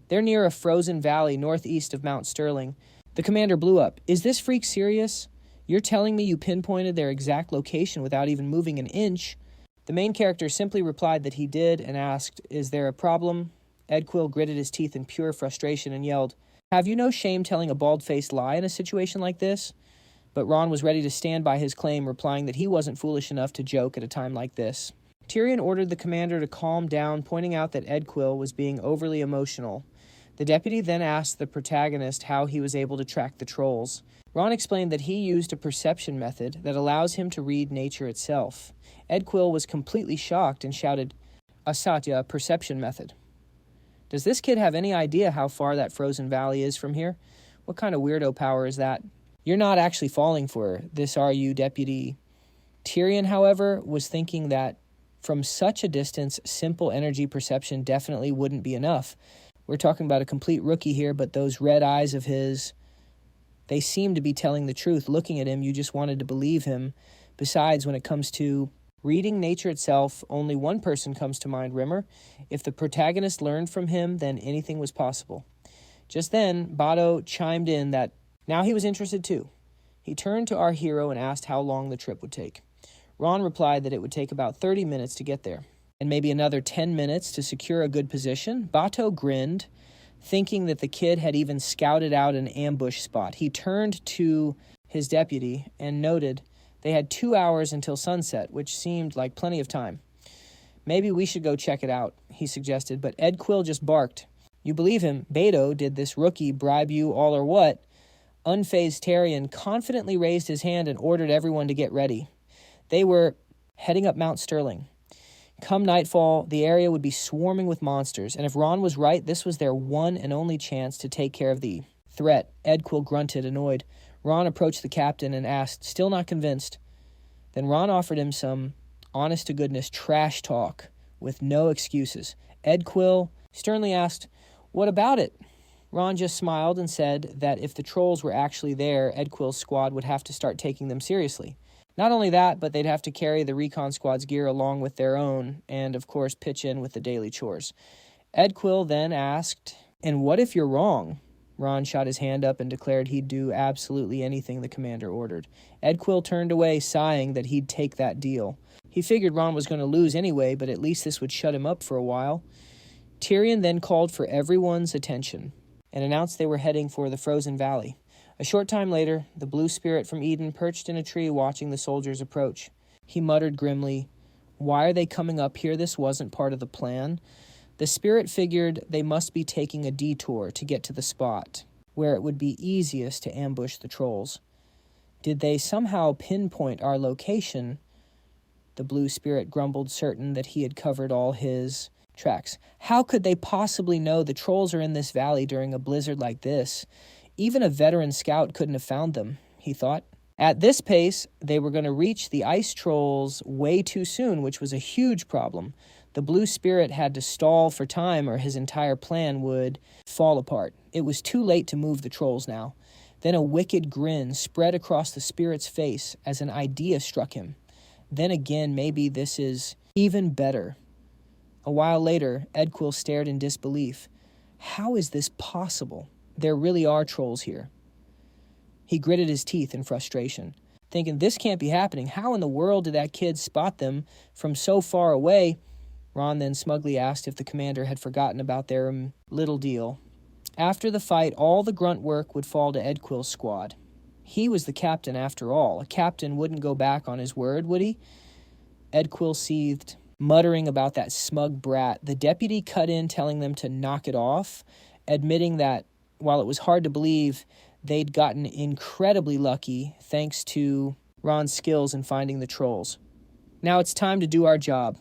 "They're near a frozen valley northeast of Mount Sterling." The commander blew up. "Is this freak serious? You're telling me you pinpointed their exact location without even moving an inch?" The main character simply replied that he did and asked, "Is there a problem?" Edquill gritted his teeth in pure frustration and yelled, "Have you no shame telling a bald-faced lie in a situation like this?" But Ron was ready to stand by his claim, replying that he wasn't foolish enough to joke at a time like this. Tyrion ordered the commander to calm down, pointing out that Edquill was being overly emotional. The deputy then asked the protagonist how he was able to track the trolls. Ron explained that he used a perception method that allows him to read nature itself. Edquill was completely shocked and shouted, "Asatya, perception method." Does this kid have any idea how far that frozen valley is from here? What kind of weirdo power is that? You're not actually falling for this, are you, Deputy? Tyrion, however, was thinking that from such a distance, simple energy perception definitely wouldn't be enough. We're talking about a complete rookie here, but those red eyes of his, they seem to be telling the truth. Looking at him, you just wanted to believe him. Besides, when it comes to reading nature itself, only one person comes to mind, Rimmer. If the protagonist learned from him, then anything was possible. Just then, Bato chimed in that now he was interested too. He turned to our hero and asked how long the trip would take. Ron replied that it would take about 30 minutes to get there, and maybe another 10 minutes to secure a good position. Bato grinned, thinking that the kid had even scouted out an ambush spot. He turned to his deputy and noted they had 2 hours until sunset, which seemed like plenty of time. Maybe we should go check it out, he suggested, but Ed Quill just barked. You believe him, Bato, did this rookie bribe you all or what? Unfazed Tyrion confidently raised his hand and ordered everyone to get ready. They were heading up Mount Sterling. Come nightfall, the area would be swarming with monsters, and if Ron was right, this was their one and only chance to take care of the threat. Ed Quill grunted, annoyed. Ron approached the captain and asked, still not convinced. Then Ron offered him some honest-to-goodness trash talk with no excuses. Ed Quill sternly asked, what about it? Ron just smiled and said that if the trolls were actually there, Ed Quill's squad would have to start taking them seriously. Not only that, but they'd have to carry the recon squad's gear along with their own and, of course, pitch in with the daily chores. Ed Quill then asked, and what if you're wrong? Ron shot his hand up and declared he'd do absolutely anything the commander ordered. Ed Quill turned away, sighing that he'd take that deal. He figured Ron was going to lose anyway, but at least this would shut him up for a while. Tyrion then called for everyone's attention and announced they were heading for the frozen valley. A short time later, the blue spirit from Eden perched in a tree watching the soldiers approach. He muttered grimly, why are they coming up here? This wasn't part of the plan. The spirit figured they must be taking a detour to get to the spot where it would be easiest to ambush the trolls. Did they somehow pinpoint our location? The blue spirit grumbled, certain that he had covered all his tracks. How could they possibly know the trolls are in this valley during a blizzard like this? Even a veteran scout couldn't have found them, he thought. At this pace, they were going to reach the ice trolls way too soon, which was a huge problem. The blue spirit had to stall for time or his entire plan would fall apart. It was too late to move the trolls now. Then a wicked grin spread across the spirit's face as an idea struck him. Then again, maybe this is even better. A while later, Ed Quill stared in disbelief. How is this possible? There really are trolls here. He gritted his teeth in frustration, thinking this can't be happening. How in the world did that kid spot them from so far away? Ron then smugly asked if the commander had forgotten about their little deal. After the fight, all the grunt work would fall to Ed Quill's squad. He was the captain after all. A captain wouldn't go back on his word, would he? Ed Quill seethed, muttering about that smug brat. The deputy cut in, telling them to knock it off, admitting that while it was hard to believe, they'd gotten incredibly lucky thanks to Ron's skills in finding the trolls. Now it's time to do our job.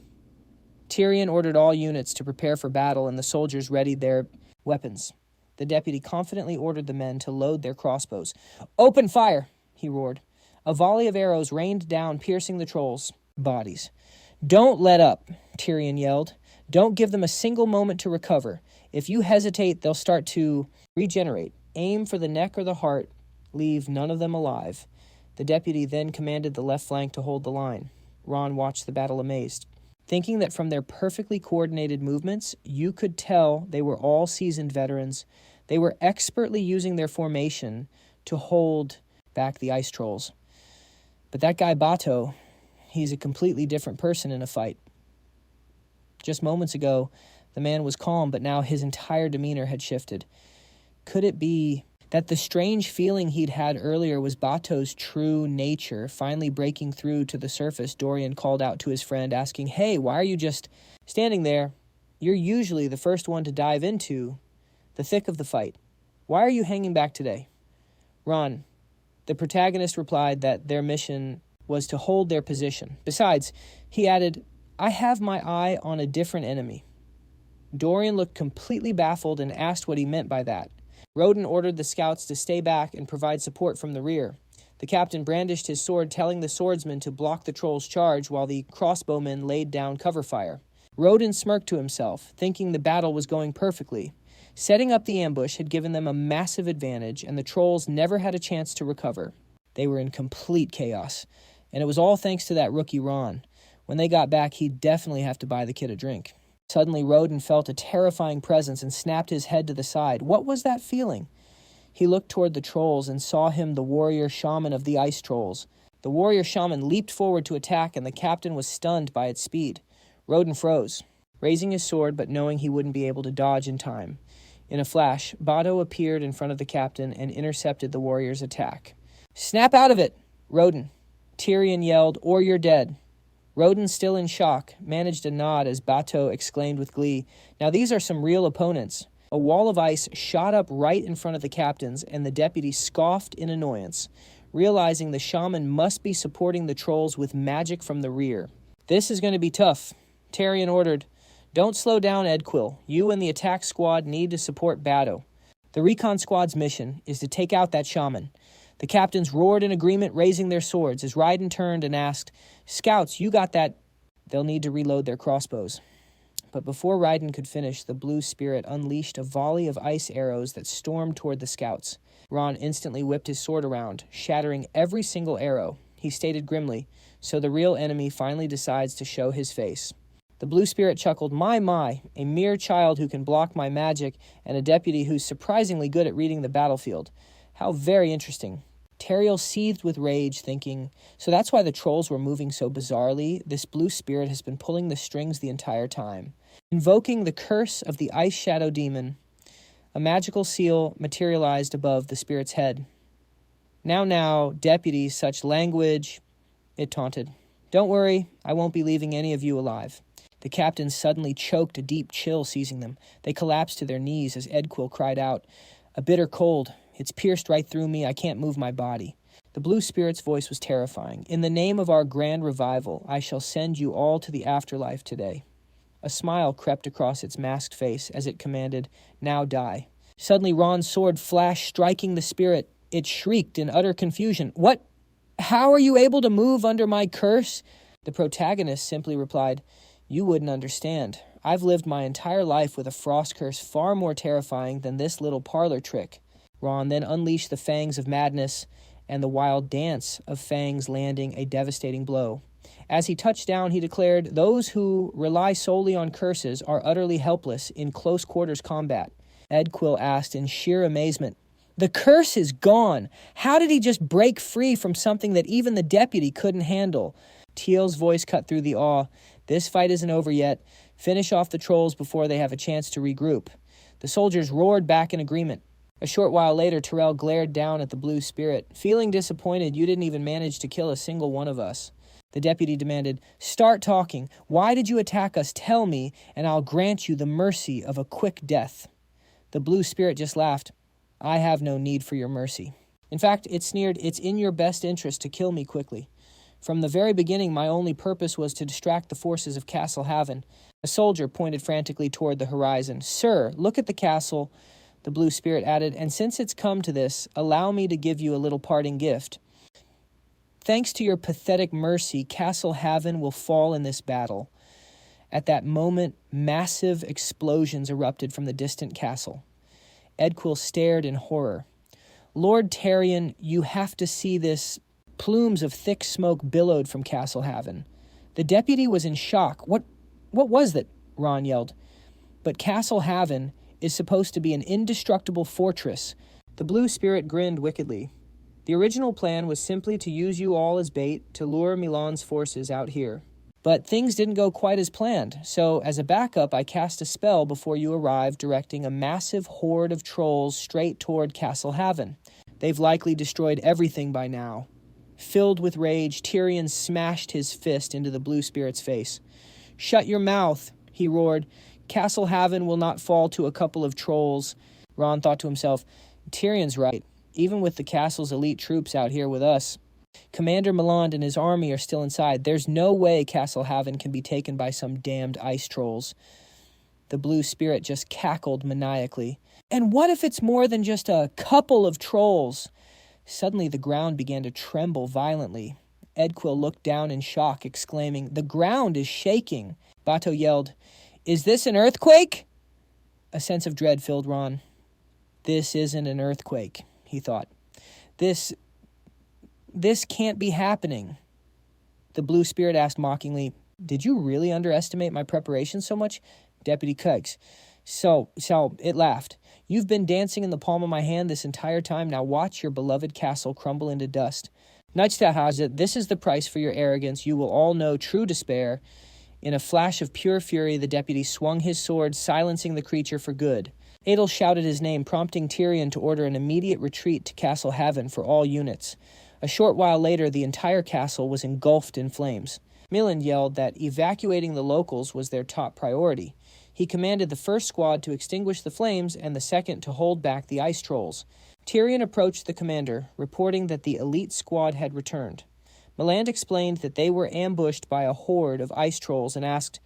Tyrion ordered all units to prepare for battle, and the soldiers readied their weapons. The deputy confidently ordered the men to load their crossbows. Open fire, he roared. A volley of arrows rained down, piercing the trolls' bodies. Don't let up, Tyrion yelled. Don't give them a single moment to recover. If you hesitate, they'll start to regenerate. Aim for the neck or the heart. Leave none of them alive. The deputy then commanded the left flank to hold the line. Ron watched the battle amazed, thinking that from their perfectly coordinated movements, you could tell they were all seasoned veterans. They were expertly using their formation to hold back the ice trolls. But that guy Bato, he's a completely different person in a fight. Just moments ago, the man was calm, but now his entire demeanor had shifted. Could it be that the strange feeling he'd had earlier was Bato's true nature finally breaking through to the surface? Dorian called out to his friend, asking, Hey, why are you just standing there? You're usually the first one to dive into the thick of the fight. Why are you hanging back today? Ron, the protagonist, replied that their mission was to hold their position. Besides, he added, I have my eye on a different enemy. Dorian looked completely baffled and asked what he meant by that. Roden ordered the scouts to stay back and provide support from the rear. The captain brandished his sword, telling the swordsman to block the troll's charge while the crossbowmen laid down cover fire. Roden smirked to himself, thinking the battle was going perfectly. Setting up the ambush had given them a massive advantage, and the trolls never had a chance to recover. They were in complete chaos, and it was all thanks to that rookie Ron. When they got back, he'd definitely have to buy the kid a drink. Suddenly, Roden felt a terrifying presence and snapped his head to the side. What was that feeling? He looked toward the trolls and saw him the warrior shaman of the ice trolls. The warrior shaman leaped forward to attack, and the captain was stunned by its speed. Roden froze, raising his sword but knowing he wouldn't be able to dodge in time. In a flash, Bado appeared in front of the captain and intercepted the warrior's attack. "Snap out of it, Roden!" Tyrion yelled, "or you're dead." Roden, still in shock, managed a nod as Bato exclaimed with glee, "Now these are some real opponents." A wall of ice shot up right in front of the captains, and the deputy scoffed in annoyance, realizing the shaman must be supporting the trolls with magic from the rear. "This is going to be tough," Tyrion ordered. "Don't slow down, Edquill. You and the attack squad need to support Bato. The recon squad's mission is to take out that shaman." The captains roared in agreement, raising their swords, as Raiden turned and asked, "Scouts, you got that?" "They'll need to reload their crossbows." But before Raiden could finish, the blue spirit unleashed a volley of ice arrows that stormed toward the scouts. Ron instantly whipped his sword around, shattering every single arrow. He stated grimly, "So the real enemy finally decides to show his face." The blue spirit chuckled, My, a mere child who can block my magic, and a deputy who's surprisingly good at reading the battlefield. How very interesting." Teriel seethed with rage, thinking, "So that's why the trolls were moving so bizarrely. This blue spirit has been pulling the strings the entire time." Invoking the curse of the Ice Shadow Demon, a magical seal materialized above the spirit's head. Now, deputy, such language," it taunted. "Don't worry, I won't be leaving any of you alive." The captains suddenly choked, a deep chill seizing them. They collapsed to their knees as Edquill cried out, "A bitter cold. It's pierced right through me. I can't move my body." The blue spirit's voice was terrifying. "In the name of our grand revival, I shall send you all to the afterlife today." A smile crept across its masked face as it commanded, "Now die." Suddenly Ron's sword flashed, striking the spirit. It shrieked in utter confusion. "What? How are you able to move under my curse?" The protagonist simply replied, "You wouldn't understand. I've lived my entire life with a frost curse far more terrifying than this little parlor trick." Ron then unleashed the fangs of madness and the wild dance of fangs landing a devastating blow. As he touched down, he declared, "Those who rely solely on curses are utterly helpless in close quarters combat." Edquill asked in sheer amazement, "The curse is gone. How did he just break free from something that even the deputy couldn't handle?" Teal's voice cut through the awe. "This fight isn't over yet. Finish off the trolls before they have a chance to regroup." The soldiers roared back in agreement. A short while later, Terrell glared down at the blue spirit. "Feeling disappointed you didn't even manage to kill a single one of us." The deputy demanded, "Start talking. Why did you attack us? Tell me, and I'll grant you the mercy of a quick death." The blue spirit just laughed. "I have no need for your mercy. In fact," it sneered, "it's in your best interest to kill me quickly. From the very beginning, my only purpose was to distract the forces of Castle Haven." A soldier pointed frantically toward the horizon. "Sir, look at the castle," the blue spirit added, "and since it's come to this, allow me to give you a little parting gift. Thanks to your pathetic mercy, Castle Haven will fall in this battle." At that moment, massive explosions erupted from the distant castle. Edquill stared in horror. "Lord Tyrion, you have to see this." Plumes of thick smoke billowed from Castle Haven. The deputy was in shock. What was that?" Ron yelled. "But Castle Haven is supposed to be an indestructible fortress." The blue spirit grinned wickedly. "The original plan was simply to use you all as bait to lure Milan's forces out here. But things didn't go quite as planned, so as a backup I cast a spell before you arrived, directing a massive horde of trolls straight toward Castle Haven. They've likely destroyed everything by now." Filled with rage, Tyrion smashed his fist into the blue spirit's face. "Shut your mouth," he roared. "Castle Haven will not fall to a couple of trolls." Ron thought to himself, "Tyrion's right. Even with the castle's elite troops out here with us, Commander Milan and his army are still inside. There's no way Castle Haven can be taken by some damned ice trolls." The blue spirit just cackled maniacally. And what if it's more than just a couple of trolls? Suddenly the ground began to tremble violently. Edquill looked down in shock, exclaiming, "The ground is shaking." Bato yelled, "Is this an earthquake?" A sense of dread filled Ron. This isn't an earthquake, he thought. This can't be happening. The blue spirit asked mockingly, "Did you really underestimate my preparation so much?" Deputy Keggs. So, it laughed. "You've been dancing in the palm of my hand this entire time. Now watch your beloved castle crumble into dust. Nightstahazit, this is the price for your arrogance. You will all know true despair." In a flash of pure fury, the deputy swung his sword, silencing the creature for good. Adel shouted his name, prompting Tyrion to order an immediate retreat to Castle Haven for all units. A short while later, the entire castle was engulfed in flames. Millen yelled that evacuating the locals was their top priority. He commanded the first squad to extinguish the flames and the second to hold back the ice trolls. Tyrion approached the commander, reporting that the elite squad had returned. Milland explained that they were ambushed by a horde of ice trolls and asked,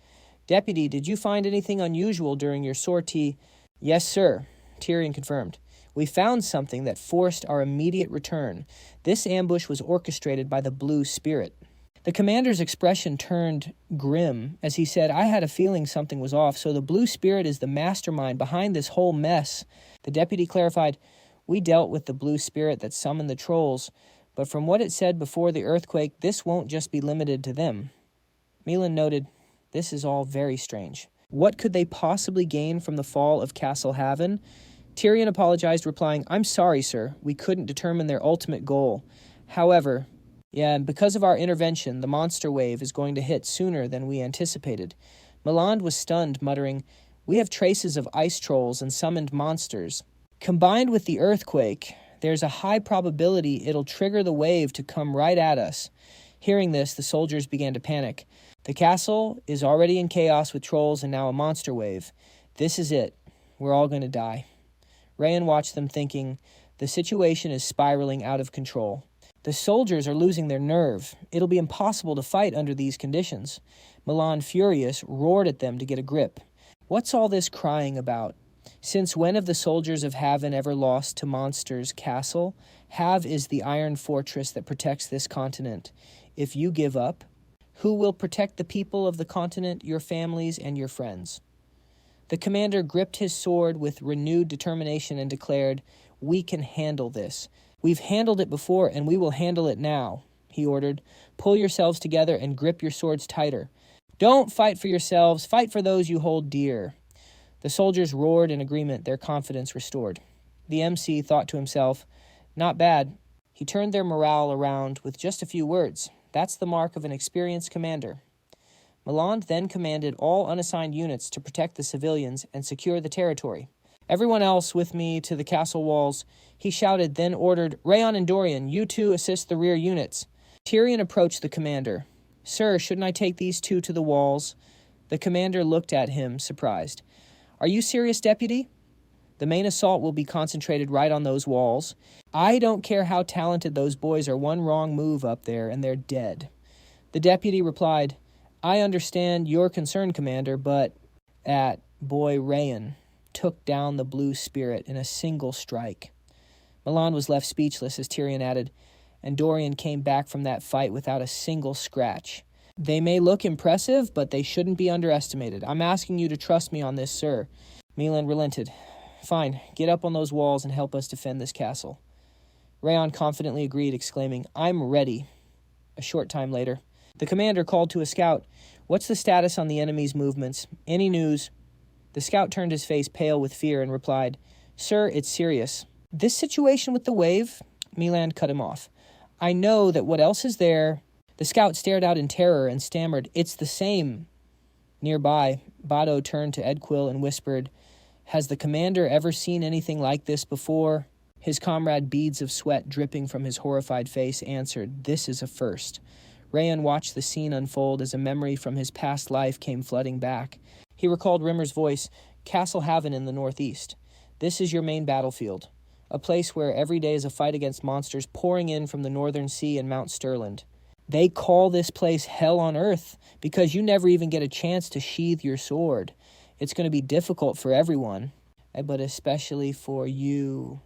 "Deputy, did you find anything unusual during your sortie?" "Yes, sir," Tyrion confirmed. "We found something that forced our immediate return. This ambush was orchestrated by the blue spirit." The commander's expression turned grim as he said, "I had a feeling something was off, so the blue spirit is the mastermind behind this whole mess." The deputy clarified, "We dealt with the blue spirit that summoned the trolls, but from what it said before the earthquake, this won't just be limited to them." Milan noted, "This is all very strange. What could they possibly gain from the fall of Castle Haven?" Tyrion apologized, replying, "I'm sorry, sir. We couldn't determine their ultimate goal. However, and because of our intervention, the monster wave is going to hit sooner than we anticipated." Milland was stunned, muttering, "We have traces of ice trolls and summoned monsters. Combined with the earthquake, there's a high probability it'll trigger the wave to come right at us." Hearing this, the soldiers began to panic. "The castle is already in chaos with trolls and now a monster wave. This is it. We're all going to die." Rayon watched them, thinking, "The situation is spiraling out of control. The soldiers are losing their nerve. It'll be impossible to fight under these conditions." Milan, furious, roared at them to get a grip. "What's all this crying about? Since when have the soldiers of Haven ever lost to Monster's castle? Hav is the iron fortress that protects this continent. If you give up, who will protect the people of the continent, your families, and your friends?" The commander gripped his sword with renewed determination and declared, "We can handle this. We've handled it before, and we will handle it now," he ordered. "Pull yourselves together and grip your swords tighter. Don't fight for yourselves, fight for those you hold dear." The soldiers roared in agreement, their confidence restored. The MC thought to himself, "Not bad." He turned their morale around with just a few words. "That's the mark of an experienced commander." Milland then commanded all unassigned units to protect the civilians and secure the territory. "Everyone else with me to the castle walls," he shouted, then ordered, "Rayon and Dorian, you two assist the rear units." Tyrion approached the commander. "Sir, shouldn't I take these two to the walls?" The commander looked at him, surprised. "Are you serious, deputy? The main assault will be concentrated right on those walls. I don't care how talented those boys are, one wrong move up there and they're dead." The deputy replied, "I understand your concern, Commander, but boy Rayon took down the blue spirit in a single strike." Milan was left speechless as Tyrion added, "And Dorian came back from that fight without a single scratch. They may look impressive, but they shouldn't be underestimated. I'm asking you to trust me on this, sir." Milan relented. "Fine, get up on those walls and help us defend this castle." Rayon confidently agreed, exclaiming, "I'm ready." A short time later, the commander called to a scout, "What's the status on the enemy's movements? Any news?" The scout turned his face pale with fear and replied, "Sir, it's serious." "This situation with the wave?" Milan cut him off. "I know that what else is there?" The scout stared out in terror and stammered, "It's the same." Nearby, Bado turned to Edquill and whispered, "Has the commander ever seen anything like this before?" His comrade, beads of sweat dripping from his horrified face, answered, "This is a first." Rayon watched the scene unfold as a memory from his past life came flooding back. He recalled Rimmer's voice, "Castle Haven in the northeast. This is your main battlefield, a place where every day is a fight against monsters pouring in from the northern sea and Mount Stirland. They call this place hell on earth because you never even get a chance to sheathe your sword. It's going to be difficult for everyone, but especially for you."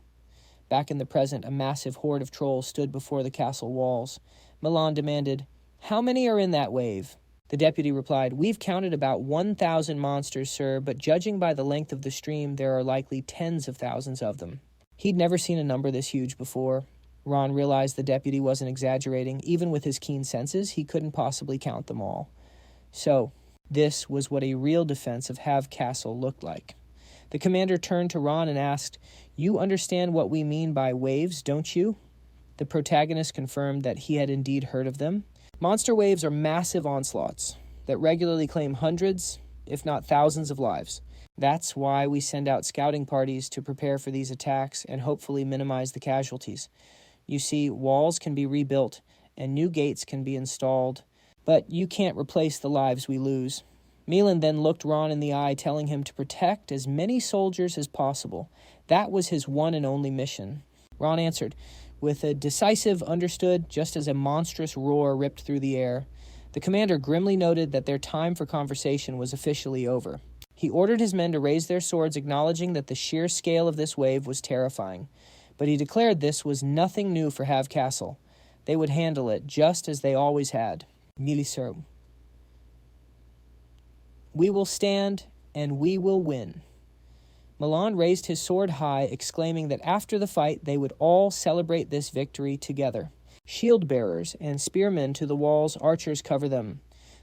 Back in the present, a massive horde of trolls stood before the castle walls. Milan demanded, "How many are in that wave?" The deputy replied, "We've counted about 1,000 monsters, sir, but judging by the length of the stream, there are likely tens of thousands of them." He'd never seen a number this huge before. Ron realized the deputy wasn't exaggerating. Even with his keen senses, he couldn't possibly count them all. So, this was what a real defense of Have Castle looked like. The commander turned to Ron and asked, "You understand what we mean by waves, don't you?" The protagonist confirmed that he had indeed heard of them. Monster waves are massive onslaughts that regularly claim hundreds, if not thousands of lives. That's why we send out scouting parties to prepare for these attacks and hopefully minimize the casualties. You see, walls can be rebuilt and new gates can be installed, but you can't replace the lives we lose. Milan then looked Ron in the eye, telling him to protect as many soldiers as possible. That was his one and only mission. Ron answered with a decisive "understood," just as a monstrous roar ripped through the air. The commander grimly noted that their time for conversation was officially over. He ordered his men to raise their swords, acknowledging that the sheer scale of this wave was terrifying. But he declared this was nothing new for Have Castle. They would handle it just as they always had. Milisur. "We will stand, and we will win." Milan raised his sword high, exclaiming that after the fight they would all celebrate this victory together. Shield-bearers and spearmen to the walls, archers cover them.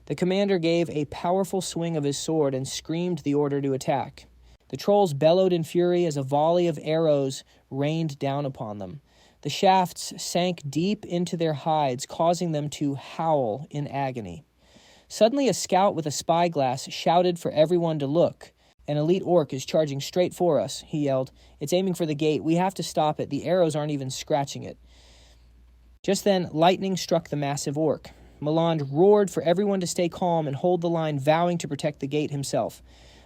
The commander gave a powerful swing of his sword and screamed the order to attack. The trolls bellowed in fury as a volley of arrows rained down upon them. The shafts sank deep into their hides, causing them to howl in agony. Suddenly, a scout with a spyglass shouted for everyone to look. "An elite orc is charging straight for us," he yelled. "It's aiming for the gate. We have to stop it. The arrows aren't even scratching it." Just then, lightning struck the massive orc. Milan roared for everyone to stay calm and hold the line, vowing to protect the gate himself.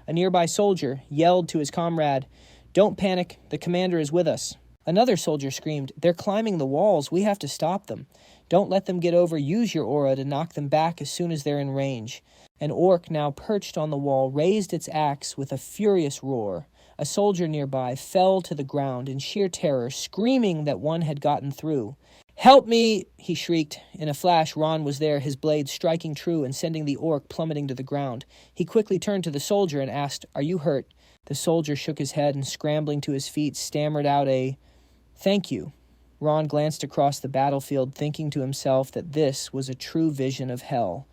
A nearby soldier yelled to his comrade, "Don't panic. The commander is with us." Another soldier screamed, "They're climbing the walls. We have to stop them. Don't let them get over. Use your aura to knock them back as soon as they're in range." An orc, now perched on the wall, raised its axe with a furious roar. A soldier nearby fell to the ground in sheer terror, screaming that one had gotten through. "Help me!" he shrieked. In a flash, Ron was there, his blade striking true and sending the orc plummeting to the ground. He quickly turned to the soldier and asked, "Are you hurt?" The soldier shook his head and, scrambling to his feet, stammered out a "Thank you." Ron glanced across the battlefield, thinking to himself that this was a true vision of hell.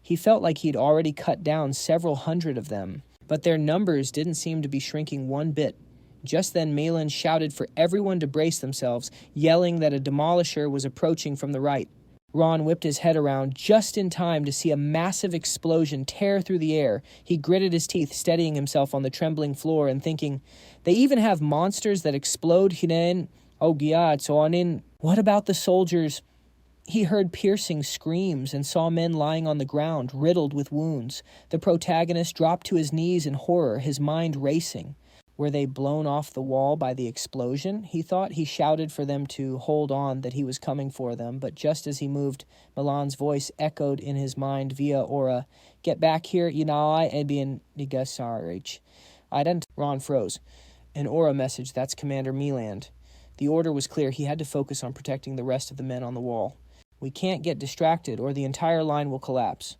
He felt like he'd already cut down several hundred of them, but their numbers didn't seem to be shrinking one bit. Just then, Milan shouted for everyone to brace themselves, yelling that a demolisher was approaching from the right. Ron whipped his head around just in time to see a massive explosion tear through the air. He gritted his teeth, steadying himself on the trembling floor and thinking, "They even have monsters that explode hinen. Oh, Giat, what about the soldiers?" He heard piercing screams and saw men lying on the ground, riddled with wounds. The protagonist dropped to his knees in horror, his mind racing. Were they blown off the wall by the explosion? He thought. He shouted for them to hold on, that he was coming for them, but just as he moved, Milan's voice echoed in his mind via aura. "Get back here, Inai Ebian Nigasarich." Ron froze. An aura message, that's Commander Milan. The order was clear. He had to focus on protecting the rest of the men on the wall. "We can't get distracted, or the entire line will collapse."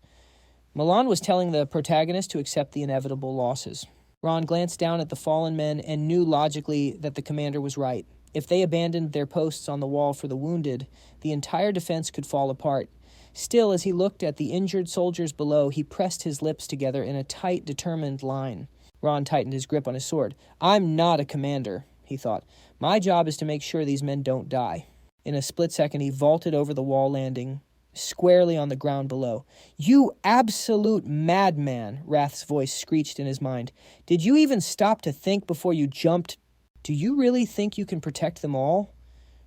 Milan was telling the protagonist to accept the inevitable losses. Ron glanced down at the fallen men and knew logically that the commander was right. If they abandoned their posts on the wall for the wounded, the entire defense could fall apart. Still, as he looked at the injured soldiers below, he pressed his lips together in a tight, determined line. Ron tightened his grip on his sword. "I'm not a commander," he thought. "My job is to make sure these men don't die." In a split second, he vaulted over the wall landing, squarely on the ground below. "You absolute madman," Wrath's voice screeched in his mind. "Did you even stop to think before you jumped? Do you really think you can protect them all?"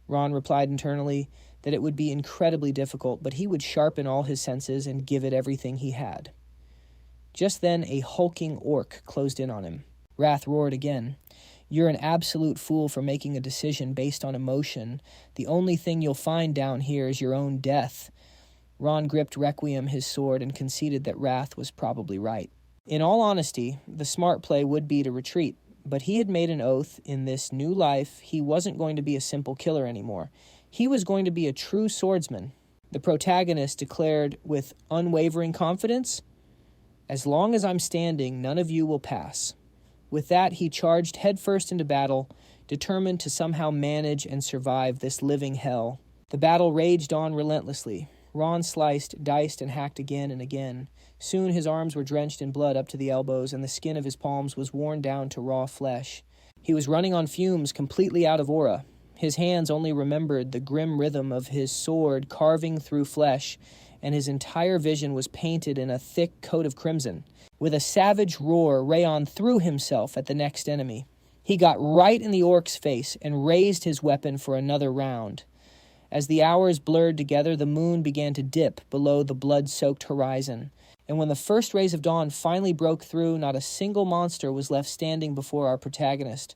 Ron replied internally that it would be incredibly difficult, but he would sharpen all his senses and give it everything he had. Just then, a hulking orc closed in on him. Wrath roared again. "You're an absolute fool for making a decision based on emotion. The only thing you'll find down here is your own death." Ron gripped Requiem, his sword, and conceded that Wrath was probably right. In all honesty, the smart play would be to retreat, but he had made an oath in this new life he wasn't going to be a simple killer anymore. He was going to be a true swordsman. The protagonist declared with unwavering confidence, "As long as I'm standing, none of you will pass." With that, he charged headfirst into battle, determined to somehow manage and survive this living hell. The battle raged on relentlessly. Ron sliced, diced, and hacked again and again. Soon his arms were drenched in blood up to the elbows, and the skin of his palms was worn down to raw flesh. He was running on fumes, completely out of aura. His hands only remembered the grim rhythm of his sword carving through flesh, and his entire vision was painted in a thick coat of crimson. With a savage roar, Rayon threw himself at the next enemy. He got right in the orc's face and raised his weapon for another round. As the hours blurred together, the moon began to dip below the blood-soaked horizon, and when the first rays of dawn finally broke through, not a single monster was left standing before our protagonist.